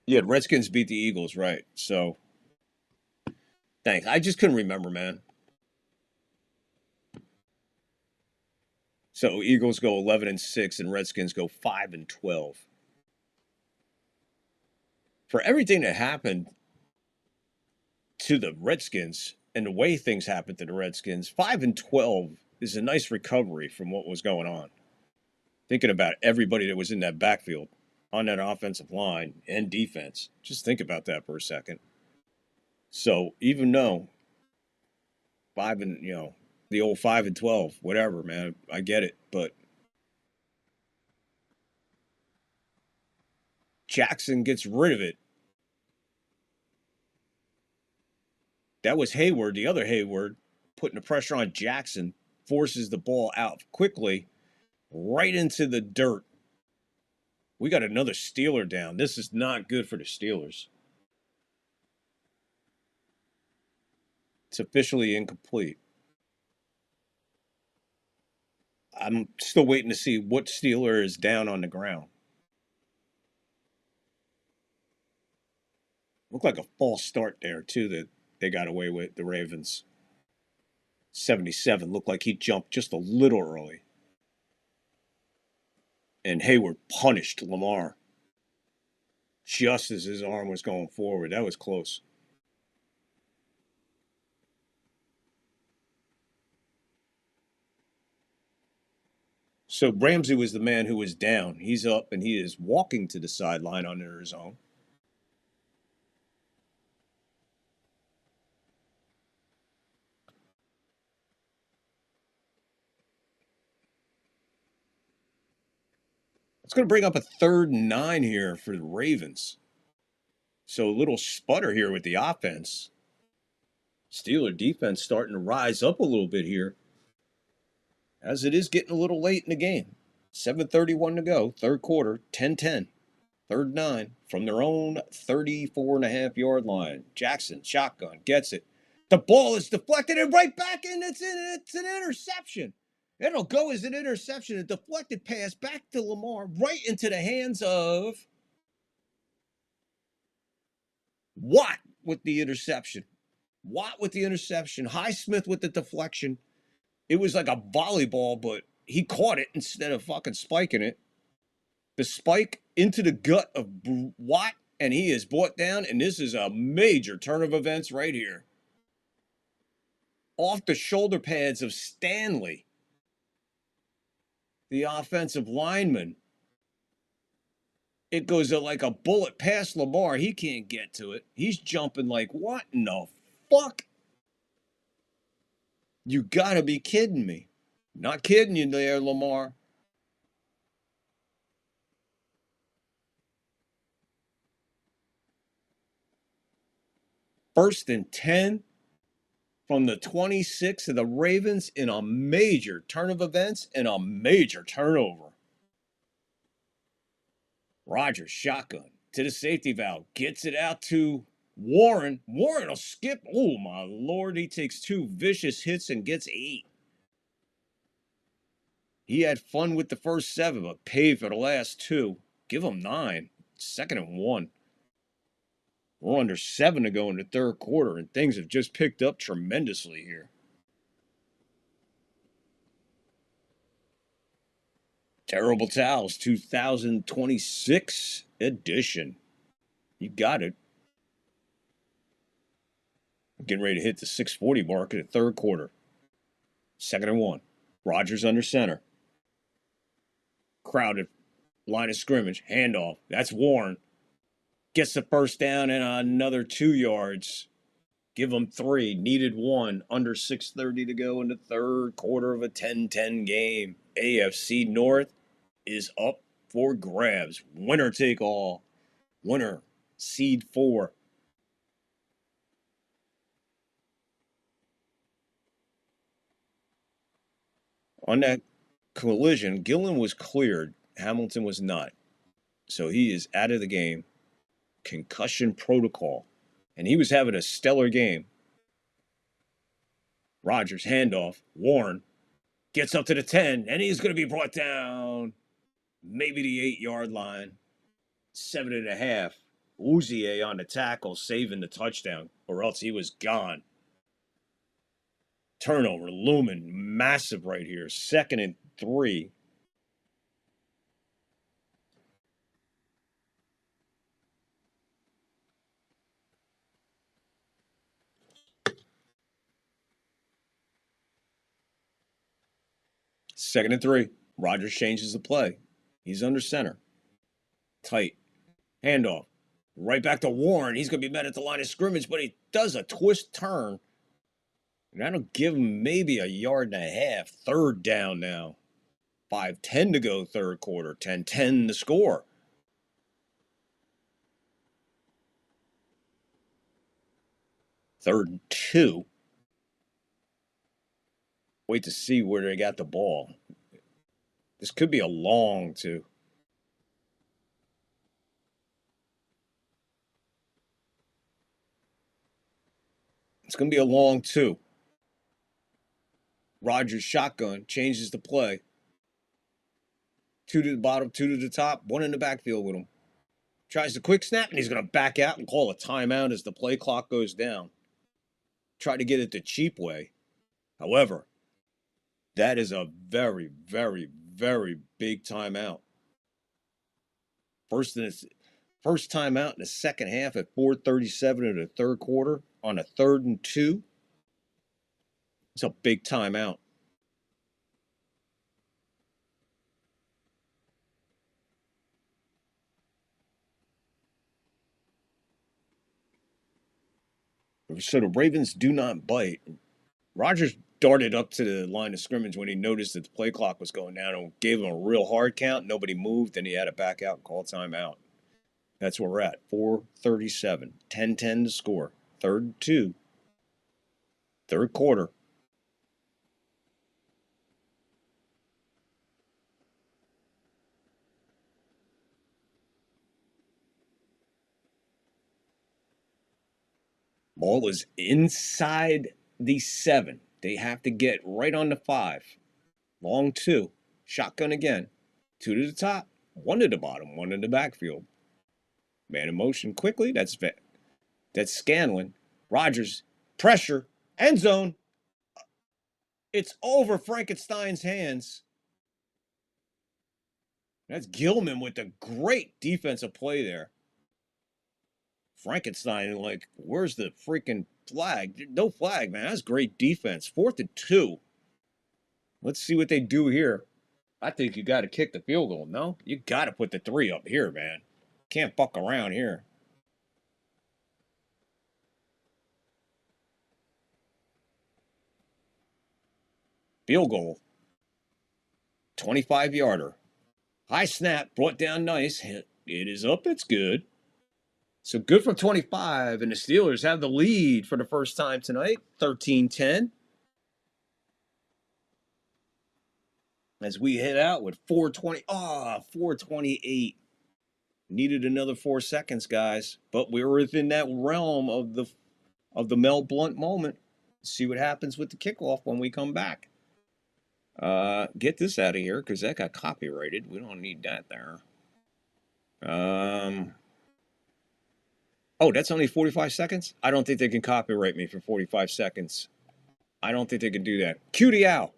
Yeah, Redskins beat the Eagles, right. So, thanks. I just couldn't remember, man. So, Eagles go 11-6 and Redskins go 5-12. For everything that happened to the Redskins and the way things happened to the Redskins, 5-12 is a nice recovery from what was going on. Thinking about everybody that was in that backfield, on that offensive line and defense. Just think about that for a second. So even though the old 5-12, whatever, man, I get it, but Jackson gets rid of it. That was Hayward, the other Hayward, putting the pressure on Jackson, forces the ball out quickly, right into the dirt. We got another Steeler down. This is not good for the Steelers. It's officially incomplete. I'm still waiting to see what Steeler is down on the ground. Looked like a false start there, too, that they got away with, the Ravens. 77 looked like he jumped just a little early. And Hayward punished Lamar just as his arm was going forward. That was close. So Ramsey was the man who was down. He's up and he is walking to the sideline under his own. It's going to bring up a 3rd and 9 here for the Ravens. So a little sputter here with the offense. Steeler defense starting to rise up a little bit here, as it is getting a little late in the game. 7:31 to go, third quarter, 10-10. 3rd and 9 from their own 34.5-yard line. Jackson, shotgun, gets it. The ball is deflected and right back in. It's an interception. It'll go as an interception. A deflected pass back to Lamar, right into the hands of Watt with the interception. Highsmith with the deflection. It was like a volleyball, but he caught it instead of fucking spiking it. The spike into the gut of Watt, and he is brought down, and this is a major turn of events right here. Off the shoulder pads of Stanley, the offensive lineman. It goes like a bullet past Lamar. He can't get to it. He's jumping like, what in the fuck? You gotta be kidding me. Not kidding you there, Lamar. First and 10 from the 26 of the Ravens in a major turn of events and a major turnover. Rodgers, shotgun to the safety valve, gets it out to Warren. Warren will skip. Oh, my Lord. He takes 2 vicious hits and gets 8. He had fun with the first 7, but paid for the last 2. Give him 9. 2nd and 1. We're under 7 to go in the third quarter, and things have just picked up tremendously here. Terrible Towels 2026 edition. You got it. Getting ready to hit the 6:40 mark in the third quarter. 2nd and 1. Rodgers under center. Crowded line of scrimmage. Handoff. That's Warren. Gets the first down and another 2 yards. Give them 3. Needed 1. Under 6:30 to go in the third quarter of a 10-10 game. AFC North is up for grabs. Winner take all. Winner, seed 4. On that collision, Gillen was cleared. Hamilton was not. So he is out of the game. Concussion protocol. And he was having a stellar game. Rodgers, handoff. Warren gets up to the 10, and he's going to be brought down maybe the 8-yard line. 7.5. Uzier on the tackle, saving the touchdown, or else he was gone. Turnover, Lumen, massive right here. 2nd and 3. Second and 3. Rodgers changes the play. He's under center. Tight. Handoff. Right back to Warren. He's going to be met at the line of scrimmage, but he does a twist turn. And that'll give him maybe 1.5 yards. 3rd down now. 5:10 to go, 3rd quarter. 10-10 the score. Third and 2. Wait to see where they got the ball. This could be a long 2. It's going to be a long 2. Rodgers shotgun, changes the play. 2 to the bottom, 2 to the top, 1 in the backfield with him. Tries the quick snap, and he's going to back out and call a timeout as the play clock goes down. Try to get it the cheap way. However, that is a very, very, very big timeout. First timeout in the second half at 4:37 of the 3rd quarter on a 3rd and 2. It's a big timeout. So the Ravens do not bite. Rodgers darted up to the line of scrimmage when he noticed that the play clock was going down and gave him a real hard count. Nobody moved, and he had to back out and call timeout. That's where we're at. 4:37. 10-10 to score. 3rd and 2. 3rd quarter. Ball is inside the 7. They have to get right on the 5. Long 2. Shotgun again. 2 to the top. 1 to the bottom. 1 in the backfield. Man in motion quickly. That's Scanlon. Rodgers. Pressure. End zone. It's over Frankenstein's hands. That's Gilman with a great defensive play there. Frankenstein, like, where's the freaking flag? No flag, man. That's great defense. 4th and 2. Let's see what they do here. I think you got to kick the field goal, no? You got to put the 3 up here, man. Can't fuck around here. Field goal. 25-yarder. High snap, brought down nice. It is up, it's good. So good for 25, and the Steelers have the lead for the first time tonight, 13-10. As we head out with 4:28. Needed another 4 seconds, guys, but we were within that realm of the Mel Blount moment. See what happens with the kickoff when we come back. Get this out of here because that got copyrighted. We don't need that there. Oh, that's only 45 seconds? I don't think they can copyright me for 45 seconds. I don't think they can do that. Cutie out.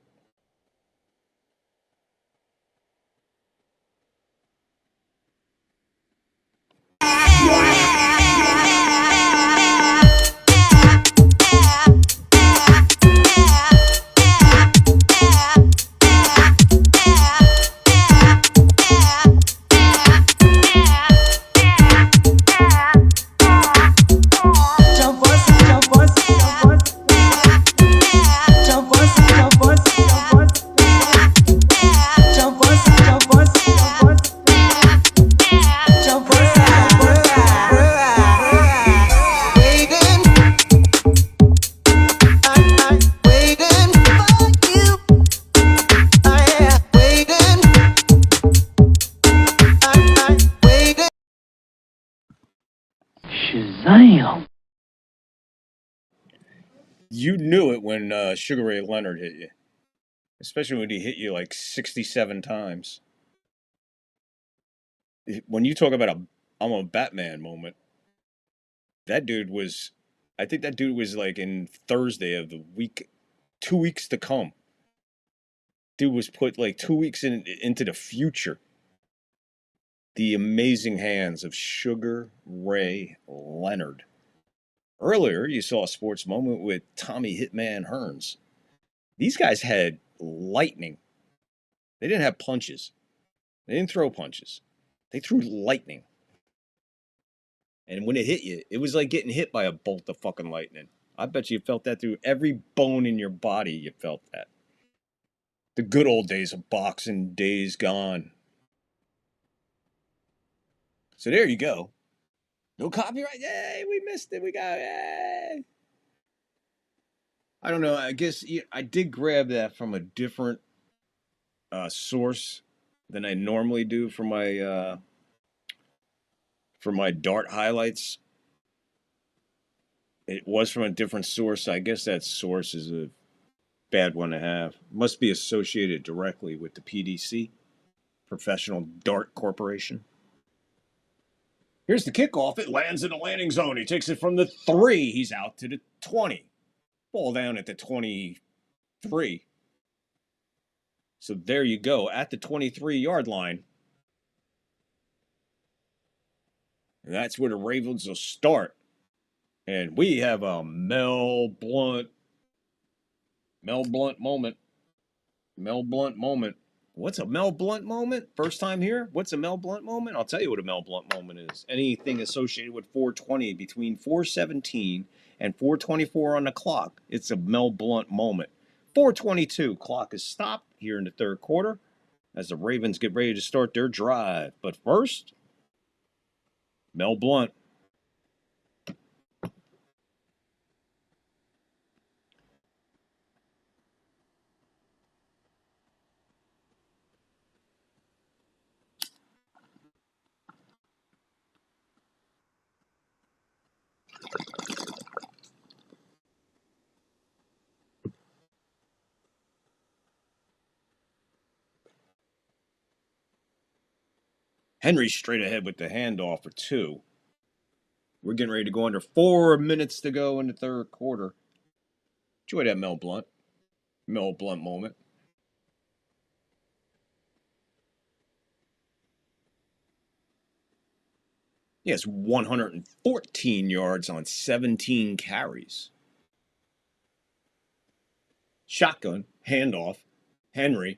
Shazam! You knew it when Sugar Ray Leonard hit you. Especially when he hit you like 67 times. When you talk about I'm a Batman moment, that dude was, I think that dude was like in Thursday of the week, 2 weeks to come. Dude was put like 2 weeks into the future. The amazing hands of Sugar Ray Leonard. Earlier, you saw a sports moment with Tommy Hitman Hearns. These guys had lightning. They didn't have punches. They didn't throw punches. They threw lightning. And when it hit you, it was like getting hit by a bolt of fucking lightning. I bet you felt that through every bone in your body. You felt that. The good old days of boxing, days gone. So there you go. No copyright. Yay, we missed it. We got it. Yay. I don't know. I guess I did grab that from a different source than I normally do for my dart highlights. It was from a different source. I guess that source is a bad one to have. Must be associated directly with the PDC, Professional Dart Corporation. Here's the kickoff. It lands in the landing zone. He takes it from the 3. He's out to the 20. Ball down at the 23. So there you go. At the 23-yard line. And that's where the Ravens will start. And we have a Mel Blount moment. Mel Blount moment. What's a Mel Blount moment? First time here? What's a Mel Blount moment? I'll tell you what a Mel Blount moment is. Anything associated with 420 between 4:17 and 4:24 on the clock. It's a Mel Blount moment. 4:22 clock is stopped here in the third quarter as the Ravens get ready to start their drive. But first, Mel Blount. Henry straight ahead with the handoff for 2. We're getting ready to go under 4 minutes to go in the third quarter. Enjoy that Mel Blount moment. He has 114 yards on 17 carries. Shotgun, handoff. Henry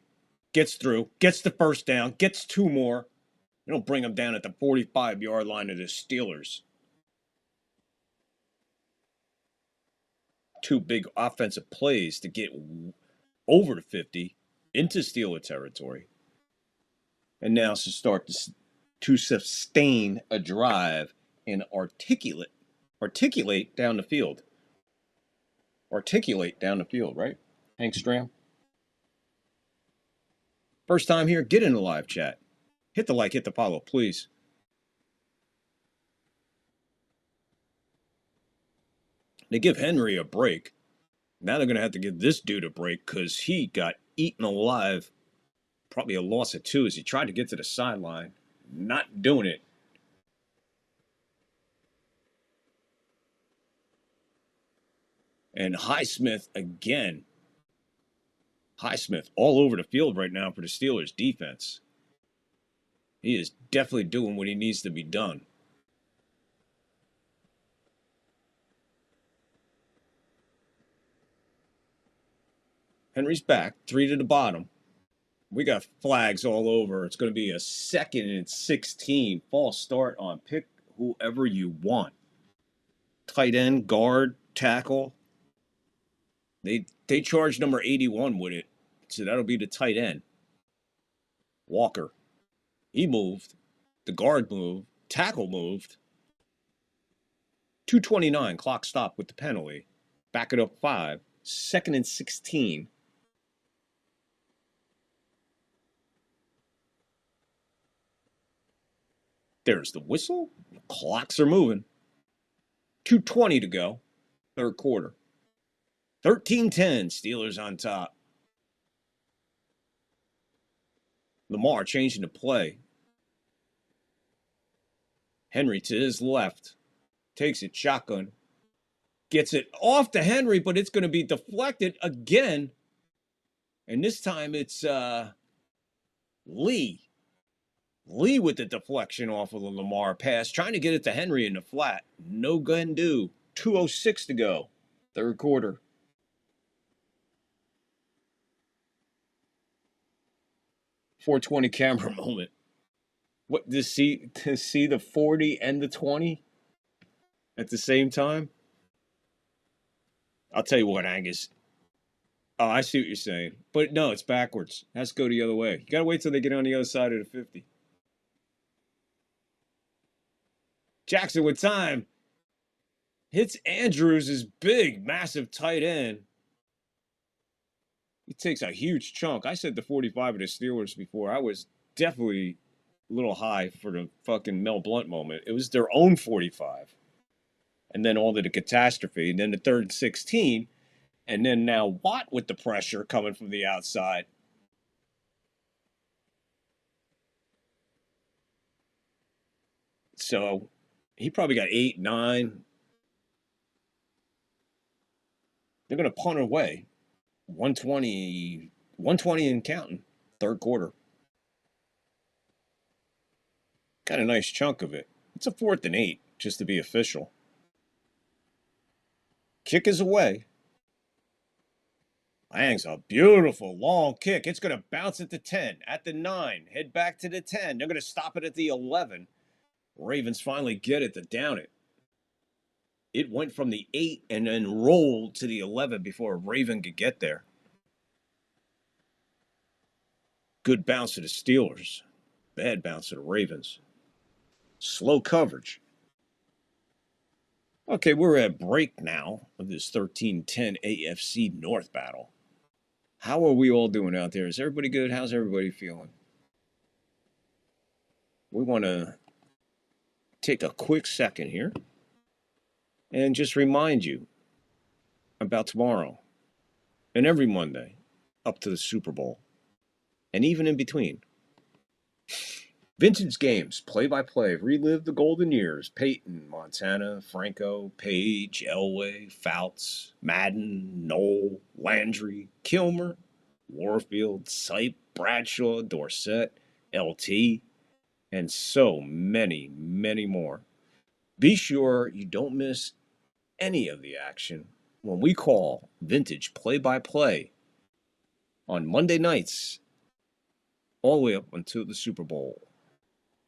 gets through, gets the first down, gets 2 more. It'll bring him down at the 45-yard line of the Steelers. 2 big offensive plays to get over the 50 into Steeler territory. And now to start to sustain a drive and articulate down the field. Articulate down the field, right? Hank Stram? First time here, get in the live chat. Hit the like, hit the follow, please. They give Henry a break. Now they're going to have to give this dude a break because he got eaten alive. Probably a loss of 2 as he tried to get to the sideline. Not doing it. And Highsmith again. Highsmith all over the field right now for the Steelers defense. He is definitely doing what he needs to be done. Henry's back, 3 to the bottom. We got flags all over. It's going to be a 2nd and 16. False start on pick whoever you want. Tight end, guard, tackle. They charge number 81 with it. So that'll be the tight end. Walker. He moved. The guard moved. Tackle moved. 2:29. Clock stopped with the penalty. Back it up 5. 2nd and 16. There's the whistle. The clocks are moving. 2:20 to go. Third quarter. 13-10. Steelers on top. Lamar changing the play. Henry to his left. Takes it shotgun. Gets it off to Henry, but it's going to be deflected again. And this time it's Lee. Lee with the deflection off of the Lamar pass, trying to get it to Henry in the flat. No gun do. 2:06 to go. Third quarter. .420 camera moment. What, to see the 40 and the 20 at the same time? I'll tell you what, Angus. Oh, I see what you're saying. But no, it's backwards. It has to go the other way. You got to wait till they get on the other side of the 50. Jackson with time. Hits Andrews, his big, massive tight end. He takes a huge chunk. I said the 45 of the Steelers before. I was definitely a little high for the fucking Mel Blount moment. It was their own 45. And then all of the catastrophe. And then the third 16. And then now Watt with the pressure coming from the outside. So he probably got 8, 9. They're going to punt away. 120 and counting. Third quarter. Got a nice chunk of it. It's a 4th and 8, just to be official. Kick is away. Lang's a beautiful long kick. It's going to bounce at the 10, at the 9, head back to the 10. They're going to stop it at the 11. Ravens finally get it to down it. It went from the 8 and then rolled to the 11 before a Raven could get there. Good bounce to the Steelers. Bad bounce to the Ravens. Slow coverage. Okay, we're at break now of this 13-10 AFC North battle. How are we all doing out there? Is everybody good? How's everybody feeling? We want to take a quick second here and just remind you about tomorrow and every Monday up to the Super Bowl and even in between. Vintage games, play-by-play, relive the golden years. Peyton, Montana, Franco, Page, Elway, Fouts, Madden, Knoll, Landry, Kilmer, Warfield, Sipe, Bradshaw, Dorsett, LT, and so many, many more. Be sure you don't miss any of the action when we call Vintage Play-by-Play on Monday nights all the way up until the Super Bowl.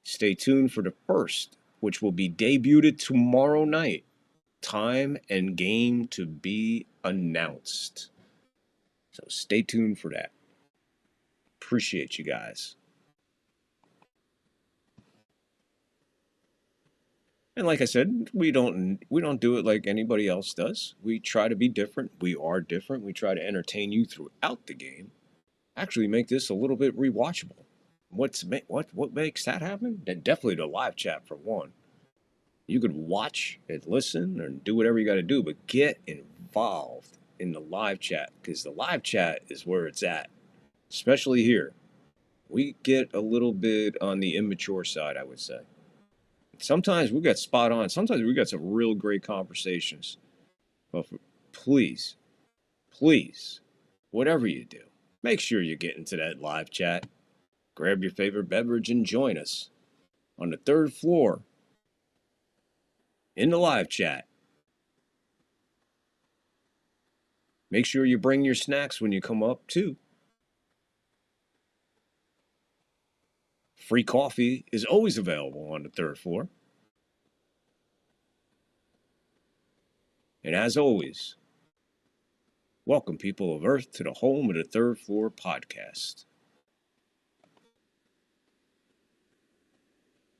Stay tuned for the first, which will be debuted tomorrow night. Time and game to be announced. So stay tuned for that. Appreciate you guys. And like I said, we don't do it like anybody else does. We try to be different. We are different. We try to entertain you throughout the game. Actually make this a little bit rewatchable. What makes that happen? Then definitely the live chat for one. You could watch and listen and do whatever you got to do, but get involved in the live chat because the live chat is where it's at, especially here. We get a little bit on the immature side, I would say. Sometimes we got spot on. Sometimes we got some real great conversations. But please, whatever you do, make sure you get into that live chat. Grab your favorite beverage and join us on the third floor in the live chat. Make sure you bring your snacks when you come up, too. Free coffee is always available on the third floor. And as always, welcome, people of Earth, to the home of the Third Floor Podcast.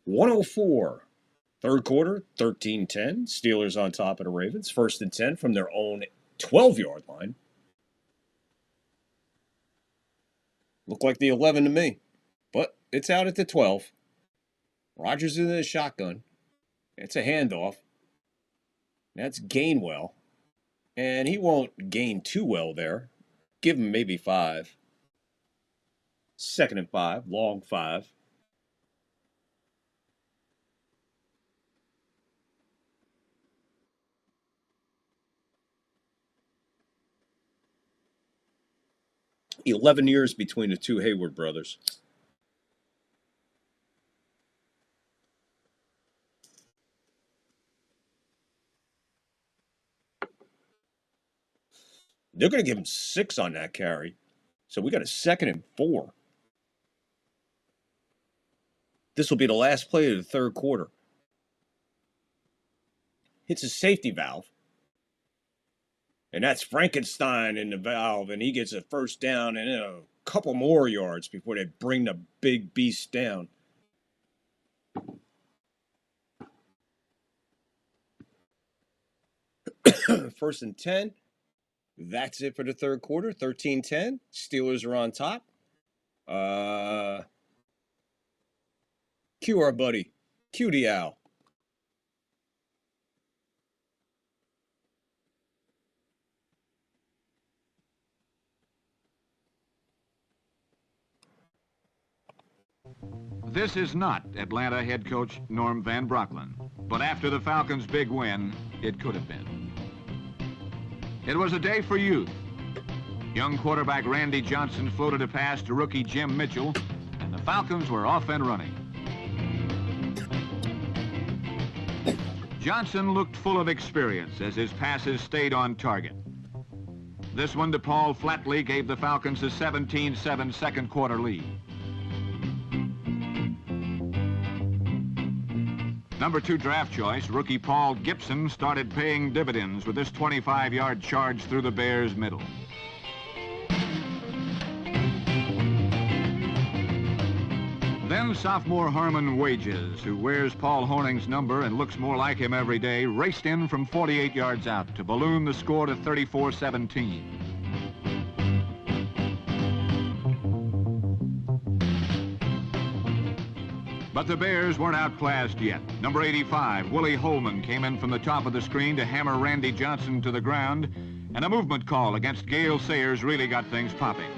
104, third quarter, 13-10. Steelers on top of the Ravens. 1st and 10 from their own 12-yard line. Looked like the 11 to me, but it's out at the 12. Rodgers in the shotgun. It's a handoff. That's Gainwell. And he won't gain too well there. Give him maybe 5. 2nd and 5, long 5. 11 years between the two Hayward brothers. They're going to give him 6 on that carry. So we got a 2nd and 4. This will be the last play of the third quarter. Hits a safety valve. And that's Frankenstein in the valve, and he gets a first down and then a couple more yards before they bring the big beast down. First and 10. That's it for the third quarter. 13-10. Steelers are on top. Cue our buddy. Cue the owl. This is not Atlanta head coach Norm Van Brocklin, but after the Falcons' big win, it could have been. It was a day for youth. Young quarterback Randy Johnson floated a pass to rookie Jim Mitchell, and the Falcons were off and running. Johnson looked full of experience as his passes stayed on target. This one to Paul Flatley gave the Falcons a 17-7 second quarter lead. Number 2 draft choice, rookie Paul Gibson, started paying dividends with this 25-yard charge through the Bears' middle. Then sophomore Harmon Wages, who wears Paul Hornung's number and looks more like him every day, raced in from 48 yards out to balloon the score to 34-17. But the Bears weren't outclassed yet. Number 85, Willie Holman, came in from the top of the screen to hammer Randy Johnson to the ground, and a movement call against Gale Sayers really got things popping.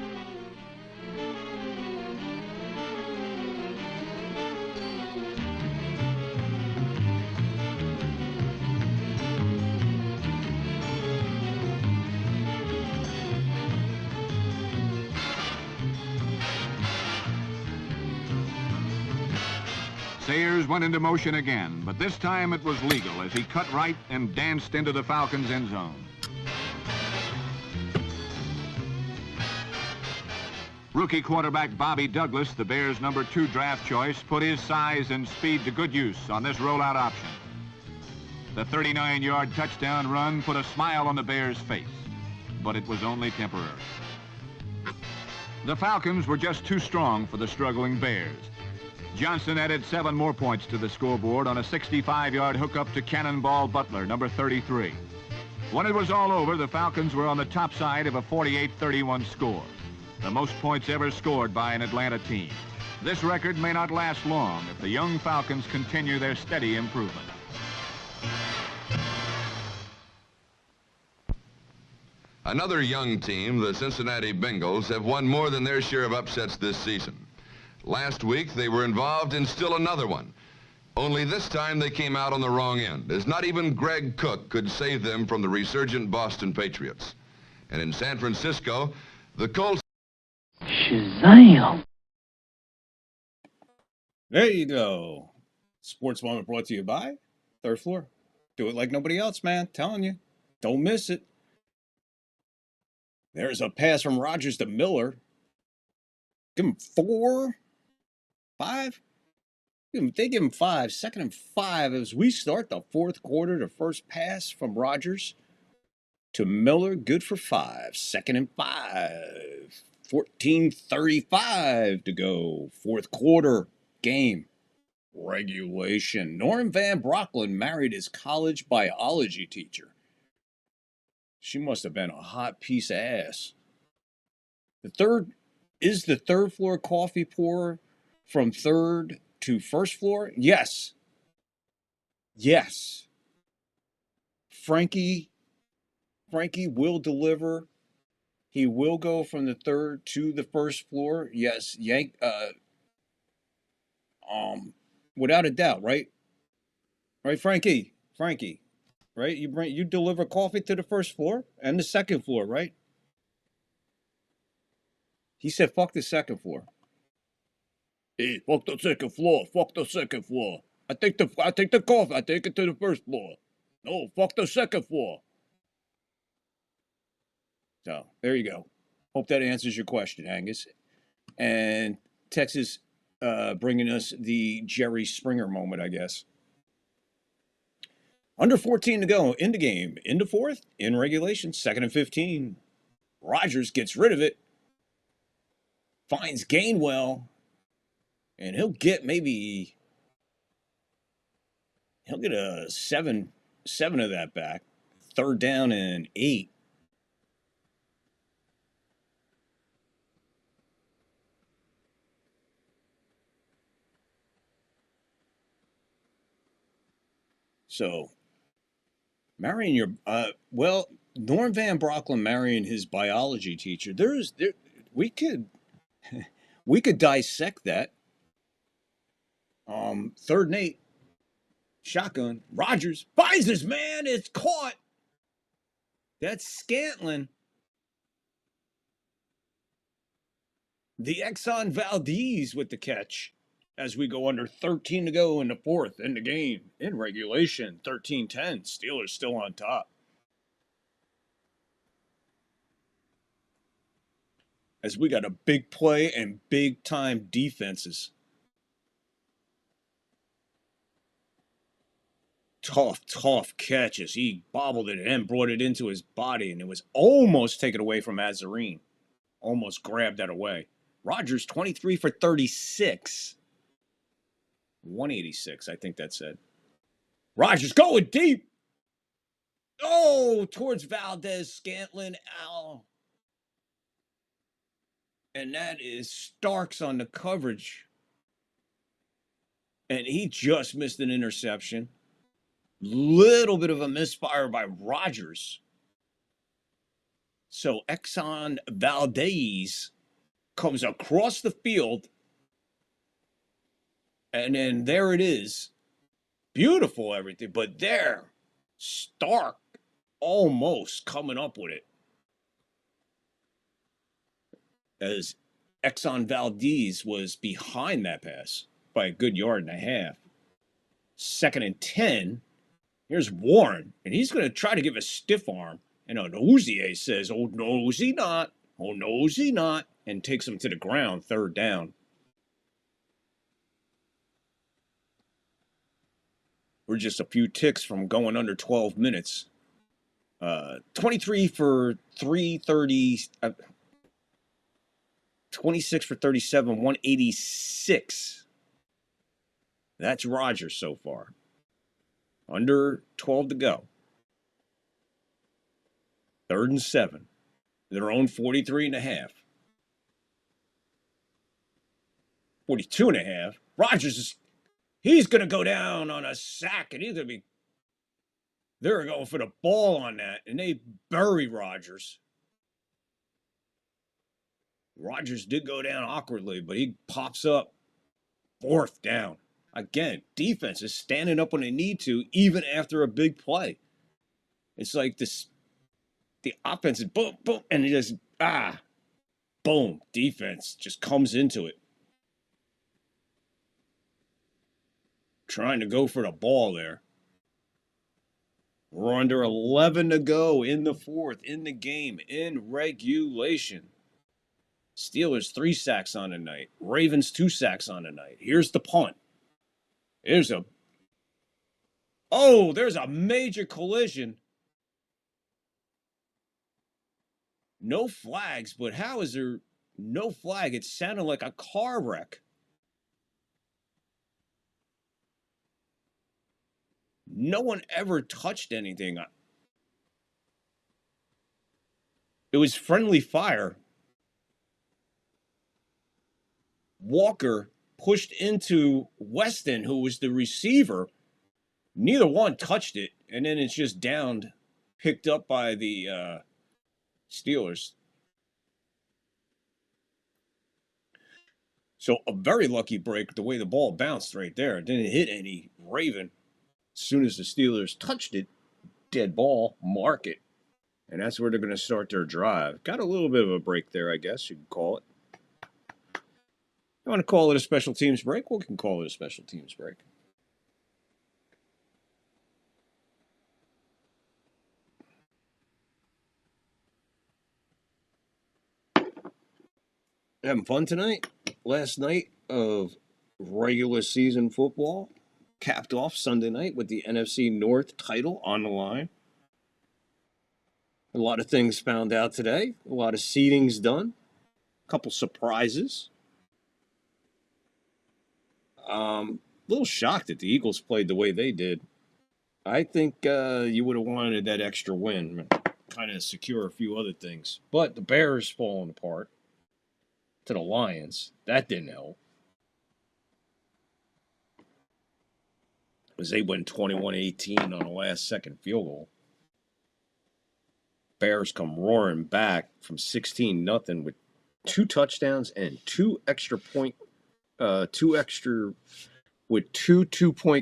Sayers went into motion again, but this time it was legal as he cut right and danced into the Falcons' end zone. Rookie quarterback Bobby Douglas, the Bears' number 2 draft choice, put his size and speed to good use on this rollout option. The 39-yard touchdown run put a smile on the Bears' face, but it was only temporary. The Falcons were just too strong for the struggling Bears. Johnson added 7 more points to the scoreboard on a 65-yard hookup to Cannonball Butler, number 33. When it was all over, the Falcons were on the top side of a 48-31 score, the most points ever scored by an Atlanta team. This record may not last long if the young Falcons continue their steady improvement. Another young team, the Cincinnati Bengals, have won more than their share of upsets this season. Last week, they were involved in still another one. Only this time they came out on the wrong end, as not even Greg Cook could save them from the resurgent Boston Patriots. And in San Francisco, the Colts... Shazam! There you go. Sports Moment brought to you by Third Floor. Do it like nobody else, man. Telling you. Don't miss it. There's a pass from Rodgers to Miller. Give him 4, 5. They give him 5. 2nd and 5 as we start the fourth quarter. The first pass from Rodgers to Miller. Good for 5. 2nd and 5. 14:35 to go. Fourth quarter game. Regulation. Norm Van Brocklin married his college biology teacher. She must have been a hot piece of ass. Is the third floor coffee pour from third to first floor? Yes. Yes. Frankie will deliver. He will go from the third to the first floor. Yes. Without a doubt, right? Right, Frankie? Right? You deliver coffee to the first floor and the second floor, right? He said, fuck the second floor. Hey, fuck the second floor. Fuck the second floor. I take the coffee. I take it to the first floor. No, fuck the second floor. So, there you go. Hope that answers your question, Angus. And Texas bringing us the Jerry Springer moment, I guess. Under 14 to go in the game. In the fourth, in regulation, 2nd and 15. Rogers gets rid of it. Finds Gainwell. And he'll get a 7 of that back. 3rd down and 8. So, marrying your Norm Van Brocklin marrying his biology teacher. We could dissect that. 3rd and 8. Shotgun. Rogers finds his man. It's caught. That's Scantlin. The Exxon Valdez with the catch as we go under 13 to go in the fourth in the game. In regulation, 13-10. Steelers still on top. As we got a big play and big-time defenses. Tough catch as he bobbled it and brought it into his body, and it was almost taken away from Azarine. Almost grabbed that away. Rogers, 23 for 36. 186, I think that said. Rogers going deep. Oh, towards Valdez, Scantlin, Al. And that is Starks on the coverage. And he just missed an interception. Little bit of a misfire by Rogers. So Exxon Valdez comes across the field. And then there it is. Beautiful everything. But there, Stark almost coming up with it. As Exxon Valdez was behind that pass by a good yard and a half. 2nd and 10. Here's Warren, and he's going to try to give a stiff arm. And Onozie says, oh, no, is he not? Oh, no, is he not? And takes him to the ground, 3rd down. We're just a few ticks from going under 12 minutes. 23 for 330, 26 for 37, 186. That's Rogers so far. Under 12 to go. 3rd and 7. Their own 43 and a half. 42 and a half. Rogers he's going to go down on a sack, and they're going for the ball on that, and they bury Rogers. Rogers did go down awkwardly, but he pops up 4th down. Again, defense is standing up when they need to, even after a big play. It's like this, the offense is boom, boom, and it just, boom. Defense just comes into it. Trying to go for the ball there. We're under 11 to go in the fourth, in the game, in regulation. Steelers 3 sacks on the night. Ravens 2 sacks on the night. Here's the punt. There's a major collision. No flags, but how is there no flag? It sounded like a car wreck. No one ever touched anything. It was friendly fire. Walker pushed into Weston, who was the receiver. Neither one touched it, and then it's just downed, picked up by the Steelers. So a very lucky break, the way the ball bounced right there. It didn't hit any Raven. As soon as the Steelers touched it, dead ball, mark it. And that's where they're going to start their drive. Got a little bit of a break there, I guess you could call it. You want to call it a special teams break? We can call it a special teams break. Having fun tonight? Last night of regular season football capped off Sunday night with the NFC North title on the line. A lot of things found out today. A lot of seedings done. A couple surprises. A little shocked that the Eagles played the way they did. I think you would have wanted that extra win, kind of secure a few other things. But the Bears falling apart to the Lions. That didn't help. As they win 21-18 on a last-second field goal. Bears come roaring back from 16-0 with 2 touchdowns and 2 2-point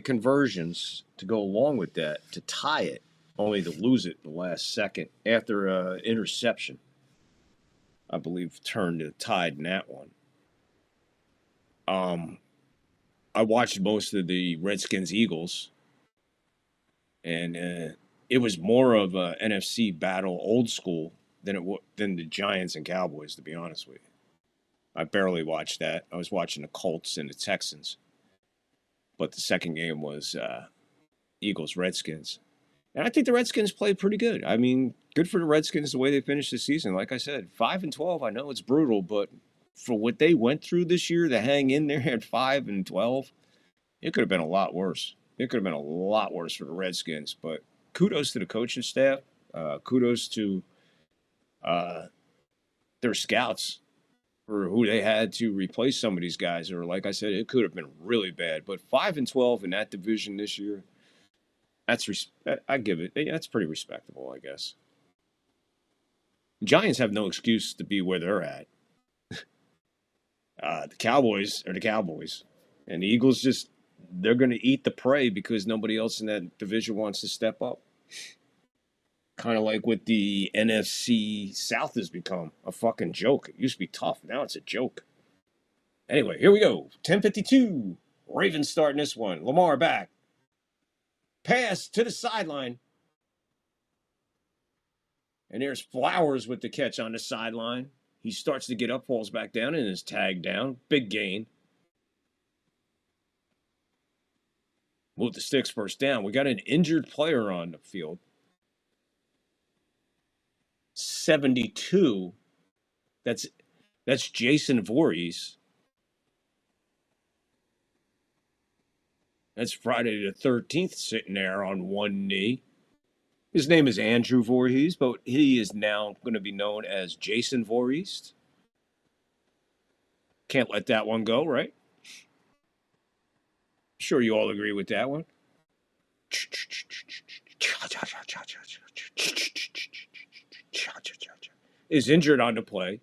conversions to go along with that to tie it, only to lose it in the last second after an interception. I believe turned the tide in that one. I watched most of the Redskins-Eagles, and it was more of a NFC battle, old school, than the Giants and Cowboys, to be honest with you. I barely watched that. I was watching the Colts and the Texans. But the second game was Eagles-Redskins. And I think the Redskins played pretty good. I mean, good for the Redskins the way they finished the season. Like I said, 5-12, I know it's brutal, but for what they went through this year to hang in there at 5-12, it could have been a lot worse. It could have been a lot worse for the Redskins. But kudos to the coaching staff. Kudos to their scouts for who they had to replace some of these guys. Or like I said, it could have been really bad. But 5-12 in that division this year, I give it. That's pretty respectable, I guess. Giants have no excuse to be where they're at. The Cowboys are the Cowboys. And the Eagles they're going to eat the prey because nobody else in that division wants to step up. Kind of like what the NFC South has become, a fucking joke. It used to be tough. Now it's a joke. Anyway, here we go. 10:52. Ravens starting this one. Lamar back. Pass to the sideline. And there's Flowers with the catch on the sideline. He starts to get up, falls back down, and is tagged down. Big gain. Move the sticks first down. We got an injured player on the field. 72. That's Jason Voorhees. That's Friday the 13th sitting there on one knee. His name is Andrew Voorhees, but he is now going to be known as Jason Voorhees. Can't let that one go, right? Sure you all agree with that one. Is injured on the play.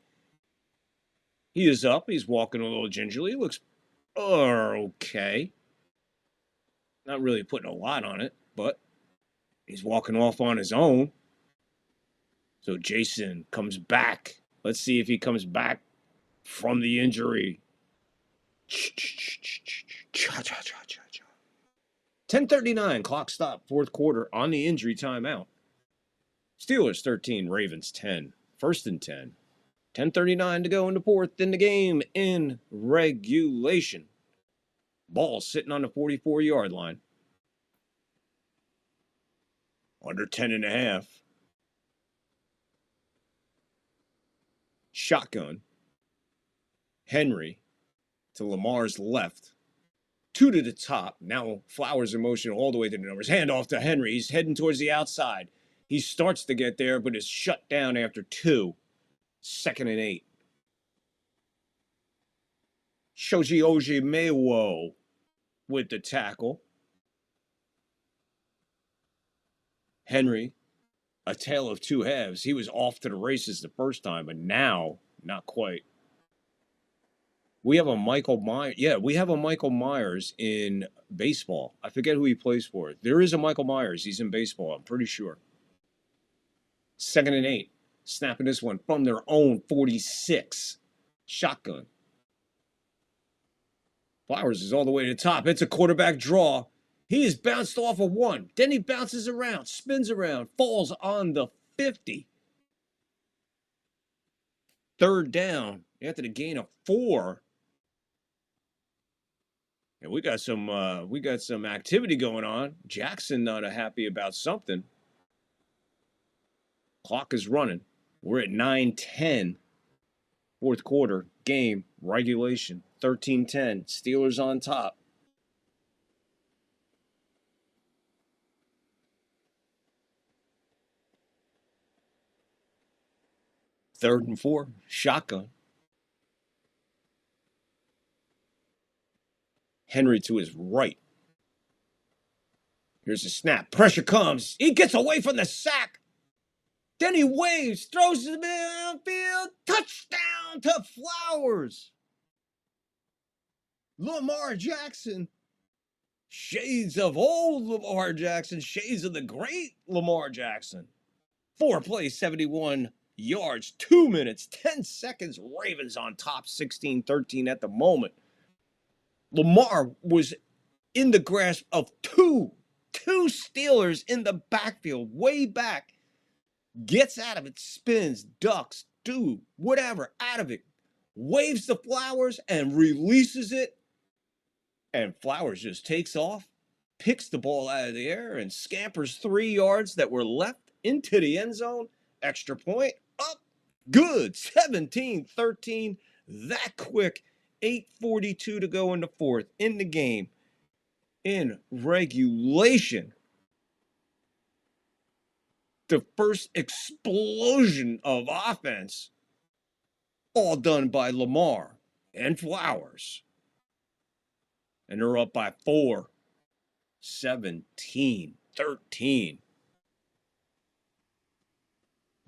He is up. He's walking a little gingerly. He looks okay. Not really putting a lot on it, but he's walking off on his own. So Jason comes back. Let's see if he comes back from the injury. 10:39, clock stop, fourth quarter on the injury timeout. Steelers 13, Ravens 10. First and 10. 10:39 to go in the fourth in the game in regulation. Ball sitting on the 44-yard line. Under 10.5. Shotgun. Henry to Lamar's left. 2 to the top. Now Flowers in motion all the way to the numbers. Hand off to Henry. He's heading towards the outside. He starts to get there, but is shut down after 2. 2nd and 8. Shoji Ojimewo with the tackle. Henry, a tale of two halves. He was off to the races the first time, but now, not quite. We have a Michael Myers. Yeah, we have a Michael Myers in baseball. I forget who he plays for. There is a Michael Myers. He's in baseball, I'm pretty sure. 2nd and 8. Snapping this one from their own 46. Shotgun. Flowers is all the way to the top. It's a quarterback draw. He is bounced off of 1. Then he bounces around, spins around, falls on the 50. 3rd down after the gain of 4. And we got some activity going on. Jackson not happy about something. Clock is running. We're at 9:10. 4th quarter game regulation. 13-10. Steelers on top. Third and 4. Shotgun. Henry to his right. Here's a snap. Pressure comes. He gets away from the sack. Then he waves, throws to the midfield. Touchdown to Flowers. Lamar Jackson. Shades of old Lamar Jackson. Shades of the great Lamar Jackson. 4 plays, 71 yards, 2 minutes, 10 seconds. Ravens on top, 16-13 at the moment. Lamar was in the grasp of two Steelers in the backfield, way back. Gets out of it, spins, ducks, whatever, out of it. Waves the Flowers and releases it. And Flowers just takes off, picks the ball out of the air, and scampers 3 yards that were left into the end zone. Extra point, up, good, 17-13, that quick. 8:42 to go in the 4th, in the game, in regulation. The first explosion of offense, all done by Lamar and Flowers. And they're up by 4, 17-13.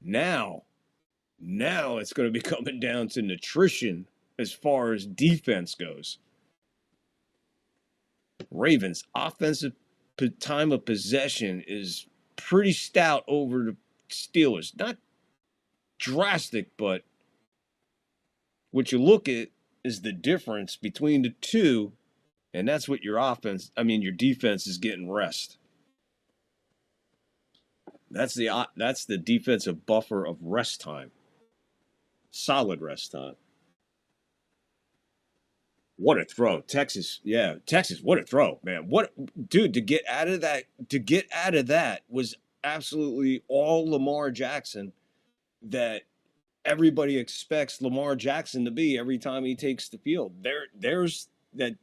Now it's going to be coming down to nutrition as far as defense goes. Ravens' offensive time of possession is pretty stout over the Steelers. Not drastic, but what you look at is the difference between the two, and that's what your defense is getting rest. That's the defensive buffer of rest time. Solid rest time. What a throw. Texas, what a throw, man. To get out of that was absolutely all Lamar Jackson that everybody expects Lamar Jackson to be every time he takes the field. There's that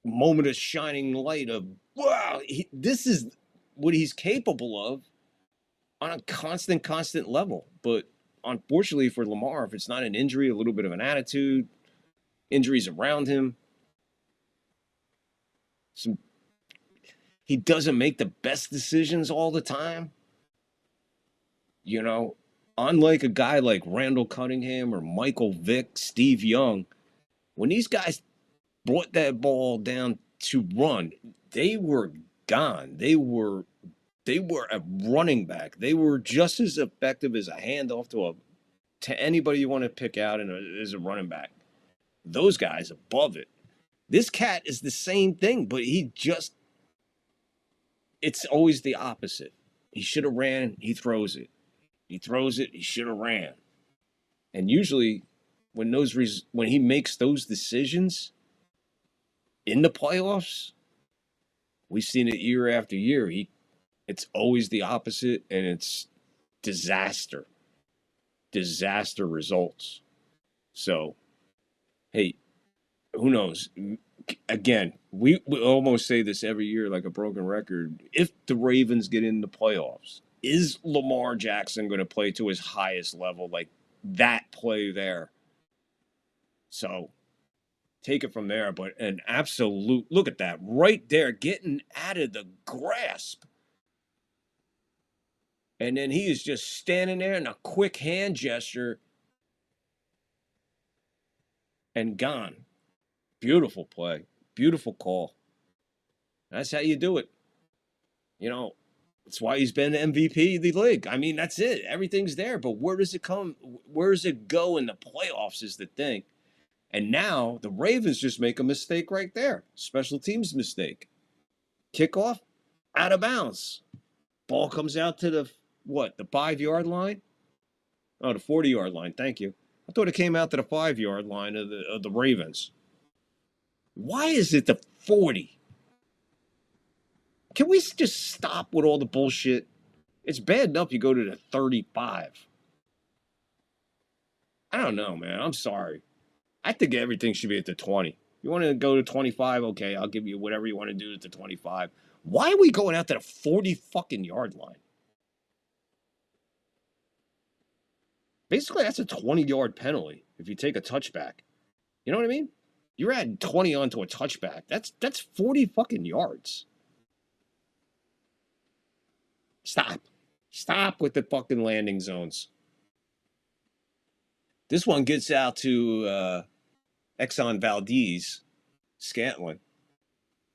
moment of shining light of, wow, this is what he's capable of on a constant level. But unfortunately for Lamar, if it's not an injury, a little bit of an attitude, injuries around him, he doesn't make the best decisions all the time. You know, unlike a guy like Randall Cunningham or Michael Vick, Steve Young, when these guys brought that ball down to run, they were gone. They were a running back. They were just as effective as a handoff to anybody you want to pick out as a running back. Those guys above it. This cat is the same thing, but it's always the opposite. He should have ran, he throws it. He throws it, he should have ran. And usually when he makes those decisions in the playoffs, we've seen it year after year. It's always the opposite, and it's disaster results. So, hey, who knows? Again, we almost say this every year like a broken record. If the Ravens get in the playoffs, is Lamar Jackson going to play to his highest level, like that play there? So take it from there. But an absolute, look at that right there, getting out of the grasp. And then he is just standing there in a quick hand gesture and gone. Beautiful play. Beautiful call. That's how you do it. You know, that's why he's been the MVP of the league. I mean, that's it. Everything's there. But where does it come? Where does it go in the playoffs is the thing. And now the Ravens just make a mistake right there. Special teams mistake. Kickoff, out of bounds. Ball comes out to the 5-yard line? Oh, the 40-yard line. Thank you. I thought it came out to the 5-yard line of the Ravens. Why is it the 40? Can we just stop with all the bullshit? It's bad enough you go to the 35. I don't know, man. I'm sorry. I think everything should be at the 20. You want to go to 25? Okay, I'll give you whatever you want to do at the 25. Why are we going out to the 40 fucking yard line? Basically, that's a 20-yard penalty if you take a touchback. You know what I mean? You're adding 20 onto a touchback. That's 40 fucking yards. Stop. Stop with the fucking landing zones. This one gets out to Exxon Valdez, Scantling.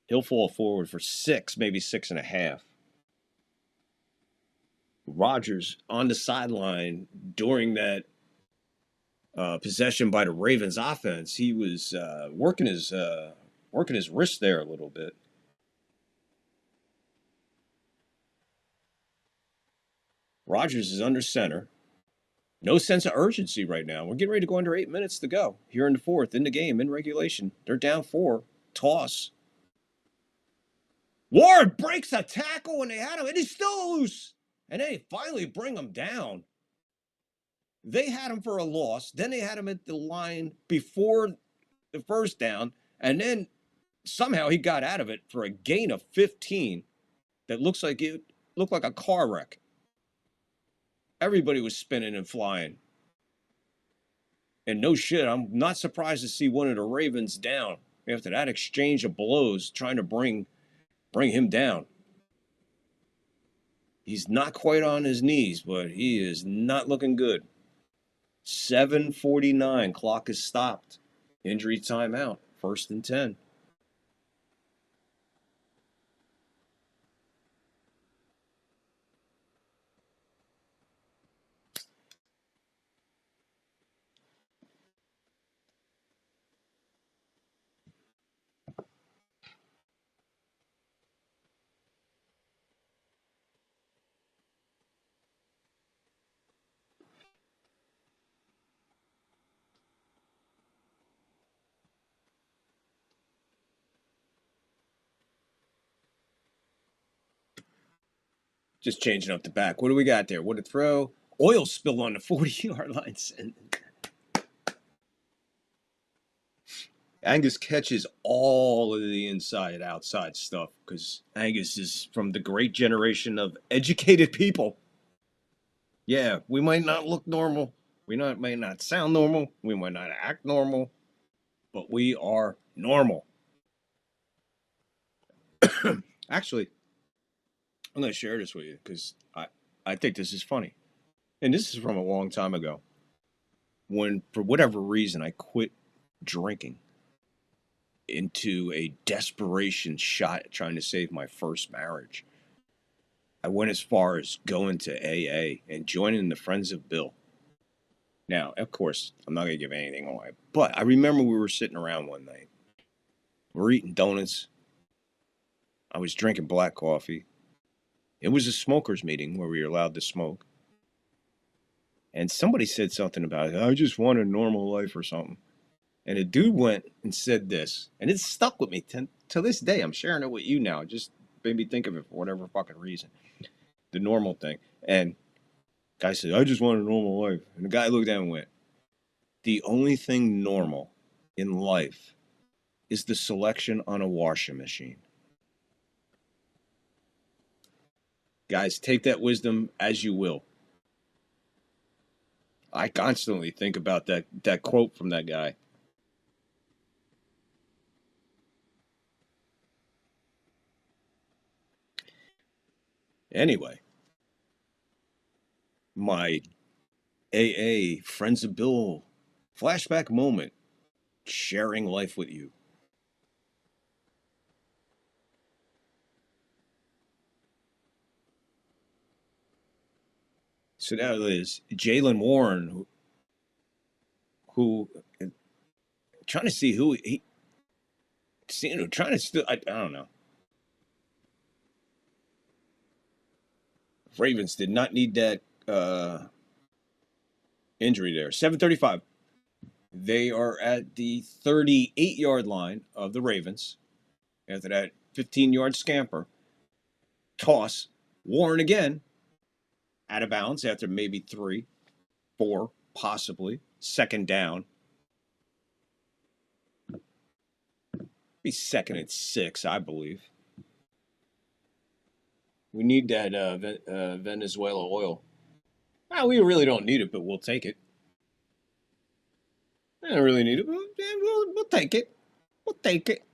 He'll fall forward for 6, maybe 6.5. Rodgers on the sideline during that possession by the Ravens offense. He was working his wrist there a little bit. Rodgers is under center. No sense of urgency right now. We're getting ready to go under 8 minutes to go here in the fourth, in the game, in regulation. They're down 4. Toss. Ward breaks a tackle when they had him, and he's still loose. And then they finally bring him down. They had him for a loss. Then they had him at the line before the first down. And then somehow he got out of it for a gain of 15 that looked like a car wreck. Everybody was spinning and flying. And no shit, I'm not surprised to see one of the Ravens down after that exchange of blows trying to bring him down. He's not quite on his knees, but he is not looking good. 7:49, clock is stopped. Injury timeout, 1st and 10. Just changing up the back. What do we got there? What a throw. Oil spill on the 40-yard line. Angus catches all of the inside-outside stuff because Angus is from the great generation of educated people. Yeah, we might not look normal. We might not sound normal. We might not act normal. But we are normal. Actually, I'm going to share this with you because I think this is funny. And this is from a long time ago. When, for whatever reason, I quit drinking into a desperation shot at trying to save my first marriage. I went as far as going to AA and joining the Friends of Bill. Now, of course, I'm not going to give anything away. But I remember we were sitting around one night. We're eating donuts. I was drinking black coffee. It was a smokers meeting where we were allowed to smoke. And somebody said something about it. I just want a normal life or something. And a dude went and said this. And it stuck with me to this day. I'm sharing it with you now. It just made me think of it for whatever fucking reason. The normal thing. And the guy said, I just want a normal life. And the guy looked down and went, the only thing normal in life is the selection on a washing machine. Guys, take that wisdom as you will. I constantly think about that quote from that guy. Anyway, my AA Friends of Bill flashback moment, sharing life with you. So that is Jaylen Warren, who trying to see who he. Trying to still. I don't know. Ravens did not need that injury there. 7:35. They are at the 38-yard line of the Ravens. After that 15-yard scamper. Toss. Warren again. Out of bounds after maybe 3, 4, possibly. Second down. Be second and 6, I believe. We need that Venezuela oil. Well, we really don't need it, but we'll take it. I don't really need it, but we'll take it. We'll take it.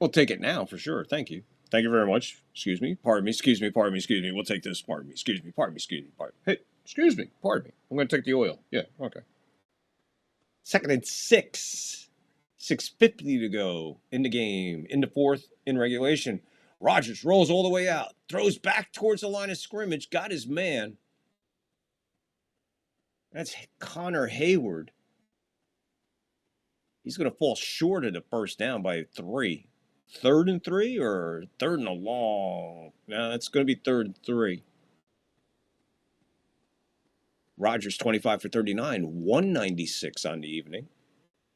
We'll take it now for sure. Thank you. Thank you very much. Excuse me. Pardon me. Excuse me. Pardon me. Excuse me. We'll take this. Pardon me. Excuse me. Pardon me. Excuse me. Pardon me. Hey, excuse me. Pardon me. I'm going to take the oil. Yeah, okay. Second and 6. 6:50 to go in the game. In the fourth, in regulation. Rodgers rolls all the way out. Throws back towards the line of scrimmage. Got his man. That's Connor Hayward. He's going to fall short of the first down by 3. 3rd and 3 or 3rd and a long? No, that's going to be 3rd and 3. Rodgers 25 for 39, 196 on the evening.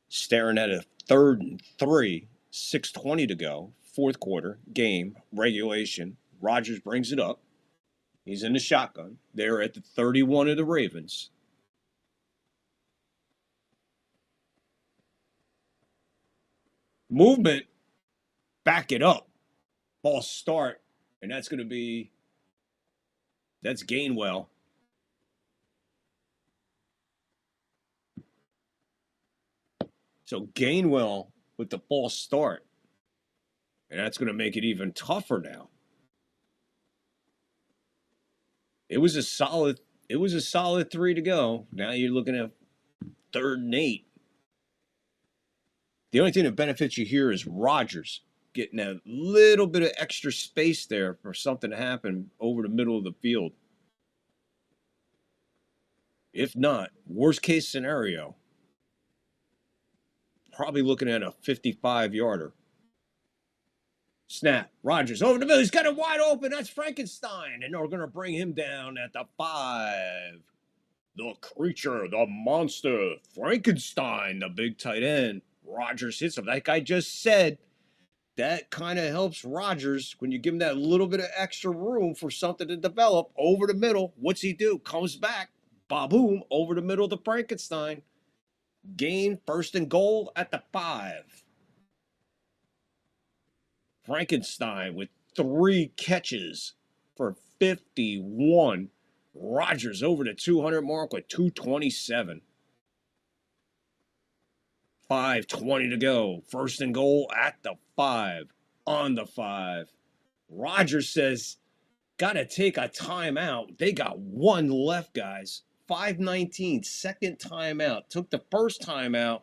Staring at a 3rd and 3, 6:20 to go. Fourth quarter, game, regulation. Rodgers brings it up. He's in the shotgun. They're at the 31 of the Ravens. Movement, back it up. False start, and that's Gainwell. So Gainwell with the false start, and that's going to make it even tougher now. It was a solid 3 to go. Now you're looking at 3rd and 8. The only thing that benefits you here is Rodgers getting a little bit of extra space there for something to happen over the middle of the field. If not, worst case scenario, probably looking at a 55-yarder. Snap. Rodgers over the middle. He's got it wide open. That's Frankenstein. And they're going to bring him down at the 5. The creature, the monster, Frankenstein, the big tight end. Rodgers hits him. Like I just said, that kind of helps Rodgers when you give him that little bit of extra room for something to develop over the middle. What's he do? Comes back. Ba-boom. Over the middle of the Frankenstein. Gain 1st and goal at the 5. Frankenstein with 3 catches for 51. Rodgers over the 200 mark with 227. 5:20 to go. 1st and goal at the 5. On the 5. Rodgers says, gotta take a timeout. They got 1 left, guys. 5:19, second timeout. Took the first timeout.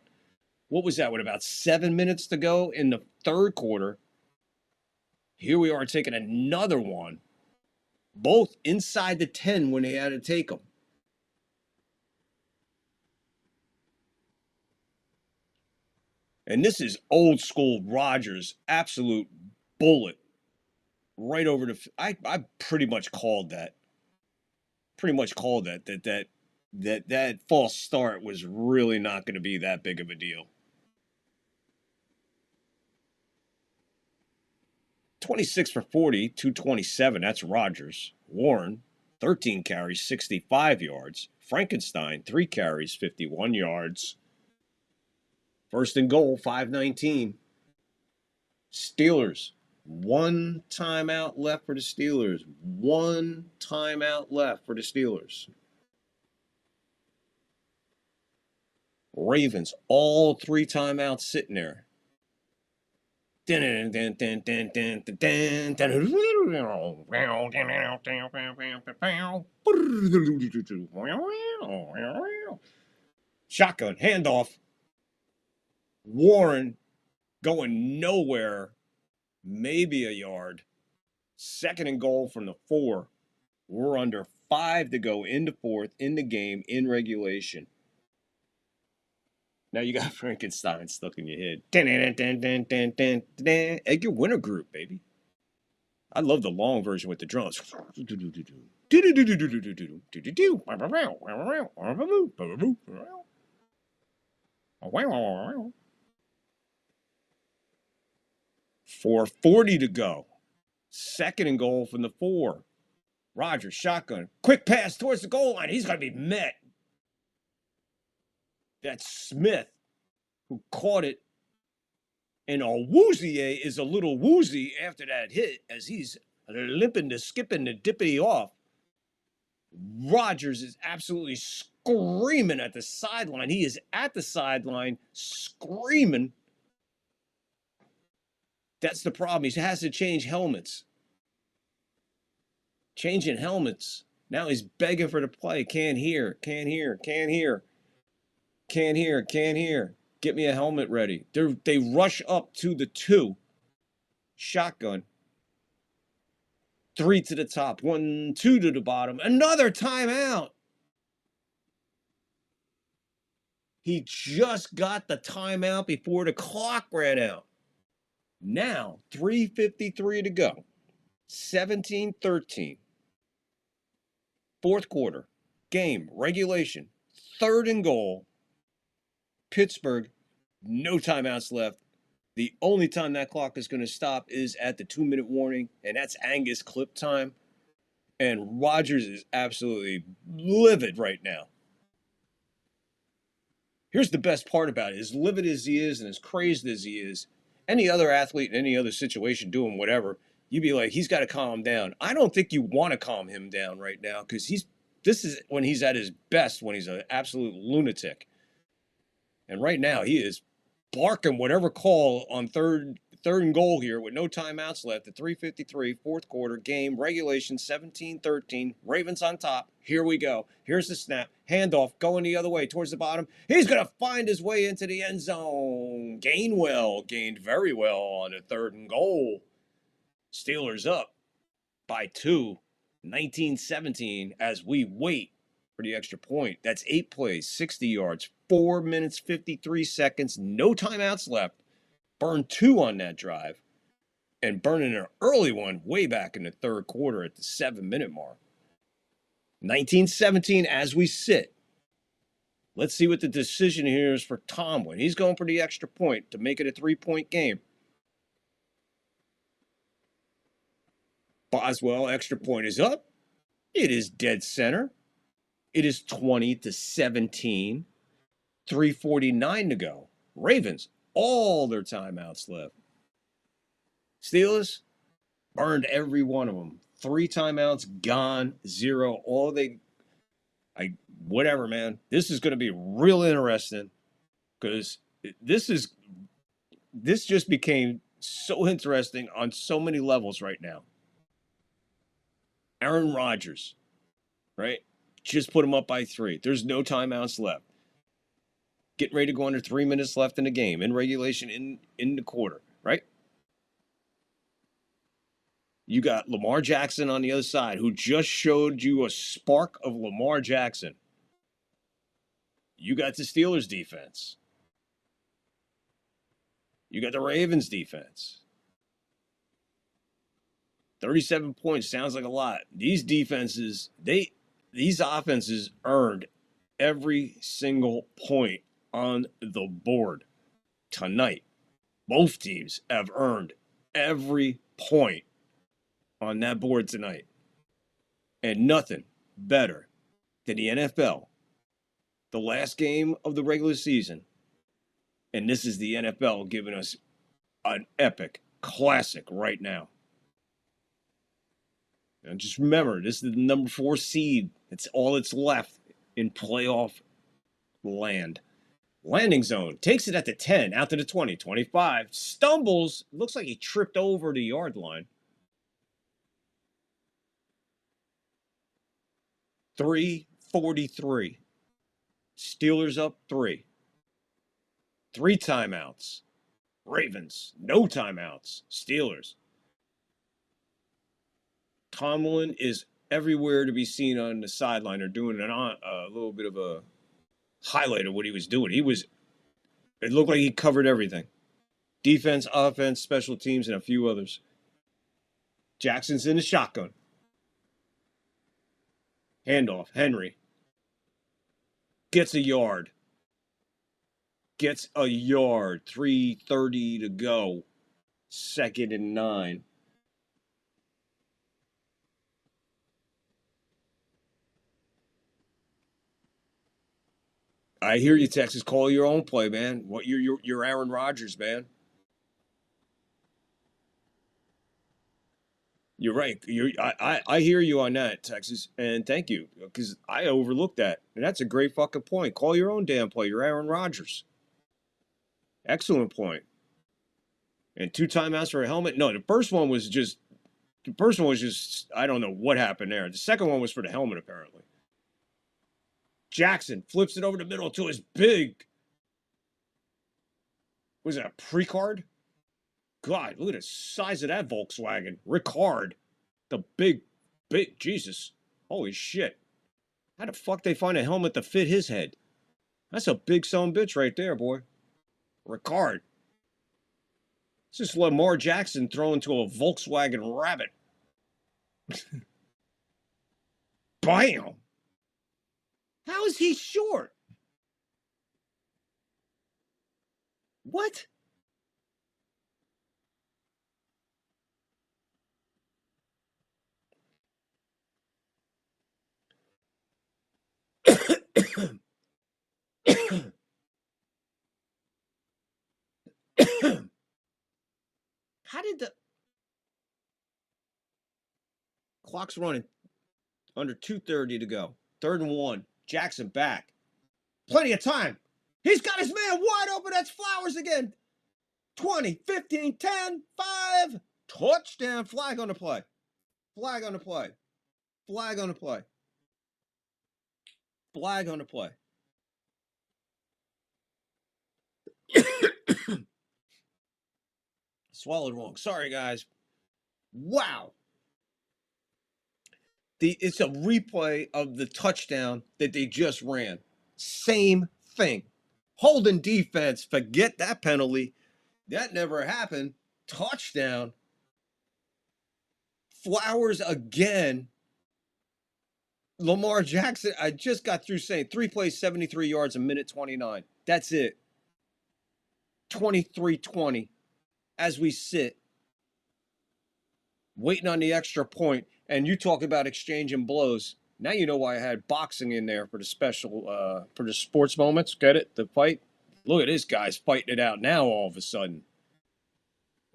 What was that? With about 7 minutes to go in the 3rd quarter. Here we are taking another one. Both inside the 10 when they had to take them. And this is old school Rodgers, absolute bullet. Right over the. I pretty much called that. That false start was really not going to be that big of a deal. 26 for 40, 227. That's Rodgers. Warren, 13 carries, 65 yards. Frankenstein, 3 carries, 51 yards. 1st and goal, 5:19. Steelers, 1 timeout left for the Steelers. 1 timeout left for the Steelers. Ravens, all 3 timeouts sitting there. Shotgun, handoff. Warren going nowhere, maybe a yard. 2nd and goal from the 4. We're under 5 to go in the 4th, in the game, in regulation. Now you got Frankenstein stuck in your head. Edgar Winter Group, baby. I love the long version with the drums. 4:40 to go. 2nd and goal from the 4. Rodgers, shotgun. Quick pass towards the goal line. He's going to be met. That's Smith who caught it. And Awuzie is a little woozy after that hit as he's limping to skipping the dippity off. Rodgers is absolutely screaming at the sideline. He is at the sideline screaming. That's the problem. He has to change helmets. Changing helmets. Now he's begging for the play. Can't hear. Can't hear. Can't hear. Can't hear. Can't hear. Get me a helmet ready. They rush up to the 2. Shotgun. 3 to the top. 1, 2 to the bottom. Another timeout. He just got the timeout before the clock ran out. Now, 3:53 to go. 17-13. 4th quarter. Game. Regulation. 3rd and goal. Pittsburgh. No timeouts left. The only time that clock is going to stop is at the 2-minute warning, and that's Angus clip time. And Rodgers is absolutely livid right now. Here's the best part about it. As livid as he is and as crazed as he is, any other athlete in any other situation doing whatever, you'd be like, he's got to calm down. I don't think you want to calm him down right now because this is when he's at his best, when he's an absolute lunatic. And right now he is barking whatever call on third and goal here with no timeouts left at 3:53, 4th quarter, game, regulation, 17-13, Ravens on top. Here we go. Here's the snap. Handoff going the other way towards the bottom. He's going to find his way into the end zone. Gained very well on the 3rd and goal. Steelers up by 2, 19-17 as we wait for the extra point. That's 8 plays, 60 yards, 4 minutes, 53 seconds, no timeouts left. Burned 2 on that drive and burning an early one way back in the 3rd quarter at the 7-minute mark. 19-17 as we sit. Let's see what the decision here is for Tomlin. He's going for the extra point to make it a 3-point game. Boswell, extra point is up. It is dead center. It is 20-17. 3:49 to go. Ravens, all their timeouts left. Steelers burned every one of them. 3 timeouts gone, 0. Whatever, man. This is going to be real interesting because this just became so interesting on so many levels right now. Aaron Rodgers, right? Just put him up by 3. There's no timeouts left. Getting ready to go under 3 minutes left in the game, in regulation, in the quarter, right? You got Lamar Jackson on the other side, who just showed you a spark of Lamar Jackson. You got the Steelers defense. You got the Ravens defense. 37 points sounds like a lot. These defenses, these offenses earned every single point on the board tonight. Both teams have earned every point on that board tonight. And nothing better than the NFL. The last game of the regular season. And this is the NFL giving us an epic classic right now. And just remember, this is the number 4 seed. It's all that's left in playoff land. Landing zone. Takes it at the 10, out to the 20, 25. Stumbles. Looks like he tripped over the yard line. 3:43. Steelers up 3. 3 timeouts. Ravens, no timeouts. Steelers. Tomlin is everywhere to be seen on the sideline or doing a little bit of a highlight of what he was doing. He was It looked like he covered everything. Defense, offense, special teams, and a few others. Jackson's in the shotgun. Handoff. Henry. Gets a yard. Gets a yard. 3:30 to go. 2nd and 9. I hear you, Texas. Call your own play, man. What you're Aaron Rodgers, man. You're right. I hear you on that, Texas, and thank you, because I overlooked that, and that's a great fucking point. Call your own damn play. You're Aaron Rodgers. Excellent point. And 2 timeouts for a helmet. No, the first one was just I don't know what happened there. The second one was for the helmet, apparently. Jackson flips it over the middle to his big. Was it a Precard? God, look at the size of that Volkswagen. Ricard. The big, Jesus. Holy shit. How the fuck they find a helmet to fit his head? That's a big son bitch right there, boy. Ricard. This is Lamar Jackson thrown to a Volkswagen Rabbit. Bam! How is he short? What? How did the clock's running under 2:30 to go? 3rd and 1. Jackson back. Plenty of time. He's got his man wide open. That's Flowers again. 20, 15, 10, 5. Touchdown. Flag on the play. Flag on the play. Flag on the play. Flag on the play. Swallowed wrong. Sorry, guys. Wow. It's a replay of the touchdown that they just ran. Same thing. Holding defense. Forget that penalty. That never happened. Touchdown. Flowers again. Lamar Jackson, I just got through saying 3 plays, 73 yards, a minute 29. That's it. 23-20 as we sit, waiting on the extra point. And you talk about exchanging blows. Now you know why I had boxing in there for the special, for the sports moments. Get it? The fight. Look at this guy's fighting it out now all of a sudden.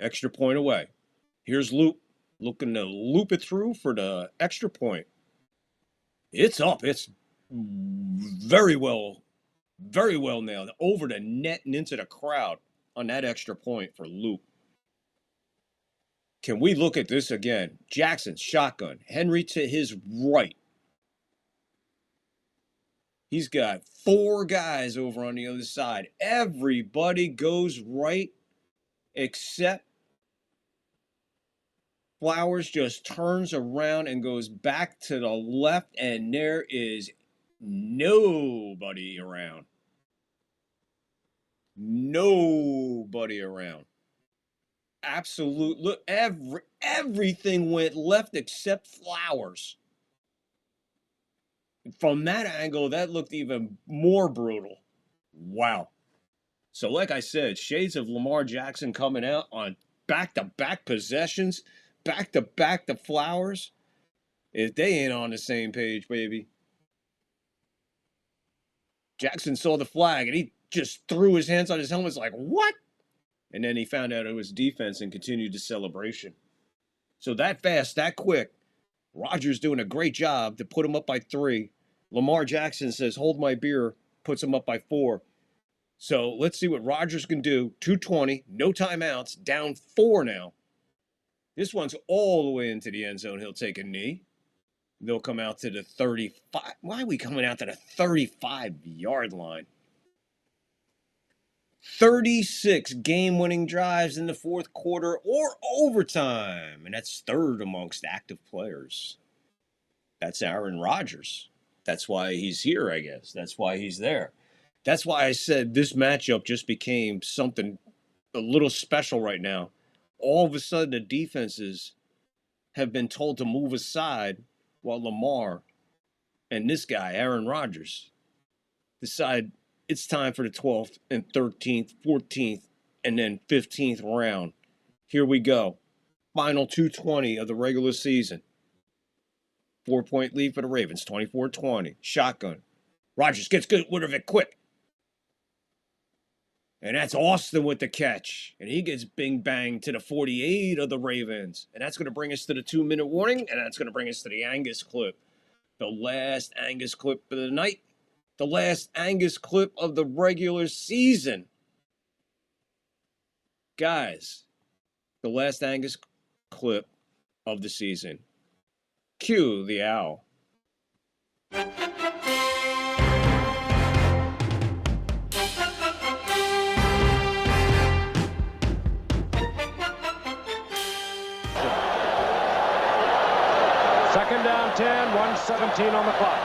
Extra point away. Here's Loop looking to loop it through for the extra point. It's up. It's very well nailed. Over the net and into the crowd on that extra point for Loop. Can we look at this again? Jackson, shotgun. Henry to his right. He's got 4 guys over on the other side. Everybody goes right except Flowers just turns around and goes back to the left, and there is nobody around. Nobody around. Absolute. Look, everything went left except Flowers. From that angle, that looked even more brutal. Wow. So like I said, shades of Lamar Jackson coming out on back-to-back possessions, back-to-back to Flowers. If they ain't on the same page, baby. Jackson saw the flag, and he just threw his hands on his helmet like, what? And then he found out it was defense and continued the celebration. So that fast, that quick, Rodgers doing a great job to put him up by 3. Lamar Jackson says, hold my beer, puts him up by 4. So let's see what Rodgers can do. 2:20, no timeouts, down 4 now. This one's all the way into the end zone. He'll take a knee. They'll come out to the 35. Why are we coming out to the 35-yard line? 36 game-winning drives in the fourth quarter or overtime. And that's 3rd amongst active players. That's Aaron Rodgers. That's why he's here, I guess. That's why he's there. That's why I said this matchup just became something a little special right now. All of a sudden, the defenses have been told to move aside while Lamar and this guy, Aaron Rodgers, decide it's time for the 12th and 13th, 14th, and then 15th round. Here we go. Final 220 of the regular season. 4-point lead for the Ravens, 24-20. Shotgun. Rodgers gets good rid of it quick. And that's Austin with the catch. And he gets bing bang to the 48 of the Ravens. And that's going to bring us to the 2-minute warning. And that's going to bring us to the Angus clip. The last Angus clip of the night. The last Angus clip of the regular season. Guys, the last Angus clip of the season. Cue the owl. Second down 10, 1:17 on the clock.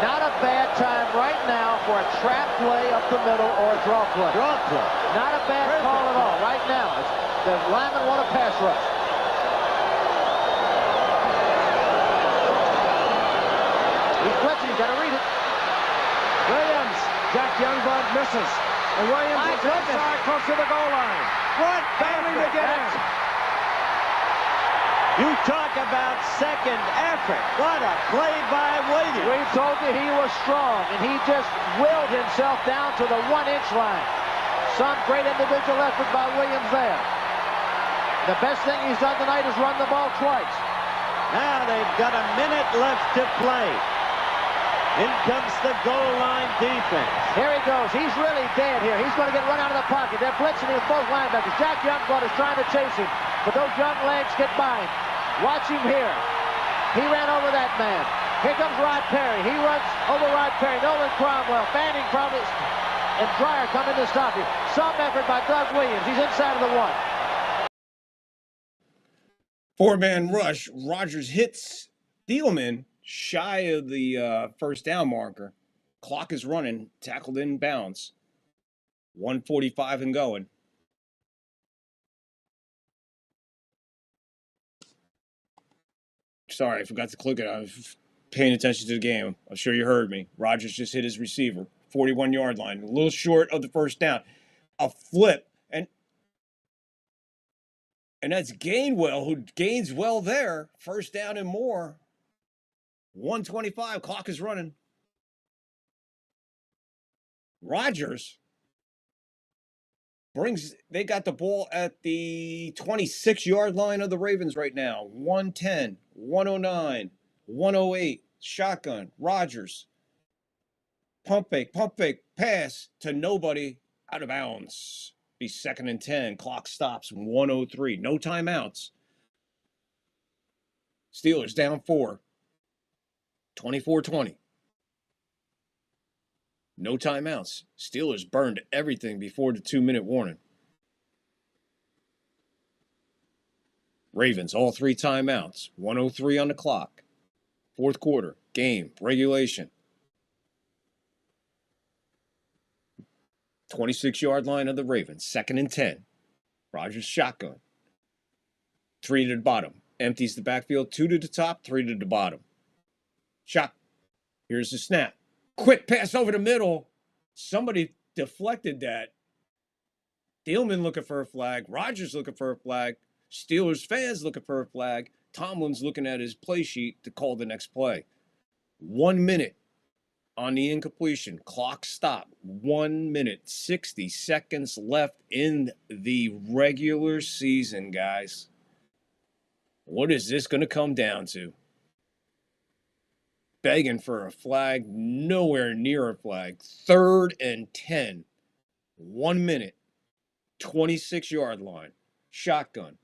Not a bad time right now for a trap play up the middle or a draw play. Draw play. Not a bad call at all right now. The linemen want a pass rush. He's blitzing. He's got to read it. Williams. Jack Youngblood misses. And Williams is inside close to the goal line. Front Failing to get in. You talk about second effort. What a play by Williams. We told you he was strong, and he just willed himself down to the 1-inch line. Some great individual effort by Williams there. The best thing he's done tonight is run the ball twice. Now they've got a minute left to play. In comes the goal line defense. Here he goes. He's really dead here. He's going to get run out of the pocket. They're blitzing him with both linebackers. Jack Youngblood is trying to chase him, but those young legs get by him. Watch him here. He ran over that man. Here comes Rod Perry. He runs over Rod Perry. Nolan Cromwell, Fanning probably, and Dreyer coming to stop him. Some effort by Doug Williams. He's inside of the 1. Four-man rush. Rodgers hits Thielman shy of the first down marker. Clock is running. Tackled in bounds. 1:45 and going. Sorry, I forgot to click it. I was paying attention to the game. I'm sure you heard me. Rodgers just hit his receiver. 41-yard line. A little short of the first down. A flip. And that's Gainwell, who gains well there. First down and more. 1:25. Clock is running. Rodgers they got the ball at the 26-yard line of the Ravens right now. 110, 109, 108. Shotgun. Rodgers. Pump fake, pass to nobody, out of bounds. Be 2nd and 10. Clock stops. 1:03. No timeouts. Steelers down 4. 24-20. No timeouts. Steelers burned everything before the 2-minute warning. Ravens, all 3 timeouts. 1:03 on the clock. 4th quarter. Game. Regulation. 26-yard line of the Ravens. 2nd and 10. Rodgers shotgun. 3 to the bottom. Empties the backfield. 2 to the top. 3 to the bottom. Shot. Here's the snap. Quick pass over the middle. Somebody deflected that. Thielman looking for a flag. Rodgers looking for a flag. Steelers fans looking for a flag. Tomlin's looking at his play sheet to call the next play. 1 minute on the incompletion. Clock stop. 1 minute, 60 seconds left in the regular season, guys. What is this going to come down to? Begging for a flag, nowhere near a flag. 3rd and 10. 1 minute. 26-yard line. Shotgun.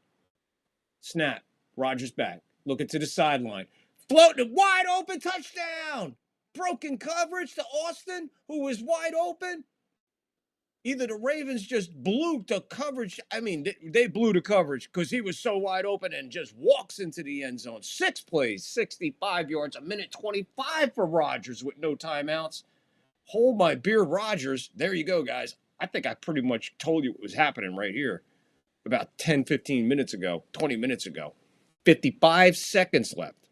Snap. Rodgers back. Looking to the sideline. Floating. Wide open. Touchdown. Broken coverage to Austin, who was wide open. Either the Ravens just blew the coverage. I mean, they blew the coverage because he was so wide open and just walks into the end zone. 6 plays, 65 yards, 1:25 for Rodgers with no timeouts. Hold my beer, Rogers. There you go, guys. I think I pretty much told you what was happening right here about 10, 15 minutes ago, 20 minutes ago. 55 seconds left.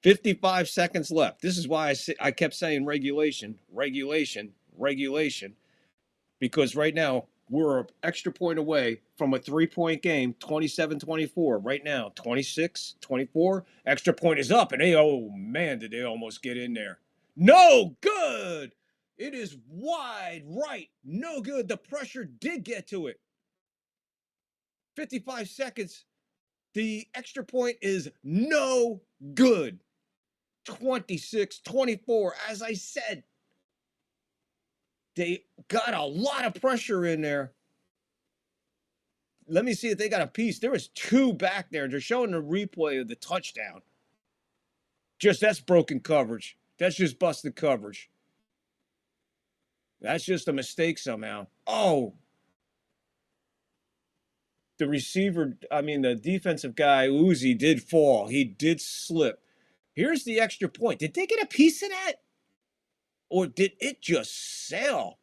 55 seconds left. This is why I kept saying regulation, because right now we're an extra point away from a 3-point game, 27-24. Right now, 26-24. Extra point is up, and oh man, did they almost get in there. No good. It is wide right. No good. The pressure did get to it. 55 seconds. The extra point is no good. 26-24. As I said, they got a lot of pressure in there. Let me see if they got a piece. There was 2 back there. They're showing a replay of the touchdown. That's broken coverage. That's just busted coverage. That's just a mistake somehow. Oh. The receiver, the defensive guy, Uzi, did fall. He did slip. Here's the extra point. Did they get a piece of that? Or did it just sail?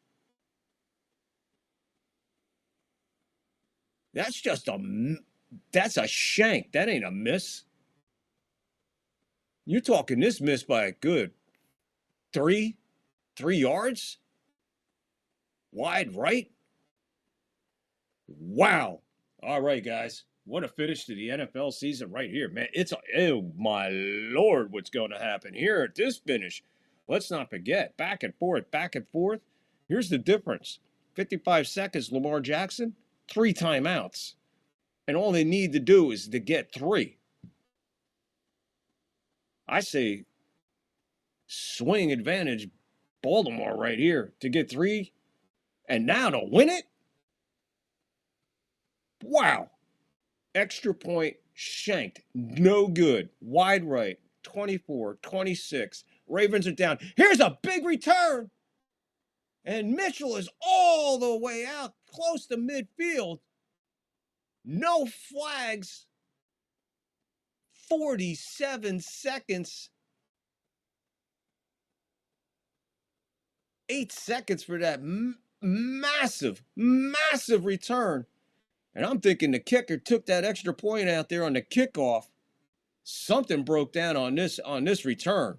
That's a shank. That ain't a miss. You're talking this miss by a good 3 yards? Wide right? Wow. All right, guys. What a finish to the NFL season right here, man. Oh, my Lord, what's going to happen here at this finish? Let's not forget, back and forth, back and forth. Here's the difference. 55 seconds, Lamar Jackson, 3 timeouts. And all they need to do is to get 3. I say swing advantage Baltimore right here to get 3. And now to win it? Wow. Extra point shanked. No good. Wide right. 24-26. Ravens are down. Here's a big return. And Mitchell is all the way out close to midfield. No flags. 47 seconds. 8 seconds for that massive return. And I'm thinking the kicker took that extra point out there on the kickoff. Something broke down on this return.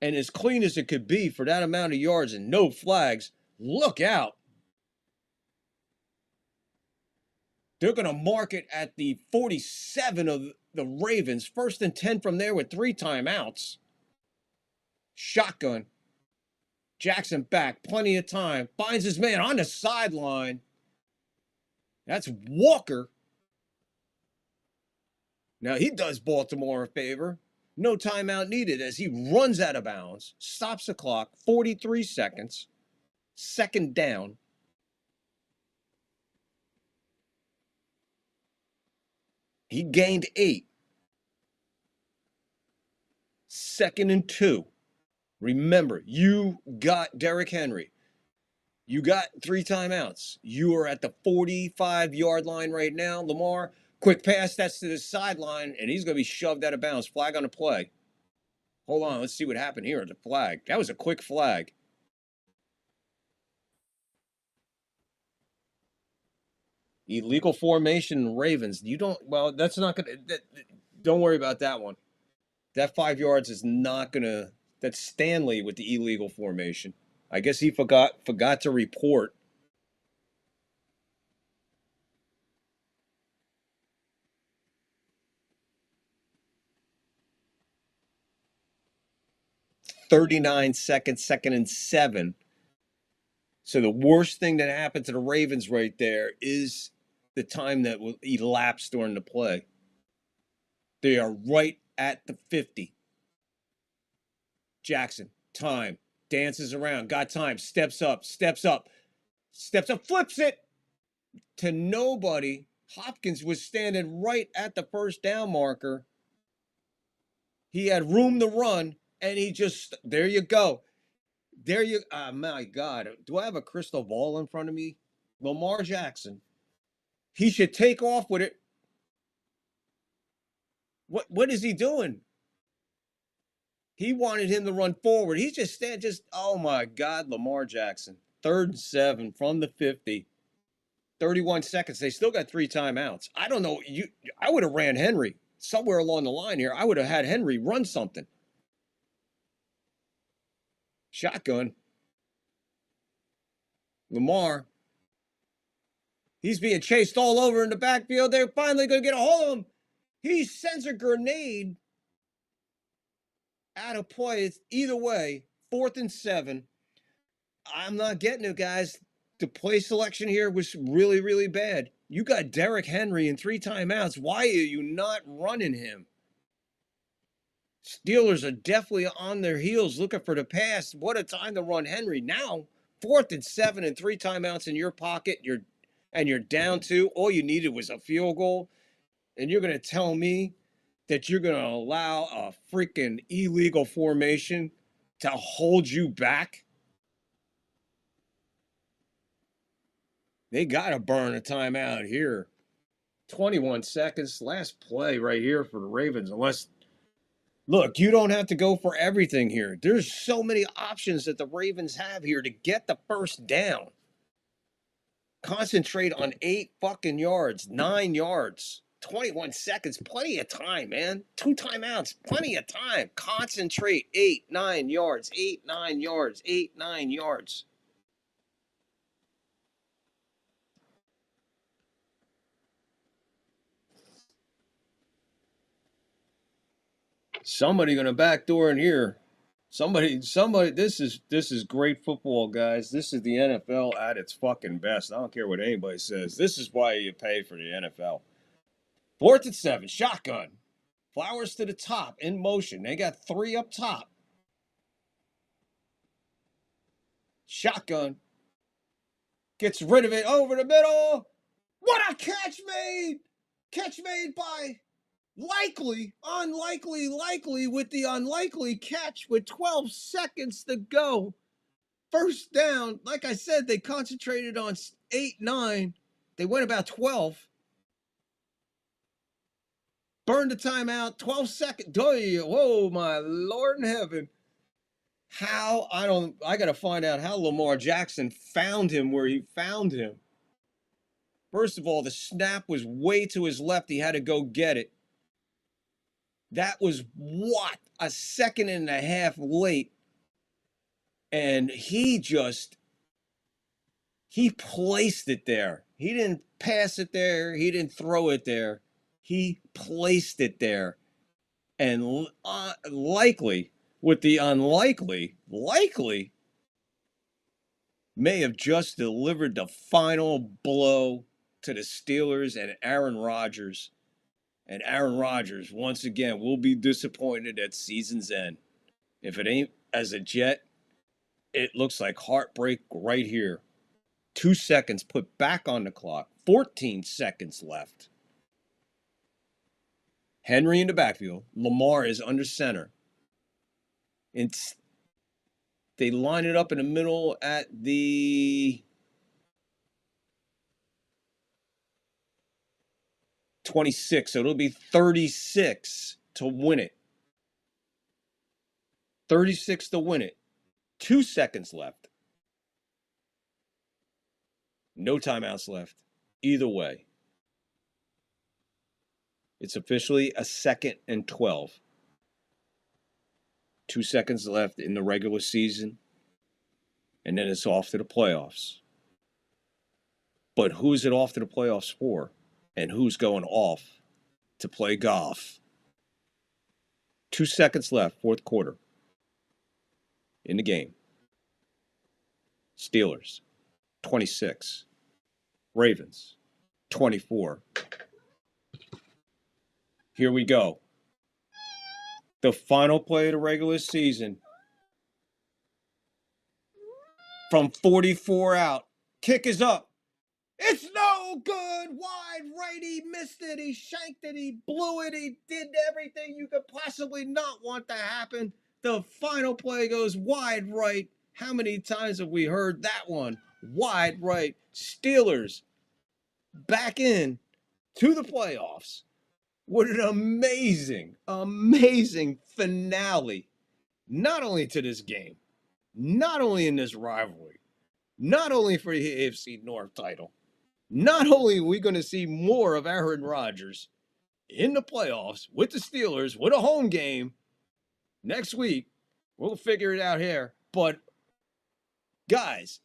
And as clean as it could be for that amount of yards and no flags, look out. They're going to mark it at the 47 of the Ravens. 1st and 10 from there with 3 timeouts. Shotgun. Jackson back. Plenty of time. Finds his man on the sideline. That's Walker. Now he does Baltimore a favor. No timeout needed as he runs out of bounds. Stops the clock. 43 seconds. 2nd down. He gained 8. 2nd and 2. Remember, you got Derrick Henry. You got 3 timeouts. You are at the 45-yard line right now. Lamar, quick pass, that's to the sideline, and he's going to be shoved out of bounds. Flag on the play. Hold on, let's see what happened here at the flag. That was a quick flag. Illegal formation, Ravens. That's not going to, don't worry about that one. That 5 yards is not going to, that's Stanley with the illegal formation. I guess he forgot to report. "39 seconds, 2nd and 7. So the worst thing that happened to the Ravens right there is the time that will elapse during the play. They are right at the 50. Jackson, time. Dances around, got time, steps up, flips it to nobody. Hopkins was standing right at the 1st down marker. He had room to run, and he just, there you go. My God, do I have a crystal ball in front of me? Lamar Jackson. He should take off with it. What is he doing? He wanted him to run forward. He's just oh my God, Lamar Jackson. 3rd and 7 from the 50. 31 seconds. They still got 3 timeouts. I don't know. I would have ran Henry somewhere along the line here. I would have had Henry run something. Shotgun. Lamar. He's being chased all over in the backfield. They're finally going to get a hold of him. He sends a grenade out of play. It's either way. 4th and 7. I'm not getting it, guys. The play selection here was really, really bad. You got Derrick Henry in 3 timeouts. Why are you not running him? Steelers are definitely on their heels looking for the pass. What a time to run Henry. Now, 4th and 7 and 3 timeouts in your pocket. You're down 2. All you needed was a field goal. And you're going to tell me that you're going to allow a freaking illegal formation to hold you back? They got to burn a timeout here. 21 seconds. Last play right here for the Ravens. Unless, look, you don't have to go for everything here. There's so many options that the Ravens have here to get the first down. Concentrate on 8 fucking yards, 9 yards, 21 seconds. Plenty of time, man. 2 timeouts, plenty of time. Concentrate. 8, 9 yards, 8, 9 yards, 8, 9 yards. Somebody gonna backdoor in here. Somebody. This is great football, guys. This is the NFL at its fucking best. I don't care what anybody says. This is why you pay for the NFL. 4th and 7, shotgun. Flowers to the top, in motion. They got 3 up top. Shotgun. Gets rid of it over the middle. What a catch made! Catch made by likely with the unlikely catch with 12 seconds to go. First down. Like I said, they concentrated on 8, 9. They went about 12. Burned the timeout. 12 seconds. Whoa, my Lord in heaven. I got to find out how Lamar Jackson found him where he found him. First of all, the snap was way to his left. He had to go get it. That was a 1.5 seconds late. And he placed it there. He didn't pass it there. He didn't throw it there. He placed it there. And likely, with the unlikely, may have just delivered the final blow to the Steelers and Aaron Rodgers. And Aaron Rodgers, once again, will be disappointed at season's end. If it ain't as a Jet, it looks like heartbreak right here. 2 seconds put back on the clock. 14 seconds left. Henry in the backfield. Lamar is under center. They line it up in the middle at the 26, so it'll be 36 to win it. 36 to win it. 2 seconds left. No timeouts left. Either way. It's officially a 2nd and 12. 2 seconds left in the regular season. And then it's off to the playoffs. But who's it off to the playoffs for? And who's going off to play golf? 2 seconds left, 4th quarter. In the game. Steelers, 26. Ravens, 24. Here we go. The final play of the regular season. From 44 out. Kick is up. It's no good. Wide right. He missed it. He shanked it. He blew it. He did everything you could possibly not want to happen. The final play goes wide right. How many times have we heard that one? Wide right. Steelers back in to the playoffs. What an amazing, amazing finale not only to this game, not only in this rivalry, not only for the AFC North title, not only are we going to see more of Aaron Rodgers in the playoffs with the Steelers, with a home game next week, we'll figure it out here, but guys,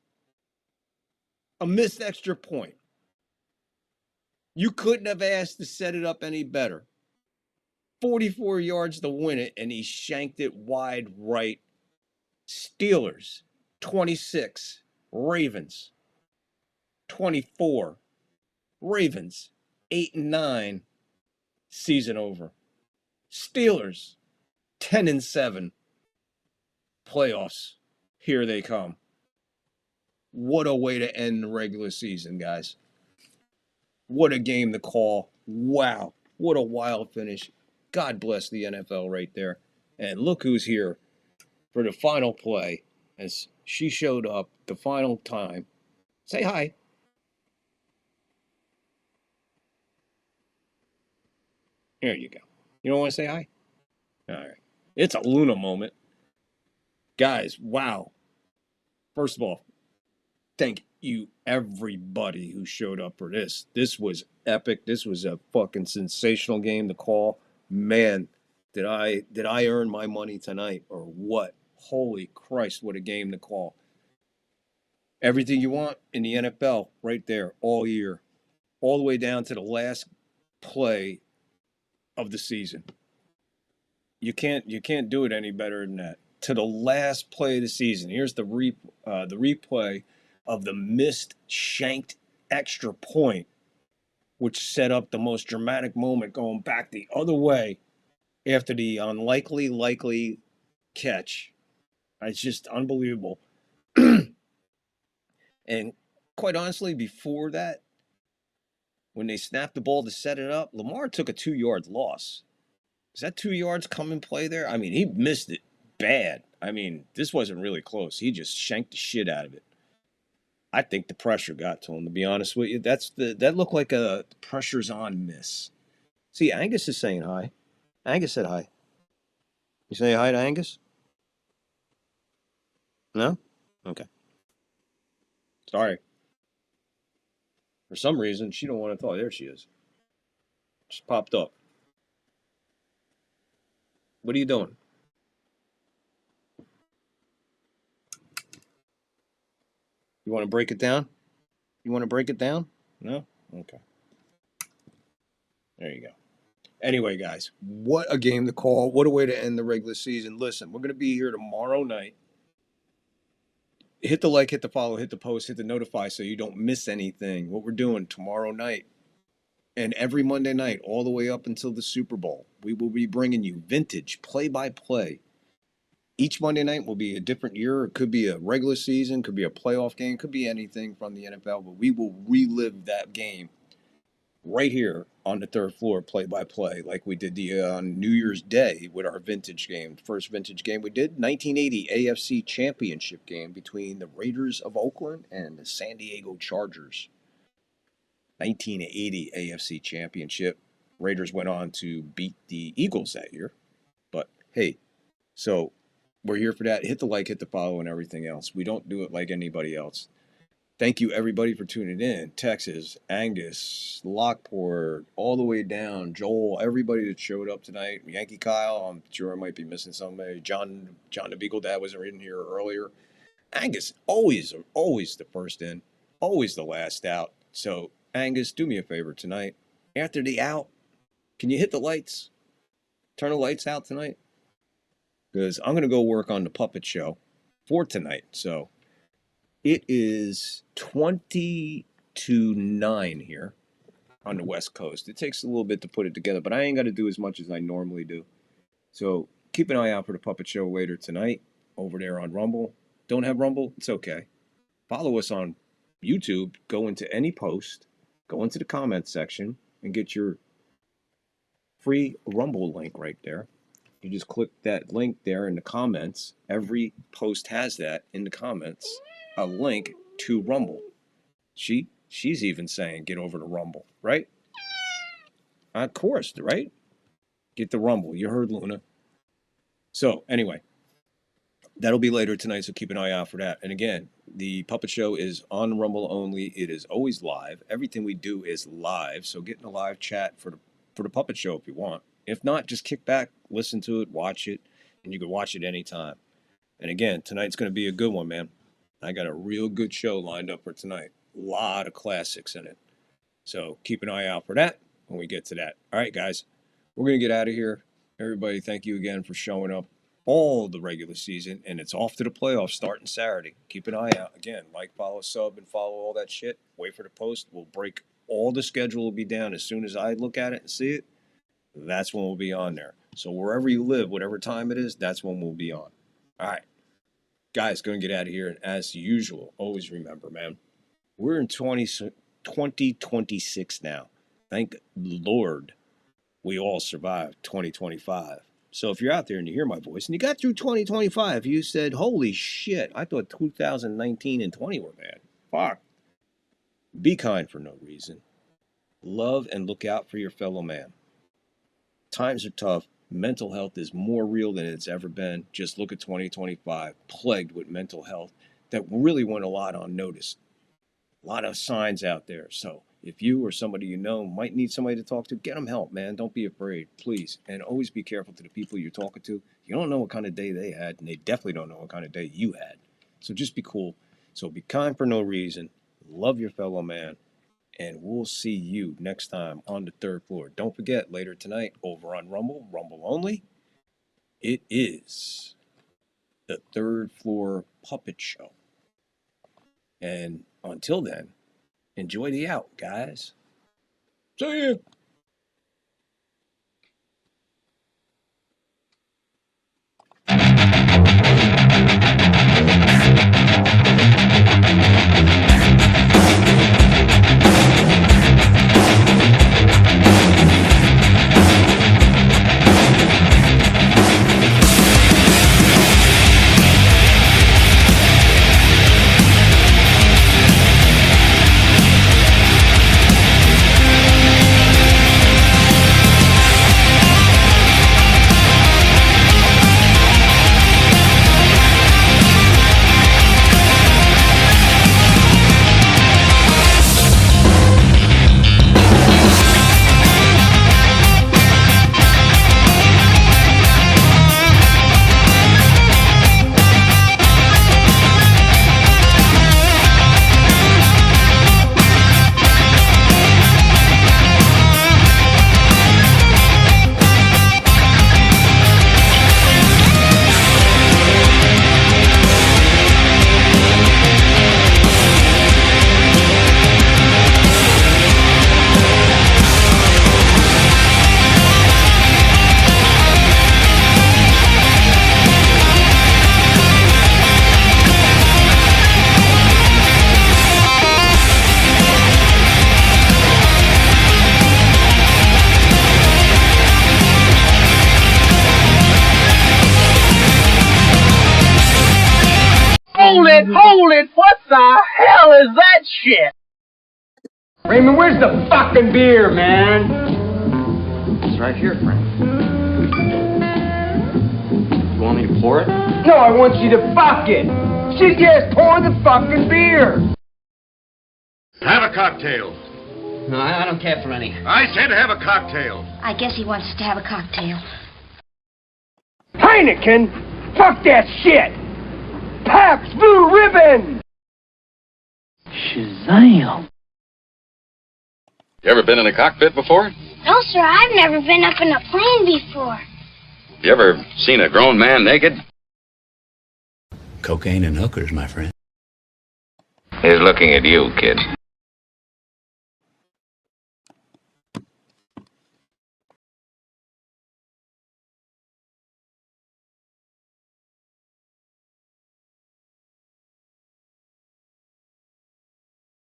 a missed extra point. You couldn't have asked to set it up any better. 44 yards to win it, and he shanked it wide right. Steelers, 26. Ravens, 24. Ravens, 8-9. Season over. Steelers, 10-7. Playoffs, here they come. What a way to end the regular season, guys. What a game to call. Wow. What a wild finish. God bless the NFL right there. And look who's here for the final play as she showed up the final time. Say hi. There you go. You don't want to say hi? All right. It's a Luna moment. Guys, wow. First of all, thank you, everybody who showed up for this. This was epic. This was a fucking sensational game to call. Man, did I earn my money tonight or what? Holy Christ, what a game to call. Everything you want in the NFL right there all year. All the way down to the last play of the season. You can't do it any better than that. To the last play of the season. Here's the replay of the missed shanked extra point, which set up the most dramatic moment going back the other way after the likely catch. It's just unbelievable. And quite honestly, before that, when they snapped the ball to set it up, Lamar took a 2-yard loss. Does that 2 yards come in play there? I mean, he missed it bad. I mean, this wasn't really close. He just shanked the shit out of it. I think the pressure got to him, to be honest with you. That looked like a pressure's on miss. See, Angus is saying hi. Angus said hi. You say hi to Angus? No? Okay. Sorry. For some reason, she don't want to talk. There she is. Just popped up. What are you doing? You want to break it down? You want to break it down? No? Okay. There you go. Anyway, guys, what a game to call. What a way to end the regular season. Listen, we're going to be here tomorrow night. Hit the like, hit the follow, hit the post, hit the notify so you don't miss anything. What we're doing tomorrow night and every Monday night all the way up until the Super Bowl. We will be bringing you vintage play-by-play. Each Monday night will be a different year. It could be a regular season, could be a playoff game, could be anything from the NFL, but we will relive that game right here on the third floor, play-by-play, like we did on New Year's Day with our vintage game. The first vintage game we did, 1980 AFC Championship game between the Raiders of Oakland and the San Diego Chargers. 1980 AFC Championship. Raiders went on to beat the Eagles that year. But, hey, so we're here for that. Hit the like, hit the follow, and everything else. We don't do it like anybody else. Thank you, everybody, for tuning in. Texas, Angus, Lockport, all the way down, Joel, everybody that showed up tonight. Yankee Kyle, I'm sure I might be missing somebody. John the Beagle Dad wasn't in here earlier. Angus, always the first in, always the last out. So, Angus, do me a favor tonight. After the out, can you hit the lights? Turn the lights out tonight? Because I'm going to go work on the puppet show for tonight. So, it is 20 to 9 here on the West Coast. It takes a little bit to put it together, but I ain't got to do as much as I normally do. So keep an eye out for the puppet show later tonight over there on Rumble. Don't have Rumble? It's okay. Follow us on YouTube. Go into any post. Go into the comments section and get your free Rumble link right there. You just click that link there in the comments. Every post has that in the comments. A link to Rumble. She's even saying get over to Rumble, right? Of course, right? Get the Rumble. You heard Luna. So, anyway, that'll be later tonight, so keep an eye out for that. And again, the Puppet Show is on Rumble only. It is always live. Everything we do is live, so get in a live chat for the Puppet Show if you want. If not, just kick back, listen to it, watch it, and you can watch it anytime. And again, tonight's going to be a good one, man. I got a real good show lined up for tonight. A lot of classics in it. So keep an eye out for that when we get to that. All right, guys, we're going to get out of here. Everybody, thank you again for showing up all the regular season, and it's off to the playoffs starting Saturday. Keep an eye out. Again, like, follow, sub, and follow all that shit. Wait for the post. We'll break all the schedule will be down as soon as I look at it and see it. That's when we'll be on there. So wherever you live, whatever time it is, that's when we'll be on. All right. Guys, going to get out of here. And as usual, always remember, man, we're in 2026 now. Thank the Lord we all survived 2025. So if you're out there and you hear my voice and you got through 2025, you said, holy shit, I thought 2019 and 20 were bad. Fuck. Be kind for no reason. Love and look out for your fellow man. Times are tough. Mental health is more real than it's ever been. Just look at 2025, plagued with mental health that really went a lot unnoticed. A lot of signs out there. So if you or somebody you know might need somebody to talk to, get them help, man. Don't be afraid, please. And always be careful to the people you're talking to. You don't know what kind of day they had, and they definitely don't know what kind of day you had. So just be cool. So be kind for no reason. Love your fellow man. And we'll see you next time on the third floor. Don't forget, later tonight, over on Rumble, Rumble only, it is the Third Floor Puppet Show. And until then, enjoy the out, guys. See ya. Hold it! What the hell is that shit? Raymond, where's the fucking beer, man? It's right here, Frank. You want me to pour it? No, I want you to fuck it. She just poured the fucking beer. Have a cocktail. No, I don't care for any. I said have a cocktail. I guess he wants us to have a cocktail. Heineken? Fuck that shit! Pabst Blue Ribbon! Shazam! You ever been in a cockpit before? No, sir, I've never been up in a plane before. You ever seen a grown man naked? Cocaine and hookers, my friend. He's looking at you, kid.